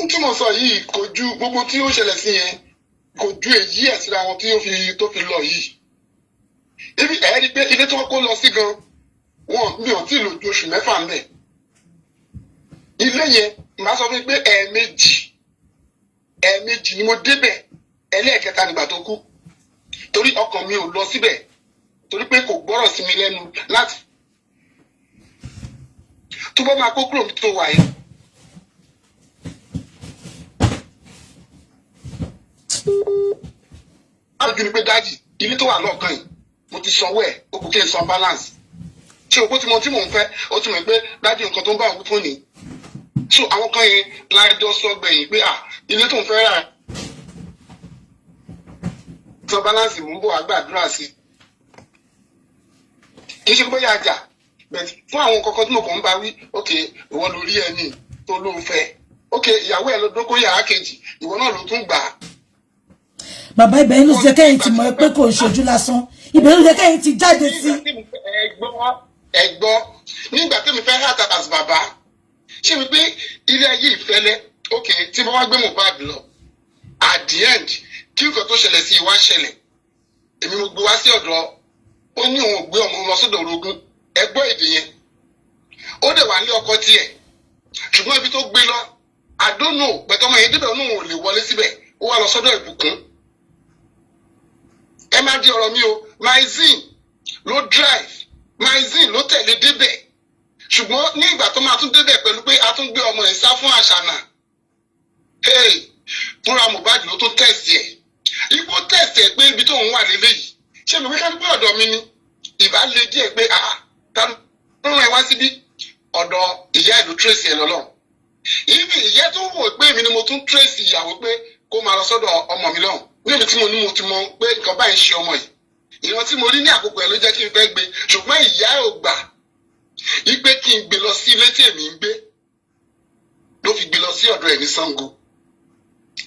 N tí mo sọ yìí kò ju gbogbo tí ó ṣẹlẹ̀ sí yẹn kò ju èyí ẹ̀ síra wọn tó fi lọ yìí. Ibi ẹ̀ rí pé ilé tí wọ́n kó lọ sí gan, mi ò tí ì lò ju oṣù mẹ́fà ń bẹ̀. Ilé yẹn màá sọ fún mi pé ẹ̀ẹ̀mejì ni mo débẹ̀, ẹlẹ́ẹ̀kẹta nígbà tó kú. Torí ọkàn mi ò lọ síbẹ̀, torí pé kò gbọ́rọ̀ sí mi lẹ́nu láti tó bá máa kó kúrò tó wà yìí. Àjù ni pé dájì ilé tó wà lọ́ọ̀kan yìí mo ti sanwó ẹ̀, ó kù kí n san balance. Ṣé o kó tí mo ń fẹ́ ó ti mọ̀ pé dájì nǹkan tó ń bá òun fún ni. So àwọn kan yẹn lájọ sọ gbẹ̀yìn pé ilé tó ń fẹ́ rà san balance mú bọ̀ àgbàdúrà sí. Kì í ṣe bóyá àjà fún àwọn kọ̀ọ̀kan tí mo kàn ń bá wí, ok ìwọ lórí ẹni tó ló ń fẹ́, ok ìyàwó ẹ̀ ló dókó yàrá kejì, ìwọ náà ló tún gbà á. Bàbá ibẹ̀ inú jẹ́ kẹ́yìn ti mọ̀ pé kò ń ṣojú lásán, ibẹ̀ inú jẹ́ kẹ́yìn ti jáde sí. Ẹ̀gbọ́n nígbà tí mi fẹ́ hàtàkàs bàbá, ṣé mi pé ilé ayé ìfẹ́lẹ́, ok tí mo wá gbé Mohbad lọ, at the end kí nǹkan tó ṣẹlẹ̀ sí ìwá ṣẹlẹ̀, èmi mo gbé wá sí ọ̀dọ̀, ó ní òun ò gbé ọmọ lọ sọ́dọ̀ orogún, ẹgbọ́ èdè yẹn, ó dẹ̀ wà ní ọkọ tiẹ̀, ṣùgbọ́n ibi tó gbé lọ, I don't know, bẹ̀tẹ̀ ọmọ yẹn débẹ̀ òun ò lè wọlé síbẹ̀, ó wá lọ sọ́dọ̀ ìbùkún. Ẹ má di ọ̀rọ̀ mi o, Maizine ló drive, Maizine ló tẹ̀lé débẹ̀, ṣùgbọ́n ní ìgbà tó máa tún débẹ̀ pẹ̀lú pé a tún gbé ọmọ ẹ̀ sá fún àṣànà, fúnra Mohbad ló tún tẹ̀sí ẹ̀, ipò tẹ̀sí ẹ̀ pé ibi tó ń wà lélẹ́yìí, ṣé mi wíkẹ́ pé ọ̀dọ̀ mi ni ìbá lè díẹ̀ pé ta ló rán ẹ wá síbí, ọ̀dọ̀ ìyá ìlú tracy ẹ̀ lọ́lọ́. Ibi ìyá tó wò pé èmi ni mo tún tracy ìyàwó pé kó máa lọ sọ́dọ̀ ọmọ mi lọ́hùn, níbi tí mo ní mo ti mọ pé nǹkan báyìí ṣe ọmọ yìí, ìran tí mo rí ní àkókò ẹ̀ ló jẹ́ kí n fẹ́ gbé, ṣùgbọ́n ìyá ẹ̀ ò gbà wípé kí n gbé lọ sí ilé tí èmi ń gbé, ló fi gbé lọ sí ọ̀dọ̀ ẹ̀ ní Ṣàngó.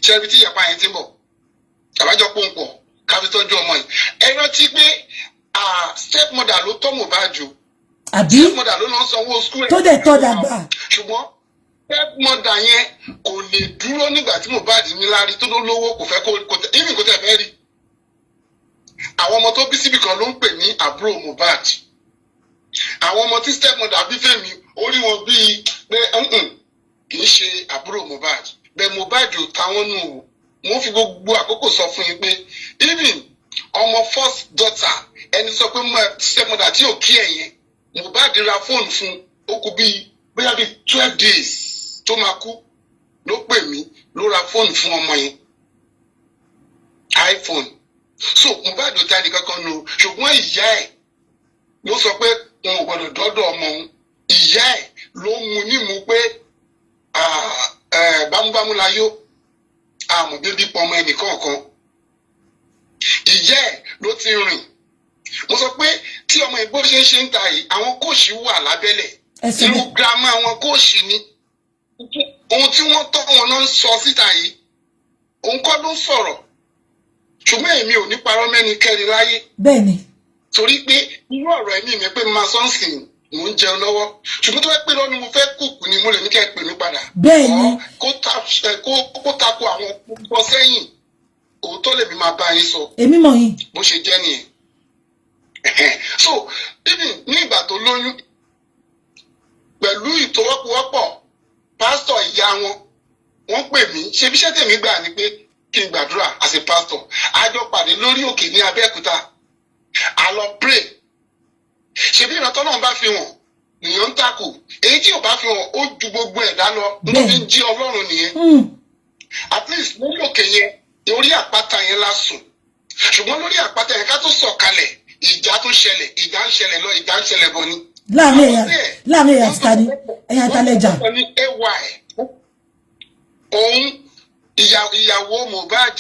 Ṣé ibi tí ìyàpá yẹn ti ń bọ̀, àbájọ pòǹpọ̀ káfí tọ́jú ọmọ yìí. Ẹ rántí pé stepmother ló tọ́ Mohbad jù, stepmother ló lọ sanwó school ẹ̀ tó dẹ̀ tọ́ dàgbà. Ṣùgbọ́n stepmother yẹn kò lè dúró nígbà tí Mohbad ní lárí tó ló lówó, kò fẹ́ kó tẹ̀ fẹ́ rí. Àwọn ọmọ tó bí síbì kan ló ń pè ní àbúrò Mohbad. Àwọn ọmọ tí stepmother bí fẹ́mi orí wọn bíi pé kì í ṣe àbúrò Mohbad, bẹ́ẹ̀ Mohbad ò táwọn nù o. Mo fi gbogbo àkókò sọ fún yín pé even ọmọ first daughter ẹni sọ pé stepmother tí ò kí ẹ̀ yẹn, Mohbad ra fóònù fún ó kú bóyá bíi 12 days tó máa kú, ló pè mí ló ra fóònù fún ọmọ yẹn, iPhone. So Mohbad ò ta ẹnì kankan nù, ṣùgbọ́n ìyá ẹ̀ ló sọ pé wọn ò gbọdọ̀ dọ́dọ̀ ọmọ òun, ìyá ẹ̀ ló mu nímú pé bámúbámú la yó, àmọ́ bébí pọmọ ẹnì kọ̀ọ̀kan. Ìyá ẹ̀ ló ti rìn. Mo sọ pé tí ọmọ ìgbó ṣe ń ta yìí, àwọn kóòṣì wà lábẹ́lẹ̀, irú girama àwọn kóòṣì ni. Ohun tí wọ́n tọ́ wọn náà ń sọ síta yìí, òun kọ́ ló ń sọ̀rọ̀. Ṣùgbọ́n èmi ò ní parọ́ mẹ́ni kẹ́rin láyé. Bẹ́ẹ̀ni. Torí pé irú ọ̀rọ̀ ẹ̀mí mi pé máa sọ́nsìn mò ń jẹun lọ́wọ́ ṣùgbọ́n tó fẹ́ pé lọ́nu mo fẹ́ kùkù ni mo lè ní kẹ́ ẹ pè mí padà. bẹ́ẹ̀ni kó tako àwọn ọkọ sẹ́yìn òótọ́ lèmi máa bá yín sọ. èmi mọ̀ yín. bó ṣe jẹ́ nìyẹn. So even ní ìgbà tó lóyún pẹ̀lú ìtọwọ́pọ̀wọ́pọ̀ pásítọ̀ ìyá wọ́n pè mí ṣe bí iṣẹ́ tèmi gbà ni pé kí n gbàdúrà as a pastor àjọ pàdé lórí òkè ní Abẹ́òkúta a lọ pray ṣe bí ìrántọ́ náà bá fi hàn nìyẹn ń takò èyí tí ò bá fi hàn ó ju gbogbo ẹ̀dá lọ nítorí jí Ọlọ́run nìyẹn at least lórí òkè yẹn orí àpáta yẹn la sùn ṣùgbọ́n lórí àpáta yẹn ká tó sọ̀kalẹ̀ ìjà tó ṣẹlẹ̀ ìjà ń ṣẹlẹ̀ lọ ìjà ń ṣẹlẹ̀ bọ̀ ni. láàrin ẹ̀yà tani ẹ̀yà talẹ̀jà. òun ìyàwó Mohbad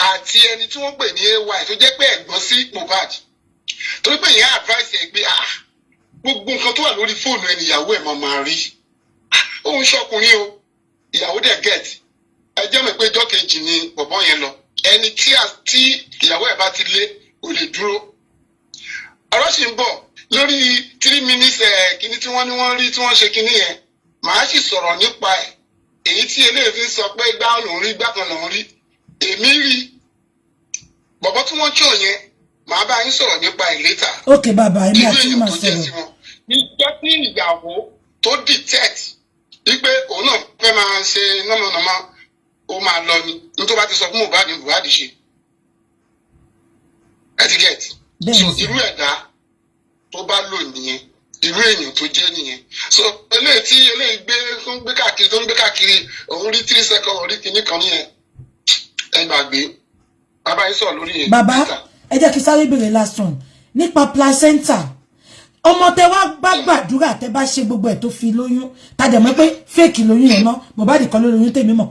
àti ẹni tí wọ́n pè ní ay tó jẹ́ pé ẹ̀gbọ́n sí Mohbad torí pé ìyẹn advice ẹ̀ pé gbogbo nǹkan tó wà lórí fóònù ẹni ìyàwó ẹ̀ máa rí òun ṣọkùnrin o ìyàwó dẹ̀ get ẹjẹ́ mi pé ọjọ́ kejì ni bọ̀bọ́ yẹn lọ ẹni tí ìyàwó ẹ̀ bá ti lé kò lè dúró ọ̀rọ̀ sì ń bọ̀ lórí 3 minutes kíní tí wọ́n ní wọ́n rí tí wọ́n ṣe kíní yẹn màá sì sọ̀rọ̀ nípa ẹ̀ èyí tí eléyìí fi ń sọ pé gbá lòún rí gbá kan lòún rí èmi rí bọ̀bọ́ tí wọ́n tó yẹn màá bá yín sọ̀rọ̀ nípa ẹ̀ létà. ok bàbá ẹ máa tún máa sọ̀rọ̀. níjọ́ tí ìyàwó tó detect wípé òun náà fẹ́ máa ṣe nọ́mọ̀nọ́mọ́ ó máa lọ ni nítorí bá ti sọ fún Mohbad ṣe etiquette so irú ẹ̀dá tó bá lò nìyẹn irú èèyàn tó jẹ́ nìyẹn so eléyìí tí eléyìí tó ń gbé káàkiri òun rí 3 seconds orí kìíní kan nìyẹn ẹ gbàgbé bàbá yìí sọ̀rọ̀ lórí yẹn. bàbá ẹ jẹ́ kí sáré béèrè last one nípa placenta ọmọ tẹ wá bá gbàdúrà tẹ bá ṣe gbogbo ẹ̀ tó fi lóyún tàdé mọ̀ pé fake lóyún yẹn náà Mohbad kan ló lóyún tèmi mọ̀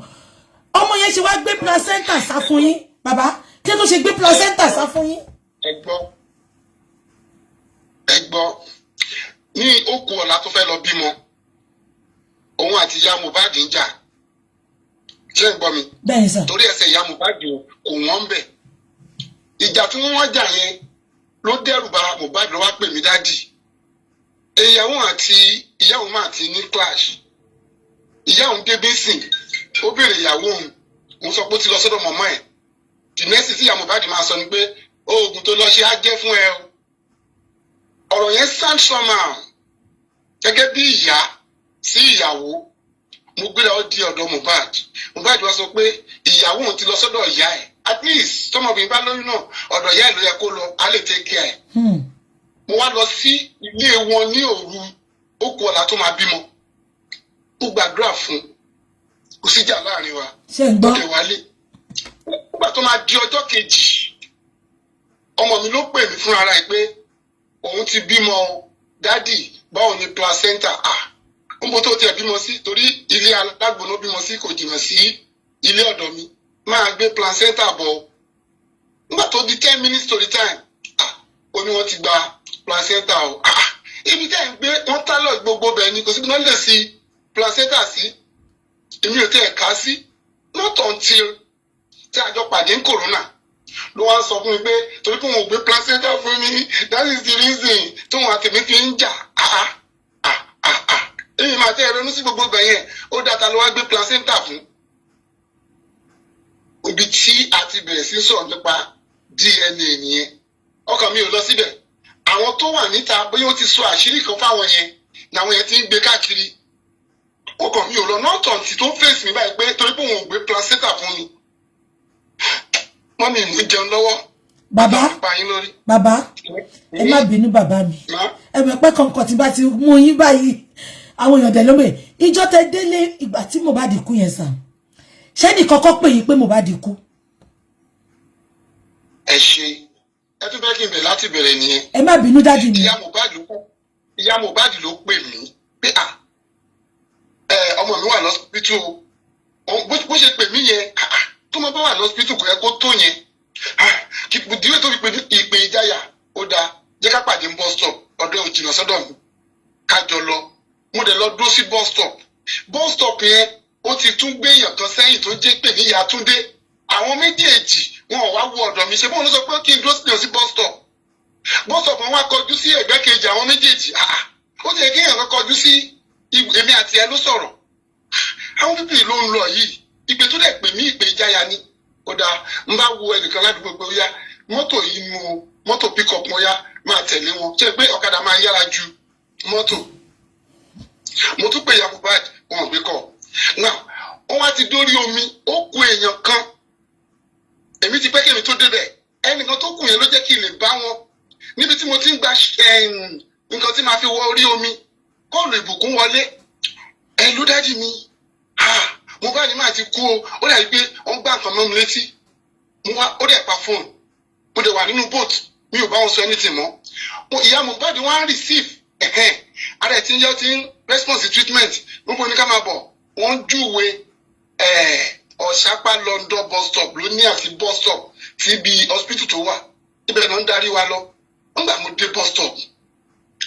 ọmọ yẹn ṣe wá gbé placenta sá fún yín bàbá kí ló ṣe gbé placenta sá fún yín. ẹ gbọ́ ní òkú ọ̀la tó fẹ́ lọ bímọ òun àti ìyá Mohbad ń jà ṣé ń gbọ́ mi. bẹ́ẹ̀ sà. torí ẹsẹ̀ ìyá Mohbad kò wọ́n ń bẹ̀ ìjà tí wọ́n jà yẹn ló dẹ́rù bà Mohbad ló wá pè mí dádì ìyàwó àti ìyàwó máa ti ní clash ìyàwó débé sìn ó béèrè ìyàwó òun sọ pé ó ti lọ sọ́dọ̀ mọ̀mọ́ ẹ̀ the next tí ìyá Mohbad máa sọ ni pé oògùn tó lọ ṣe á jẹ́ fún ẹ o ọ̀rọ̀ yẹn sound somehow gẹ́gẹ́ bí ìyá sí ìyàwó mo gbéra ó di ọ̀dọ̀ Mohbad wá sọ pé ìyàwó òun ti lọ sọ́dọ̀ ìyá ẹ̀ at least tọmọbìnrin bá lóyún náà ọ̀dọ̀ ìyá ẹ̀ ló yẹ kó lọ á lè take care ẹ̀. mo wá lọ sí ilé wọn ní òru òkú ọ̀la tó máa bímọ mo gbàdúrà fún kò síjà láàrin wa lóde wálé nígbà tó máa di ọjọ́ kejì ọmọ mi ló pè mí fún ara ẹ̀ pé òun ti bímọ dádì báwo ni placenta ń bó tó tiẹ̀ bímọ sí torí ilé alágbóná bímọ sí kò jìnnà sí ilé ọ̀dọ̀ mi máa gbé placenta bọ̀ nígbà tó di 10 minutes to the time ó ní wọ́n ti gba placenta o ibi tẹ́ ń gbé wọ́n tálọ̀ gbogbo bẹ̀ ni kò síbi náà lè sí placenta sí èmi ò tẹ́ ẹ̀ ká sí not until tí a jọ pàdé ní corona ló wá ń sọ fún mi pé torí pé wọn ò gbé placenta fún mi that is the reason tí wọn àtẹ̀mí fi ń jà èmi máa tẹ́ ẹ ronú sí gbogbo bẹ̀ yẹn ó dáta ló wá gbé placenta fún ibi tí a ti bẹ̀rẹ̀ sí sọ̀rọ̀ nípa DNA nìyẹn ọkàn mi ò lọ síbẹ̀ àwọn tó wà níta bóyá ó ti sọ àṣírí kan fáwọn yẹn ni àwọn yẹn ti ń gbé káàkiri ọkàn mi ò lọ náà tàn tí tó ń fèsì mi báyìí pé torí pé wọn ò gbé placenta fún mi wọ́n mi mú jẹun lọ́wọ́. bàbá ẹ má bínú bàbá mi ẹ mọ̀ pé kọ̀ọ̀kan tí bá ti mú yín báyìí àwọn èèyàn dẹ̀ lómè ìjọ tẹ délé ìgbà tí Mohbad kú yẹn sàn ṣé ní kọ́kọ́ pè yín pé Mohbad kú. ẹ ṣe ẹ tún fẹ́ kí n bẹ̀rẹ̀ láti bẹ̀rẹ̀ nìyẹn. ẹ má bínú dájú mi. ìyá Mohbad ló pè mí pé ọmọ mi wà lọ́sibítù bó ṣe pè mí yẹn tó máa bá wà lọ́sibítù kò yẹ kó tó yẹn ìdíwé tó fi pè ní ìpè ìjáyà ó dáa jẹ́ ká pàdé ní bus stop ọ̀dọ̀ òjìnà sọ́dọ̀ mi kájọ lọ mo dẹ̀ lọ dúró sí bus stop yẹn ó ti tún gbé èèyàn kan sẹ́yìn tó jẹ́ pè ní ìyá Túndé àwọn méjèèjì wọn ò wá wo ọ̀dọ̀ mi ṣe bóun ló sọ pé kí n dúró sí bus stop wọn wá kọjú sí ẹ̀gbẹ́ kejì àwọn méjèèjì ó ti yẹ kí èèyàn kan kọjú sí èmi àti ẹ ló sọ̀rọ̀ àwọn pípì ló ń lọ yìí ìpè tó dẹ̀ pè mí ìpè ìjáya ni ó dáa ń bá wo ẹnìkan ládùúgbò pé ó yá mọ́tò yìí nu mọ́tò pick-up wọn yá máa tẹ̀lé wọn ṣe pé ọ̀kadà máa yára ju mọ́tò mo tún pè ya Mohbad wọn gbé kọ now wọn wá ti dórí omi ó kù èèyàn kan èmi ti pẹ́ kí èmi tó débẹ̀ ẹnìkan tó kù yẹn ló jẹ́ kí n lè bá wọn níbi tí mo ti ń gba nǹkan tí màá fi wọ orí omi kọ́ọ̀lù ìbùkún wọlé ẹ ló dájú mi Mohbad máa ti kú o ó dàbí pé wọ́n gbá nǹkan mọ́ mi létí ó dẹ̀ pa fóònù mo dẹ̀ wà nínú boat mi ò bá wọn sọ anything mọ́ ìyá Mohbad wọ́n á receive ara ẹ̀ tí ń yọ ti ń response treatment gbogbo ní ká máa bọ̀ wọ́n júwe Ọ̀ṣápá London bus stop ló ní àti bus stop ti bí hospital tó wà ibẹ̀ náà ń darí wa lọ wọ́n gbà mo dé bus stop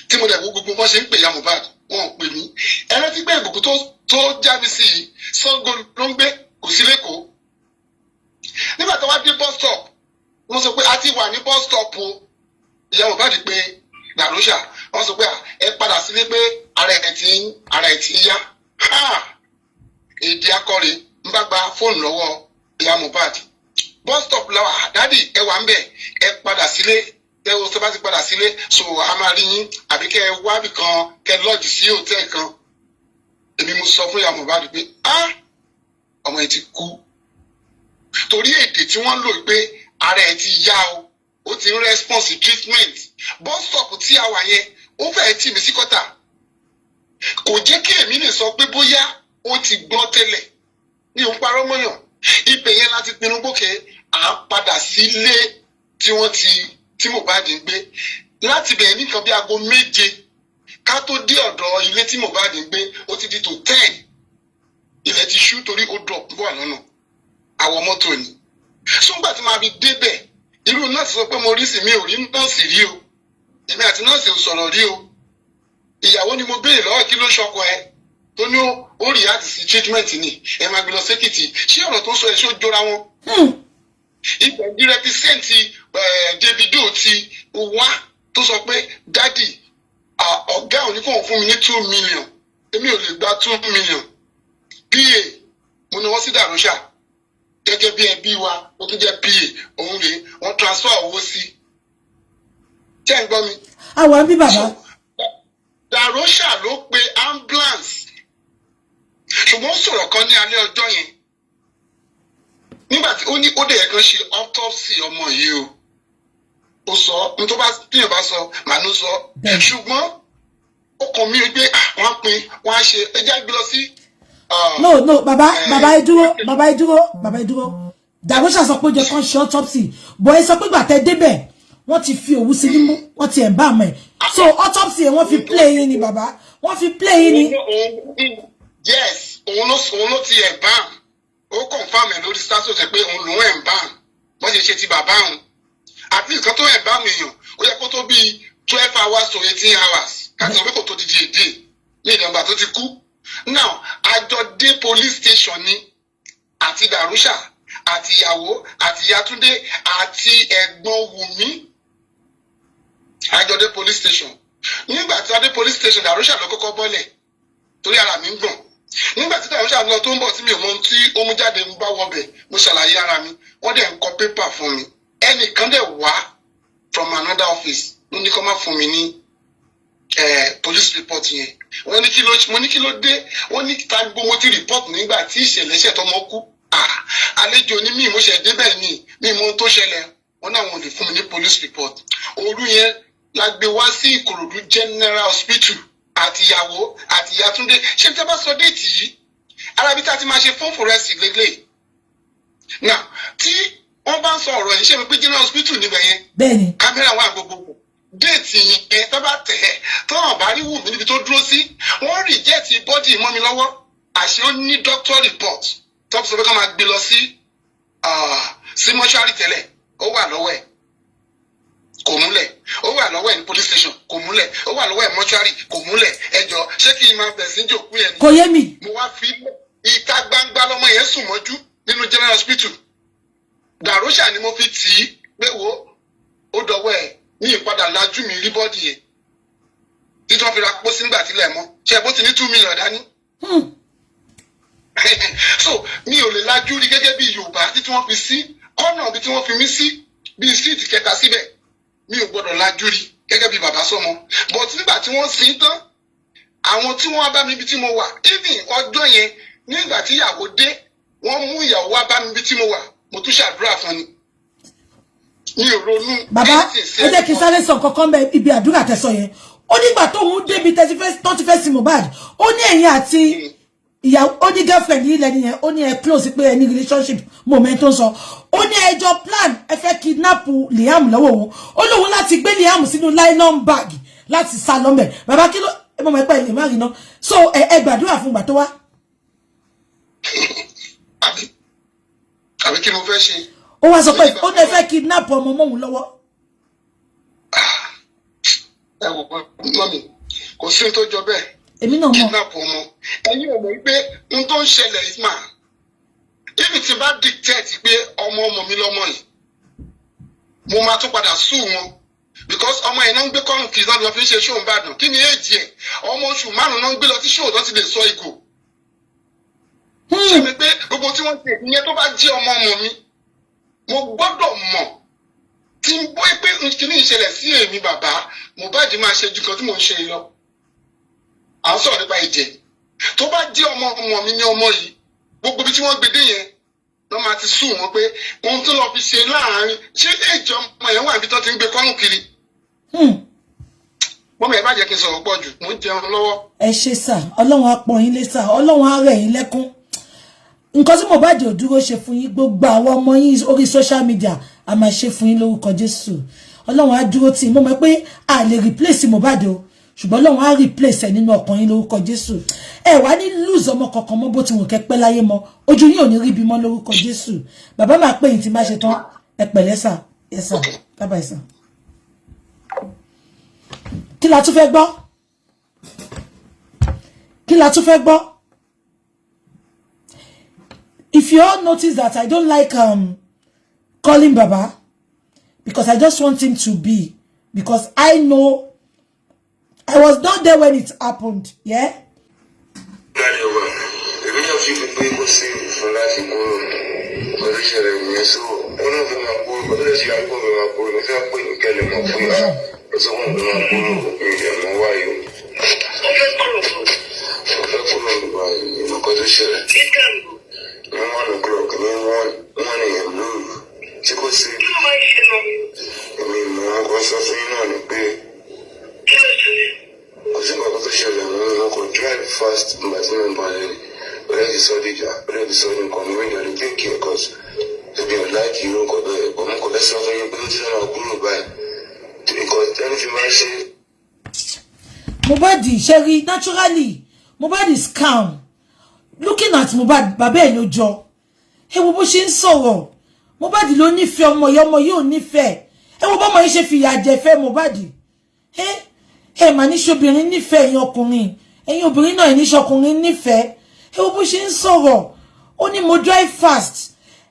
tí mo dẹ̀ wo gbogbo bọ́n ṣe ń pè ya Mohbad wọn ò pè mí ẹ̀rọ tí gbé ìbùkún tó jáde sí i Ṣàngó ló ń gbé kò sí lẹ́kọ̀ọ́ nígbà tó wá dé bus stop wọ́n sọ pé a ti wà ní bus stop o ìyá Mohbad pé Dàróṣà wọ́n sọ pé ẹ padà sílé pé ara ẹ̀ tí ń yá èdè akọrin ń bá gba fóònù lọ́wọ́ ìyá Mohbad bus stop lọ́wọ́ dádì ẹ wà ń bẹ̀ ẹ padà sílé ẹ o tó bá ti padà sílé so a máa rí yín àbí kẹ ẹ wábì kan kẹ lọ́ọ̀jì sí hòtẹ́ẹ̀lì kan èmi mo sọ fún ìyá Mohbad pé ọmọ yìí ti kú torí èdè tí wọ́n lò pé ara ẹ̀ ti yá o ó ti ń response treatment bus stop tí a wà yẹn ó fẹ́ẹ́ tì mí sí kọ́tà kò jẹ́ kí èmi lè sọ pé bóyá ó ti gbọ́ tẹ́lẹ̀ ní òun parọ́ mọ́yàn ibẹ̀ yẹn láti pinnu gbókè à ń padà sílé tí Mohbad ń gbé láti bẹ̀rẹ̀ nìkan bí aago 7 ká tó dé ọ̀dọ̀ ilé tí Mohbad ń gbé ó ti di tó 10 ilẹ̀ ti ṣú torí ó drop bọ̀ lọ́nà àwọn mọ́tò ni ṣùgbọ́n tí màá fi débẹ̀ irú nọ́ọ̀sì sọ pé mo rí sí mi ò rí nọ́ọ̀sì rí o èmi àti nọ́ọ̀sì ò sọ̀rọ̀ rí o ìyàwó ni mo béèrè lọ́wọ́ kí ló ṣọkọ ẹ tó ní ó rí àti sí treatment ni ẹ máa gbé lọ sékìtì ṣé ọ̀rọ̀ tó sọ ẹ ṣó jọra wọn. ibẹ̀ ní rẹpísẹ́ǹtì Davido ti wá tó sọ pé dádì ọ̀gá òní kò fún mi ní 2 million èmi ò lè gba 2 million pa mo ní wọ́n sí Dàróṣà gẹ́gẹ́ bí ẹbí wa ó tún jẹ́ pa òun rèé wọ́n transfer owó sí jẹ́ ń gbọ́ mi. àwọn ẹbí bàbá. Dàróṣà ló pe ambulance ṣùgbọ́n ó sọ̀rọ̀ kan ní alẹ́ ọjọ́ yẹn nígbà tí ó ní ó dẹ̀ kan ṣe autopsy ọmọ yìí o ó sọ ní tó bá tíyàn bá sọ màánú sọ ṣùgbọ́n ó kàn mí pé wọ́n pin wọ́n á ṣe ẹjẹ́ gbé lọ sí. no bàbá ẹ dúró Dàróṣà sọ pé ó jẹ kán ṣe autopsy bọ̀ ẹ sọ pé gbàtẹ́ débẹ̀ wọ́n ti fi òwú sí nímú wọ́n ti ẹ̀ bá àmọ́ ẹ̀ so autopsy ẹ̀ wọ́n fi play yín ni bàbá wọ́n fi play yín ni. yes òun ló ti ẹ̀ bá ó confam ẹ̀ lórí status ẹ̀ pé òun lòun ẹ̀ ń bá wọ́n ṣe ti bàbá òun àti nǹkan tó ẹ̀ bá mi èèyàn ó yẹ kó tó bíi 12 hours to 18 hours káàkiri pé kò tó di èdè ní ìdàgbà tó ti kú now àjọ dé police station ni àti Dàróṣà àti ìyàwó àti Yàtúndé àti ẹ̀gbọ́n Wùmí àjọ dé police station nígbà tí a dé police station Dàróṣà ló kọ́kọ́ bọ́lẹ̀ torí ara mi ń gbọ̀n nígbà tí Dàróṣà lọ tó ń bọ̀ tí mi ò mọ tí ó mú jáde ń bá wọbẹ̀ mo ṣàlàyé ara mi wọ́n dẹ̀ ń kọ pépà fún mi ẹnìkan dẹ̀ wá from another office ló ní kó má fún mi ní police report yẹn wọ́n ní mo ní kí ló dé wọ́n ní ta gbogbo mo ti report nígbà tí ìṣẹ̀lẹ̀ ṣẹ̀ tọmọ kú àlejò ní mi mo ṣẹ̀ débẹ̀ ni mi mo tó ṣẹlẹ̀ wọ́n náà wọ́n lè fún mi ní police report òru yẹn la gbé wá sí Ìkòròdú General Hospital àti ìyàwó àti Yàtúndé ṣé tí a bá sọ déètì yìí arábí tá a ti máa ṣe fún forensic lélẹ̀ náà tí wọ́n bá ń sọ ọ̀rọ̀ yìí ṣe mi pé General Hospital níbẹ̀ yẹn bẹ́ẹ̀ni kámẹ́rà wà gbogbo déètì yẹn tó bá tẹ̀ ẹ́ tó hàn bá rí Wùmí níbi tó dúró sí wọ́n reject bọ́dì mọ́ mi lọ́wọ́ àṣé ó ní doctor report tó sọ pé ká máa gbé lọ sí mọ́ṣúárì tẹ́lẹ̀ ó wà lọ́wọ́ ẹ̀ kò múlẹ̀ ó wà lọ́wọ́ ẹ̀ ní police station kò múlẹ̀ ó wà lọ́wọ́ ẹ̀ mọ́ṣúárì kò múlẹ̀ ẹjọ́ ṣé kí n máa bẹ̀ sí jòkú yẹn ni. kò yé mi. mo wá fi ìta gbangba lọ́mọ yẹn sùn mọ́jú nínú General Hospital Dàróṣà ni mo fi tì í pé wo ó dọwọ́ ẹ̀ ní ìpadà lajú mi rí bọ́ọ̀dì yẹn tí wọ́n fi ra pósí nígbà tílẹ̀ mọ́ ṣe bó ti ní 2 million dání. So mi ò lè lajú rí gẹ́gẹ́ bí Yorùbá tí wọ́n fi sí kọ́nà bí tí wọ́n fi mí sí bí síìtì kẹta síbẹ̀ mi ò gbọ́dọ̀ lajú rí gẹ́gẹ́ bí bàbá sọmọ but nígbà tí wọ́n sin tán àwọn tí wọ́n bá mi ibi tí mo wà even ọjọ́ yẹn nígbà tí ìyàwó dé wọ́n mú ìyàwó wá bá mi ibi tí mo wà mo tún ṣàdúrà fún ni mi ò ronú. bàbá ẹ jẹ́ kí n sáré sọ kankan bẹ ibi àdúrà tẹ̀sán yẹn ó nígbà tóun débi tó ti fẹ́ sí Mohbad ó ní ẹ̀yin àti ìyàwó ó ní girlfriend yìí lẹ́ni yẹn ó ní ẹ close pé ẹni relationship moment tó ń sọ ó ní ẹjọ́ plan ẹ fẹ́ kidnap Liam lọ́wọ́ wọn ó lóun láti gbé Liam sínú nylon bag láti sá lọ́mẹ̀ bàbá kí ló ẹ mọ̀ mọ́ ẹ lè má rí ná so ẹ gbàdúrà fún ìgbà tó wá. àbí kí ló fẹ́ ṣe. ó wá sọ pé ó ní ẹ fẹ́ kidnap ọmọ mọ́hun lọ́wọ́. ẹ wò ó mọ́mì kò sí tó jọ bẹ́ẹ̀. èmi náà mọ̀. kidnap ọmọ ẹ̀yin ò mọ̀ wípé n tó ń ṣẹlẹ̀ isma ibi tí bá dictate pé ọmọ mi lọ́mọ yìí mo máa tún padà sue wọn because ọmọ yẹn náà ń gbé kọ́rùn kì í náà lọ fi ń ṣe ṣóun bàdàn kí ni èjì ẹ̀ ọmọ oṣù 5 náà ń gbé lọ sí ṣóun tó ti lè sọ ìgò. ṣé mi pé gbogbo tí wọ́n ṣe ìyẹn tó bá jí ọmọ mi mo gbọ́dọ̀ mọ̀ tí n bọ́ pé kí ni ìṣẹ̀lẹ̀ sí èmi bàbá Mohbad máa ṣe ju kan tí mò ń ṣe lọ. à ń sọ̀rọ̀ nípa ìjẹ́ tó bá jí ọmọ mi ní ọmọ yìí gbogbo bí tí wọ́n gbé dé yẹn lọ́ máa ti sùn wọn pé ohun tó lọ fi ṣe láàárín ṣé èjì ọmọ yẹn wà níbi tó ti ń gbé kọ́rùn kiri. mọ́mí ẹ bá jẹ́ kí n sọ̀rọ̀ pọ̀ jù mò ń jẹun lọ́wọ́. ẹ ṣe sà ọlọ́run á pọ́n yín lé sà ọlọ́run á rẹ̀ yín lẹ́kún nǹkan tí Mohbad ò dúró ṣe fún yín gbogbo àwọn ọmọ yín orí social media a máa ṣe fún yín lórúkọ Jésù ọlọ́run á dúró tì í mo mọ̀ pé a lè replace Mohbad o ṣùgbọ́n ọlọ́run á replace ẹ̀ nínú ọkàn yín lórúkọ Jésù ẹ wá ní lose ọmọ kankan mọ́ bó ti wù kẹ́ pẹ́ láyé mọ́ ojú yín ò ní rí bí mọ́ lórúkọ Jésù bàbá máa pè yín tí má ṣe tán ẹ pẹ̀lẹ́ sà ẹ sà bàbá ẹ sà. kí la tún fẹ́ gbọ́ kí la tún fẹ́ gbọ́. If you all notice that I don't like calling Baba because I just want him to be because I know I was not there when it happened, yeah? Mohbad, Sherry, naturally, Mohbad is calm. Looking at Mohbad, bàbá ẹ̀ ló jọ. Ẹ wo bó ṣe ń sọ̀rọ̀. Mohbad ló nífẹ̀ẹ́ ọmọ yóò nífẹ̀ẹ́. Ẹ wo bọ́mọ yìí ṣe fìyà jẹ fẹ́ Mohbad. Ẹ mà ní ṣobìnrin nífẹ̀ẹ́ ẹ̀yin ọkùnrin. Ẹ̀yin obìnrin náà ní ṣọkùnrin nífẹ̀ẹ́. Ẹ wo bó ṣe ń sọ̀rọ̀. Ó ní mo drive fast.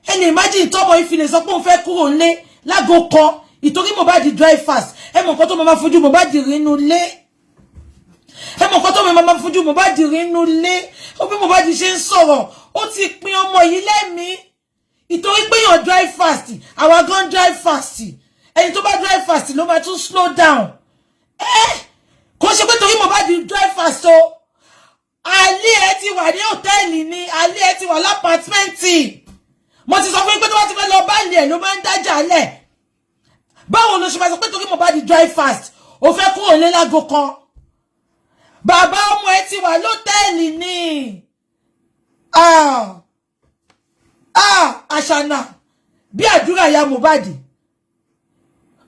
Ẹ lè imagine tọ́mọ yìí fi lè sọ pé òun fẹ́ kúrò nílé lágo kan. Ìtorí Mohbad drive fast. Ẹ mọ̀ nǹkan tó máa fojú Mohbad rí inú ilé. Ẹ mọ̀ nǹkan tó máa fojú Mohbad rí inú ilé. Ó bí Mohbad ṣe ń sọ̀rọ̀. Ó ti pin ọmọ yìí lẹ́mìí. Ìtorí pé yàn drive fast. Àwa gan drive fast. Ẹni tó bá drive fast ló máa tún slow down. Kò ṣe pé torí Mohbad drive fast o. Alẹ́ ẹ ti wà ní hòtẹ́ẹ̀lì ni. Alẹ́ ẹ ti wà lápàtmẹ́ǹtì. Mo ti sọ fún yín pé tó bá ti fẹ́ lọ báàlì ẹ̀ ló máa ń dájà lẹ̀. Báwo ló ṣe máa sọ pé torí Mohbad drive fast ó fẹ́ kúrò nílé lágo kan. Bàbá ọmọ ẹ ti wà lọ́tẹ́ẹ̀lì ni. Àṣànà bí àdúrà ya Mohbad.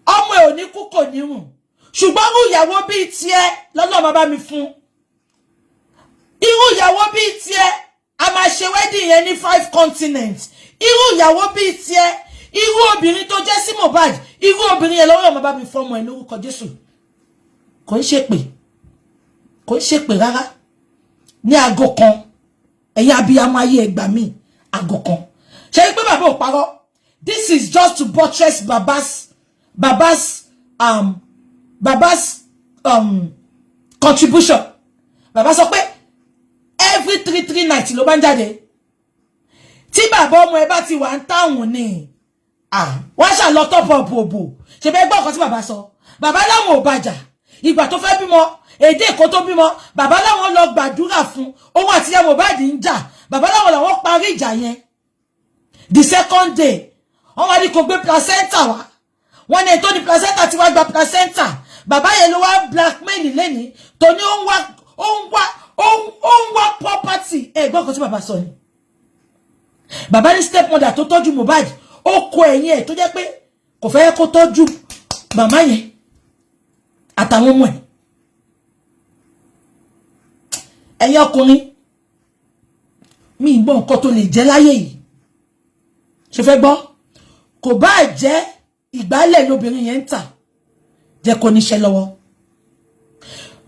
Ọmọ ẹ ò ní kú kò ní rùn. Ṣùgbọ́n irú ìyàwó bíi tiẹ̀ lọ́lọ́ máa bá mi fún. Irú ìyàwó bíi tiẹ̀ a máa ṣe wedding yẹn ní 5 continents. Irú ìyàwó bíi tiẹ̀ irú obìnrin tó jẹ́ sí Mohbad irú obìnrin yẹn lọ́wọ́ máa bá mi fọ́mọ ẹ lórúkọ Jésù. Kò ń ṣe pé rárá ní aago kan ẹ̀yin abiyamọ ayé ẹgbà mi aago kan ṣe pé bàbá ò parọ́. This is just to buttress baba's contribution. Bàbá sọ pé every 3 nights ló bá ń jáde. Tí bàbá ọmọ ẹ bá ti wà ń táwọn ni. Wọ́n ṣà lọ top up òbò. Ṣé bẹ́ẹ̀ gbọ́ nǹkan tí bàbá sọ? Bàbá láwọn ò bàjà. Ìgbà tó fẹ́ bímọ, èdè Èkó tó bímọ, bàbá láwọn lọ gbàdúrà fún. Òun àti ìyá Mohbad ń jà. Bàbá láwọn làwọn parí ìjà yẹn. The second day, wọ́n wá ní kó gbé placenta wá. Wọ́n ní tó ní placenta tí wá gba placenta. Bàbá yẹn ló wá blackmail lẹ́ni tó ní ó ń wá property. Gbọ́ nǹkan tí bàbá sọ ni. Bàbá ní stepmother tó tọ́jú Mohbad, ó kó ẹ̀yìn ẹ̀ tó jẹ́ pé kò fẹ́ kó tọ́jú màmá yẹn àtàwọn ọmọ ẹ̀. Ẹ̀yin ọkùnrin, mi gbọ́ nǹkan tó lè jẹ́ láyé yìí. Ṣé fẹ́ gbọ́? Kò bá jẹ́ ìgbálẹ̀ lóbìnrin yẹn ń tà, jẹ́ kó níṣẹ́ lọ́wọ́.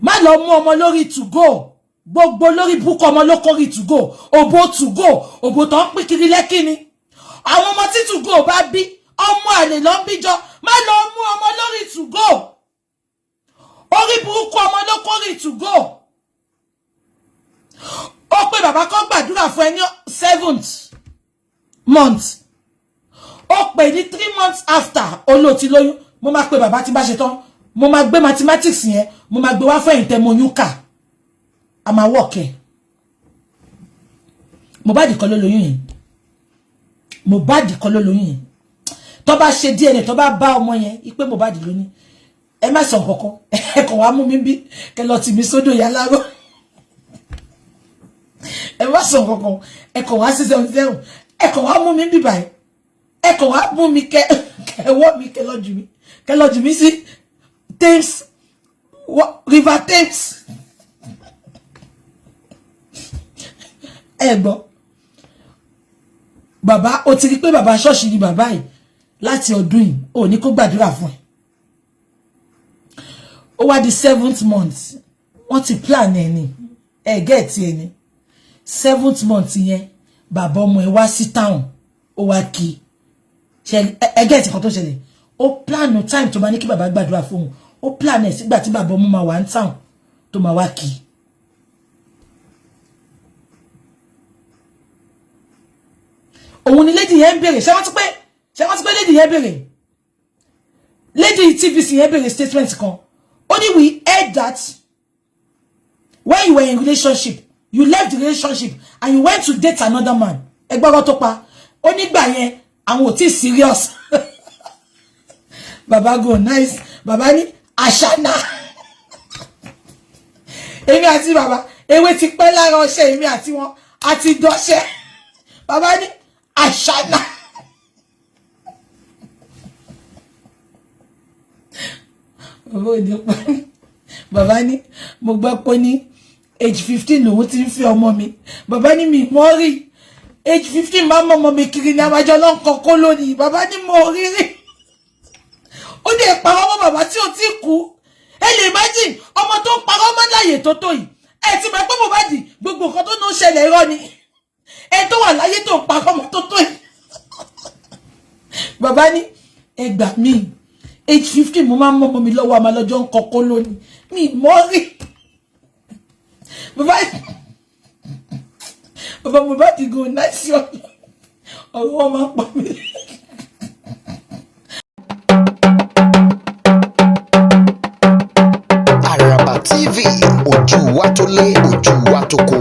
Má lọ mú ọmọ lórí to go. Gbogbo lórí búkọ ọmọ ló kórí to go. Òbò to go. Òbò tó ń pín kiri lẹ́kí ni. Àwọn ọmọ tí to go bá bí, ọmọ àlè ló ń bíjọ. Má lọ mú ọmọ lórí to go. Orí burúkú ọmọ ló kórí to go. Ó pé bàbá kan gbàdúrà fún ẹ ní 7th month. Ó pè ní 3 months after olóòtí lóyún. Mo máa pe bàbá tí bá ṣe tán. Mo máa gbé mathematics yẹn. Mo máa gbé wá fẹ́yìn tẹ́ mo yún kà. A máa work ẹ̀. Mohbad kọ́ ló lóyún yẹn. Mohbad kọ́ ló lóyún yẹn. Tó bá ṣe DNA tó bá bá ọmọ yẹn ipe Mohbad lóní. Ẹ má sọ nǹkankan. Ẹ kàn wá mú mi bí kẹ́ lọ tì mí sódò ya láró. Ẹ má sọ nǹkankan. Ẹ kàn wá sí 77. Ẹ kàn wá mú mi bí báyìí. Ẹ kàn wá mú mi kẹ́ wọ́ mi kẹ́ lọ jù mí. Kẹ́ lọ jù mí sí Thames River Thames. Ẹ gbọ́. Bàbá ó ti rí pé bàbá ṣọ́ọ̀ṣì ni bàbá yìí láti ọdún yìí. Ó ní kó gbàdúrà fún ẹ. Ó wá di 7th month. Wọ́n ti plan ẹ ni. Ẹ get ẹ ni. 7th month yẹn bàbá ọmọ ẹ wá sí town. Ó wá kí. Ẹ get nǹkan tó ṣẹlẹ̀. Ó plan no time tó máa ní kí bàbá gbàdúrà fún òun. Ó plan ẹ̀ sígbà tí bàbá ọmọ máa wà ní town tó máa wá kí. Òun ni lady yẹn bèrè. Ṣé wọ́n ti pé lady yẹn bèrè? Lady TVC yẹn bèrè statement kan. Only we heard that when you were in relationship, you left the relationship and you went to date another man. Ẹ gbọ́dọ̀ tó pa. Ó nígbà yẹn àwọn ò tí serious. Baba go nice. Baba ní Ashana. Èmi àti baba, ewé ti pẹ́ lára ọṣẹ èmi àti wọn àti dọṣẹ. Baba ní Ashana. Baba ní mo gbọ́ pé ní age 15 lòun ti ń fẹ́ ọmọ mi. Baba ní mi mo rí age 15 máa mọ ọmọ mi kiri ní àwájọ ló ń kọ́kọ́ lónìí. Baba ní mo rí rí. Ó dẹ̀ parọ́ mọ́ bàbá tí ó ti kú. Ẹ lè imagine ọmọ tó ń parọ́ mọ́ láyé tó tó yìí. Ẹ ti mọ̀ pé Mohbad gbogbo nǹkan tó ń ṣẹlẹ̀ irọ́ ni. Ẹ tó wà láyé tó ń parọ́ mọ́ tó tó yìí. Bàbá ní ẹ gbà mí age 15 mo máa ń mọ́ mi lọ́wọ́ àmà lọ́jọ́ ń kọ́kọ́ lónìí. Mi mọ́ rí. Bàbá Mohbad go nice ọ̀rọ̀ máa ń pa mí. TV, ojú wa tó lé, ojú wa tó kó.